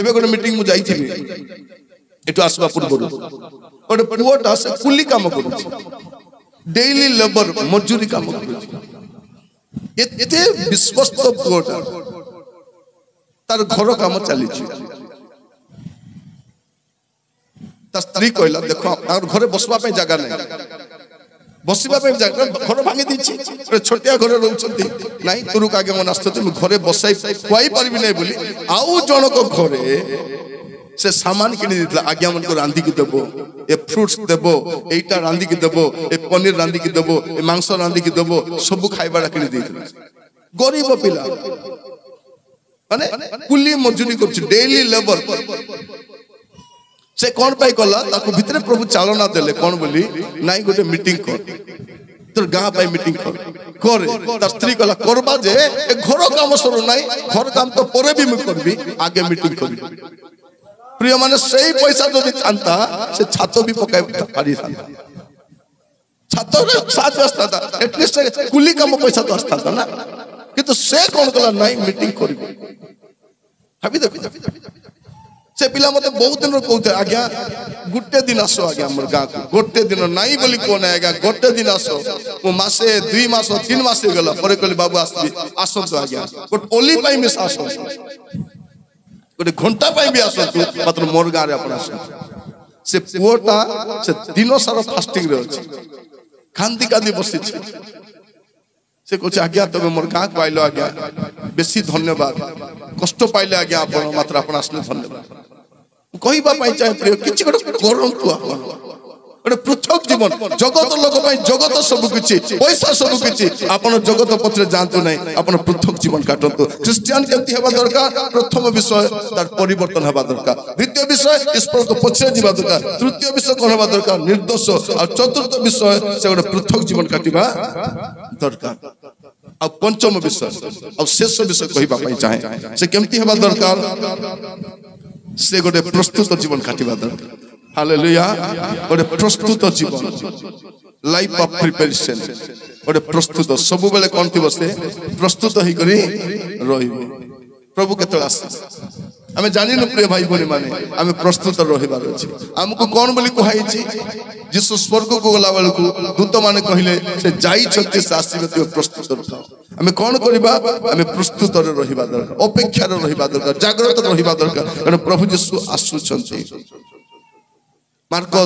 एबे गोटे मीटिंग मु जाई थिबी एटु आसबा पूर्व गोटे पुओटा से कुली काम करू डेली लेबर मजूरी काम करू एते विश्वस्त पुओटा तार घर काम चली स्त्री कहला देखो घर बसवा पे जगह नहीं बसवा पे जगह घर भांगी दी छोटिया घर रोचंती नहीं तुरुक आगे मन आसते घरे बसाई खुआई पारिबी नहीं बोली आउ जनक घरे से सामान किनी दितला आज्ञा मन को रांधी की देबो ए फ्रूट्स देबो एटा रांधी की देबो ए पनीर रांधी की देबो ए मांस रांधी की देबो सब खाइबा किनी देतला गरीब पिला माने कुली मजूरी करछ डेली लेबर से कौन पाई कला ताको भितरे प्रभु चालना देले कौन बोली नाई गोटे मीटिंग कर तोर गां पाई मीटिंग कर करे तार स्त्री कला करबा जे ए घर काम सरो नाई घर काम तो परे भी मैं करबी आगे मीटिंग करबी प्रिय माने सही पैसा जदि थांता से छातो भी पकाय पारी थांता छातो रे साथ आस्ता था एटलीस्ट कुली काम पैसा तो आस्ता था ना किंतु से कौन कला नाई मीटिंग करबी हबी देखो से पिला मते बहुत दिन कहते आज्ञा गुटे दिन आसो आज्ञा हमर गां को गोटे दिन नाई बोली कोन आज्ञा गोटे दिन आसो वो मासे 2 मास 3 मास गेला परे कहली बाबू आसबी आसो तो आज्ञा गोट ओली पाई मिस आसो गोटे घंटा पाई भी आसो तू मात्र मोर गां रे अपन आसो से पुओटा से दिनो सारा फास्टिंग रे अछि कांदी कांदी बसि छै से कुछ आज्ञा तबे मोर गां को आइलो आज्ञा बेसी धन्यवाद कष्ट पाइले आज्ञा अपन मात्र अपन आसले धन्यवाद कहिबा पाई चाहे प्रिय किछि गोटे करंतु आपण गोटे पृथक जीवन जगत लोक पाई जगत सब किछि पैसा सब किछि आपण जगत पथरे जानतु नै आपण पृथक जीवन काटंतु क्रिश्चियन केंति हेबा दरकार प्रथम विषय तार परिवर्तन हेबा दरकार द्वितीय विषय ईश्वर को पछरे जीवा दरकार तृतीय विषय कोन हेबा दरकार निर्दोष और चतुर्थ विषय से गोटे पृथक जीवन काटिबा दरकार आ पंचम विषय और शेष विषय कहिबा पाई चाहे से केमति हेबा दरकार से गोटे प्रस्तुत जीवन काटिबा दरकार हालेलुया गोटे प्रस्तुत जीवन लाइफ ऑफ प्रिपरेशन गोटे प्रस्तुत सब बेले कोन थिबो से प्रस्तुत ही करी रहिबो प्रभु केतला आसे हमें जानि न प्रिय भाई बहन माने हमें प्रस्तुत रहिबार अछि हमको कोन बोली कहै छी जिसु स्वर्ग को गला बेल को दूत माने कहिले से जाई छथि से आसीबे तो प्रस्तुत रह हमें कोन करबा हमें प्रस्तुत रे रहिबा दरकार अपेक्षा रे रहिबा दरकार जागृत रहिबा दरकार कारण प्रभु यीशु आसु छथि मार्को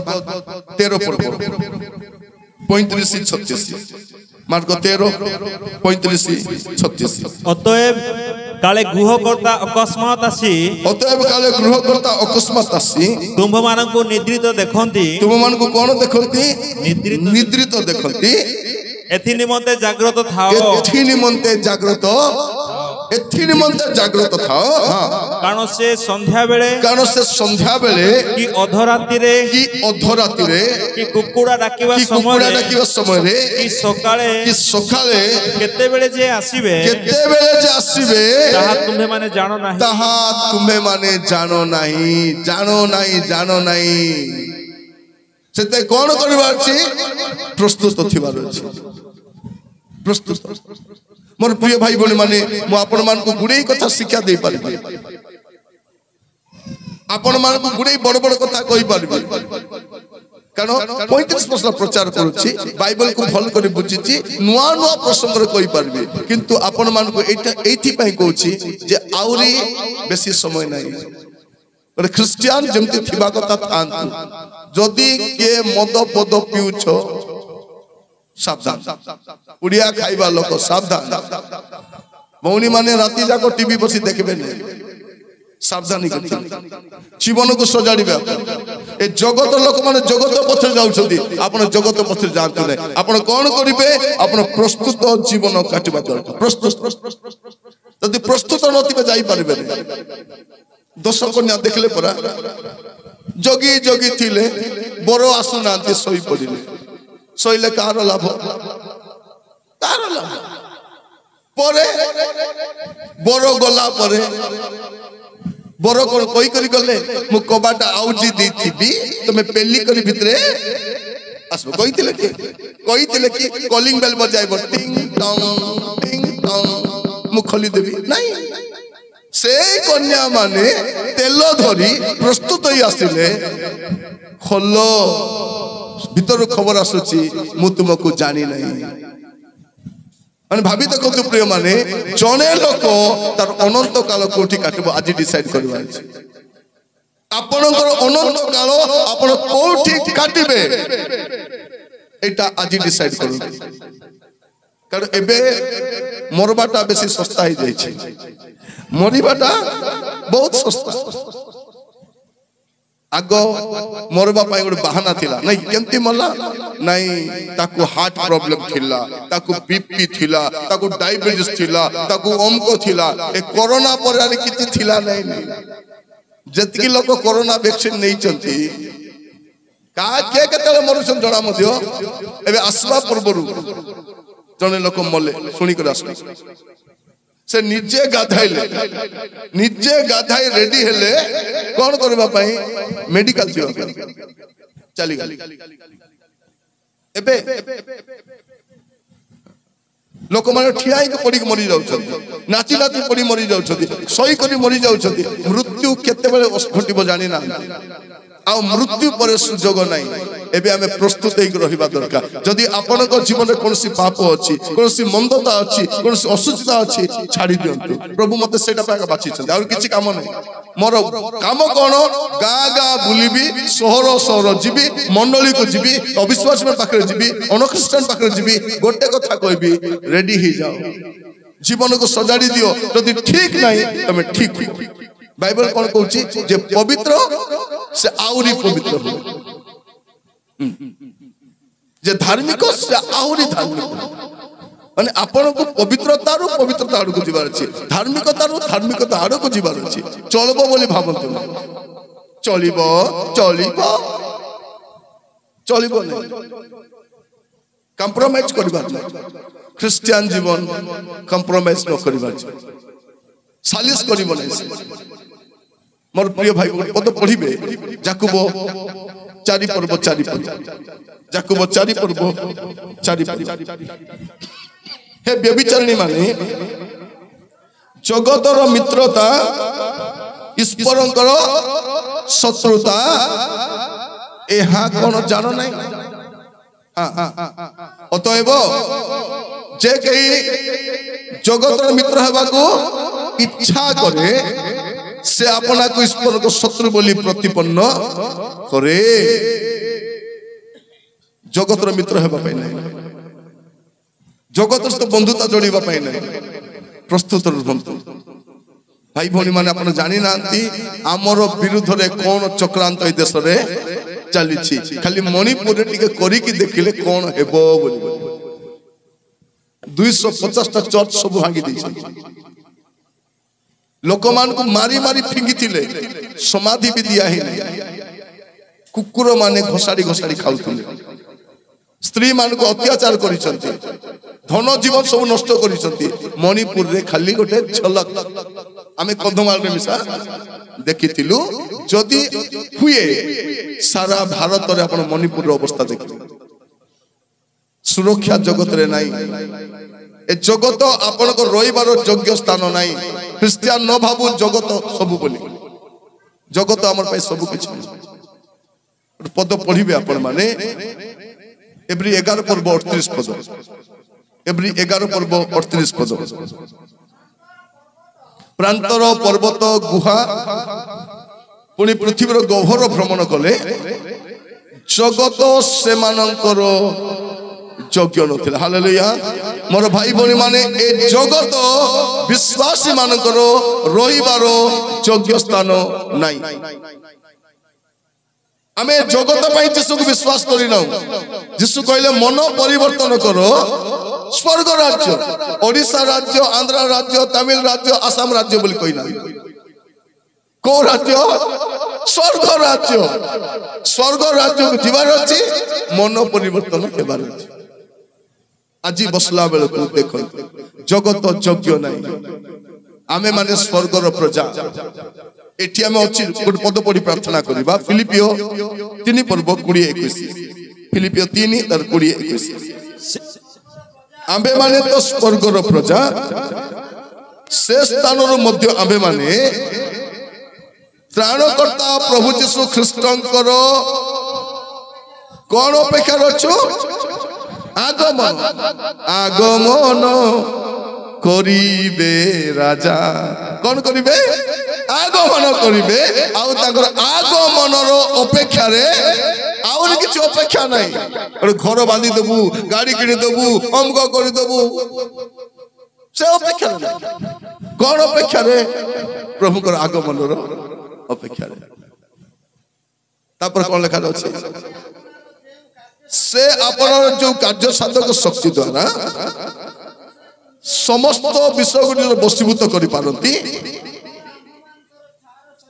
13 पर्व 35-36 मार्को 13-35-36 অতএব কালে গৃহকর্তা অকস্মাৎ আসি অতএব কালে গৃহকর্তা অকস্মাৎ আসি ତୁମ୍ଭମାନଙ୍କୁ ନିଦ୍ରିତ ଦେଖନ୍ତି ତୁମମାନଙ୍କୁ କଣ ଦେଖନ୍ତି ନିଦ୍ରିତ ଦେଖନ୍ତି ଏଥି ନିମନ୍ତେ ଜାଗ୍ରତ ଥାଅ ଏଥି ନିମନ୍ତେ ଜାଗ୍ରତ एथि निमंते जागृत था कारण से संध्या बेले कि अधराति रे कि कुकुड़ा डाकिबा समय रे कि सकाळे केते बेले जे आसीबे ताहा तुम्हे माने जानो नाही सेते कोन करबार छी प्रस्तुत थिबार अछि प्रस्तुत मोर प्रिय भाई बहन माने मु आपण मान को गुडे कथा शिक्षा दे पारबी आपण मान को गुडे बड़ बड़ कथा कहि पारबी कारण 35 वर्ष प्रचार करूची बाइबल को भल कर बुझीची नुआ नुआ प्रसंग रे कहि पारबी किंतु आपण मान को एटा एथि पई कहूची जे आउरी बेसी समय नाही पर क्रिश्चियन जेमति थिबा कथा थांतु जदी के मद पद पिउछो सावधान उड़िया खाइबा लोक सावधान भौणी माने राति जाक टीवी बसी देखबे नहीं सावधानी जीवन को सजाड़ी ए जगत लोक माने जगत पथ जाउछथि आपण जगत पथ जानतु नै आपण कोन करिवे आपण प्रस्तुत जीवन काटबा दरकार प्रस्तुत यदि प्रस्तुत नथिबे जाई पारबे दश कन्या देखले परा जगी जगी थिले बरो आसु नांती सोई पडिले सोइले कार लाभ परे बरो गला परे बरो कोन कोई करी गले मु कबाटा आउजी देथिबी तमे पेली करी भितरे आसबो कहितिले कि कॉलिंग बेल बजाइबो टिंग टंग मु खोली देबी नहीं से कन्या माने तेल धरी प्रस्तुत ही आसिले खोलो भीतर खबर आसुची मु तुमको जानी नहीं माने भाभी तो कहते प्रिय माने जने लोक तार अनंत काल कोठी काटबो आज डिसाइड करबा अछि आपनकर अनंत काल आपण कोठी काटिबे एटा आज डिसाइड करू कारण एबे मरबाटा बेसी सस्ता ही जाय छै मरिबाटा बहुत सस्ता आगो मरबा पाई गोटे बाहाना थिला नहीं केमती मरला नहीं ताकू हार्ट प्रॉब्लम थिला ताकू बीपी थिला ताकू डायबिटीज थिला ताकू अमको थिला ए कोरोना पर आरे किछि थिला नहीं जतिकी लोक कोरोना वैक्सीन नहीं चंती का के केतले मरुछन जणा मध्य एबे आसवा पूर्वरु जने लोक मले सुनी कर आसले से निजे गाधाई रेडी हेले कौन करबा पाई मेडिकल जीवा चली गली एबे लोक माने ठियाई के पड़ी मरी जाउछथि नाची नाची पड़ी मरी जाउछथि सही करी मरी जाउछथि मृत्यु केते बेले घटिबो जानि ना आ मृत्यु पर सुजोग नहीं एबे हमें प्रस्तुत होई रहिबा दरकार जदि आपन को जीवन रे कोनसी पाप अछि कोनसी मंदता अछि कोनसी असुचिता अछि छाडी दियंतु प्रभु मते सेटा पाका बाछि छथि और किछि काम नै मोर काम कोन गा गा बुलिबी शहर शहर जीबी मंडली को जीबी अविश्वास में पाखरे जीबी अनख्रिस्टान पाखरे जीबी गोटे कथा कहबी रेडी ही जाओ जीवन को सजाडी दियो जदि ठीक नहीं तमे ठीक बाइबल कोन कहउची जे पवित्र से आउरी पवित्र हो जे धार्मिक से आउरी धार्मिक माने आपण को पवित्रता रु पवित्रता आड़ को जीवार अछि धार्मिकता रु धार्मिकता आड़ को जीवार अछि चलबो बोली भाबंतु चलिबो चलिबो चलिबो नै कंप्रोमाइज करबार नै क्रिश्चियन जीवन कंप्रोमाइज न करबार सालिस करिबो नै मोर प्रिय भाई पद पढ़िबे याकूब 4 पर्व 4 याकूब 4 पर्व 4 हे व्यभिचारिणी माने जगतर मित्रता ईश्वरंकर शत्रुता एहा कोन जानो नै अतएव जे कही जगतर मित्र हेबा को इच्छा करे से अपना को ईश्वर को शत्रु बोली प्रतिपन्न करे जगतर मित्र हेबा पई नै जगत तो बंधुता जोड़ीबा पई नै प्रस्तुत रहंतु भाई भौणी माने आपण जानि नांती हमर विरुद्ध रे कोन चक्रांत ए देश रे चली छी खाली मणिपुर रे टिके करी की देखिले कोन हेबो बोली 250 टा चर्च सब भांगी दी लोक मान को मारी मारी फिंगी थिले समाधि भी दिया ही नहीं कुकुर माने घोसाड़ी घोसाड़ी खाउथिले स्त्री मान को अत्याचार करिसंती धन जीवन सब नष्ट करिसंती मणिपुर रे खाली गोटे झलक आमे कंधमाल रे मिसा देखिथिलु जदि हुए सारा भारत रे अपन मणिपुर रो अवस्था देखि सुरक्षा जगत रे नाही ए जगत आपण को रोइबार योग्य स्थान नाही क्रिश्चियन न भाबु जगत सब बोली जगत हमर पय सब किछ पद पढ़िबे आपण माने एवरी 11 पर्व 38 पद एवरी 11 पर्व 38 पद प्रांतर पर्वत गुहा पुनी पृथ्वीर गह्वर भ्रमण कले जगत सेमानकर যোগ্য নথিলা হালেলুয়া মোর ভাই ভଉଣୀ মানে এ জগত বিশ্বাসী মানଙ୍କର রহিবার যোগ্য স্থান নাই আমি জগত পাই যিশুকে বিশ্বাস করি নাও যিশু কইলে মন পরিবর্তন করো স্বর্গ রাজ্য ওড়িশা রাজ্য আন্ধ্র রাজ্য তামিল রাজ্য আসাম রাজ্য বলি কই না কো রাজ্য স্বর্গ রাজ্য যাবার আছে মন পরিবর্তন হেবার আছে আজি বসলা বেলকু দেখো জগত যোগ্য নাই আমি মানে স্বর্গর প্রজা এটি আমি অছি গোটে পদ পড়ি প্রার্থনা করিবা ফিলিপিও 3 পর্ব 20-21 ফিলিপিও 3 তার 20-21 আম্ভে মানে তো স্বর্গর প্রজা সে স্থানর মধ্য আম্ভে মানে ত্রাণকর্তা প্রভু যীশু খ্রিস্টঙ্কর কোন অপেক্ষা অছু আগমন করিবে রাজা কোন করিবে আগমন করিবে আউ তাଙ୍କର আগমনর অপেক্ষারে আউর কিছু অপেক্ষা নাই ঘর বাঁধি দেবু গাড়ি কিনে দেবু অমক করে দেবু সে অপেক্ষা নাই কোন অপেক্ষারে প্রভুଙ୍କର আগমনর অপেক্ষারে তারপর কোন লেখা আছে সে আপনার যে কার্য সাধক শক্তি দ্বারা সমস্ত বিষয়গুলি বশীভূত করে পারନ୍ତି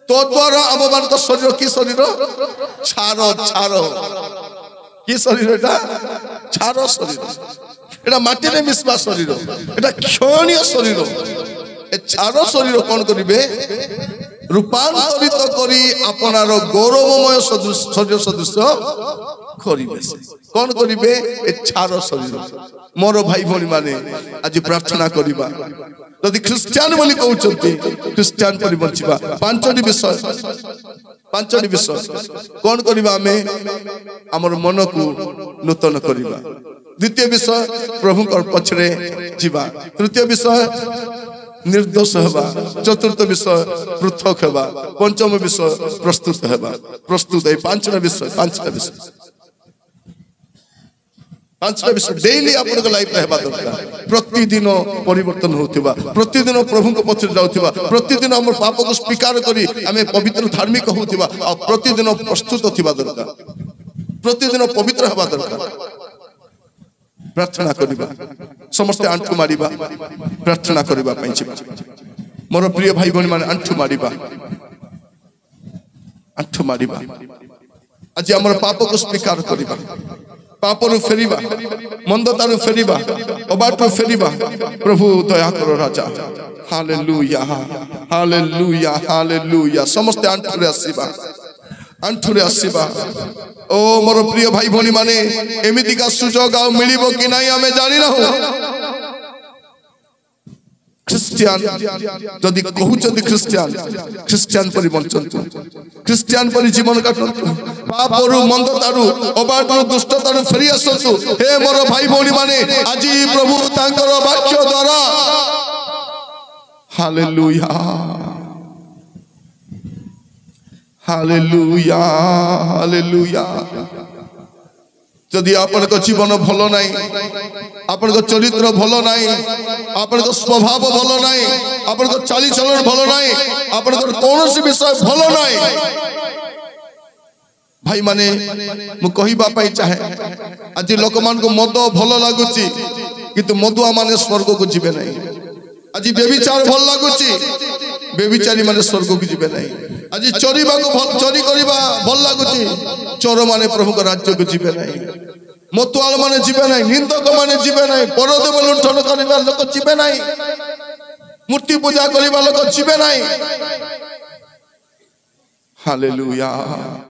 তো দ্বারা আমମାନଙ୍କ শরীর কি শরীর ছাড় কি শরীর এটা ছাড় শরীর এটা মাটিরে মিশবা শরীর এটা ক্ষণীয় শরীর এ ছাড় শরীর কোন করিবে রূপান্তরিত করি আপনার গৌরবময় শরীর সদৃশ করিবে কোন করিবে এ ছাড় শরীর মোর ভাই ভଉଣୀ মানে আজ প্রার্থনা করিবা যদি খ্রিস্টান বলি কହୁଛନ୍ତି খ্রিস্টান পরি বঞ্চিবা পাঁচটি বিষয় কোন করিবা আমি আমার মনকু নূতন করিবা দ্বিতীয় বিষয় প্রভুଙ୍କର পছরে ଯିବା তৃতীয় বিষয় निर्दोष हेबा चतुर्थ विषय पृथक हेबा पंचम विषय प्रस्तुत हेबा प्रस्तुत ए पांचटा विषय डेली आपन लाइफ हेबा दरकार प्रतिदिन परिवर्तन होतिबा प्रतिदिन प्रभु को पछरे जाउतिबा प्रतिदिन हमर पाप को स्वीकार करी हमें पवित्र धार्मिक होतिबा और प्रतिदिन प्रस्तुत होतिबा दरकार प्रतिदिन पवित्र हेबा दरकार प्रार्थना करिबा समस्त आंठु मारिबा प्रार्थना करिबा पाइछिबा मोर प्रिय भाई भौणी माने आंठु मारिबा आज हमर पाप को स्वीकार करिबा पापरु फेरिबा मंदतारु फेरिबा अबाटु फेरिबा प्रभु दया करो राजा हालेलुया हालेलुया हालेलुया समस्त आंठु रे आसीबा ओ मोर प्रिय भाई भौणी माने एमिति का सुजोग आ मिलिबो कि नाही हमें जानि रहू ख्रिस्टियन जदि कहउचंती ख्रिस्टियन परि बंचंतु ख्रिस्टियन परि जीवन काटंतु पापरु मंदतारु अबाटरु दुष्टतारु फेरि आसंतु हे मोर भाई भौणी माने आजि प्रभु तांकर वाक्य द्वारा हालेलुया हालेलुया हालेलुया जदि आपन को जीवन भलो नाही आपन को चरित्र भलो नाही आपन को स्वभाव भलो नाही आपन को चाली चलन भलो नाही आपन को कोनोसी विषय भलो नाही भाई माने मु कहिबा पाई चाहे आज लोक मान को मद भलो लागुची किंतु मदुआ माने स्वर्ग को जिबे नाही आज बेविचार भल लागुची बेविचारी माने स्वर्ग को जिबे नाही आज चोरी करिबा भल लागुची चोर माने प्रभु को राज्य को जिबे नाही मतुआल माने जिबे नाही निंदक माने जिबे नाही परदेव लुंठन करिबा लोक जिबे नाही मूर्ति पूजा करिबा लोक जिबे नाही हालेलुया।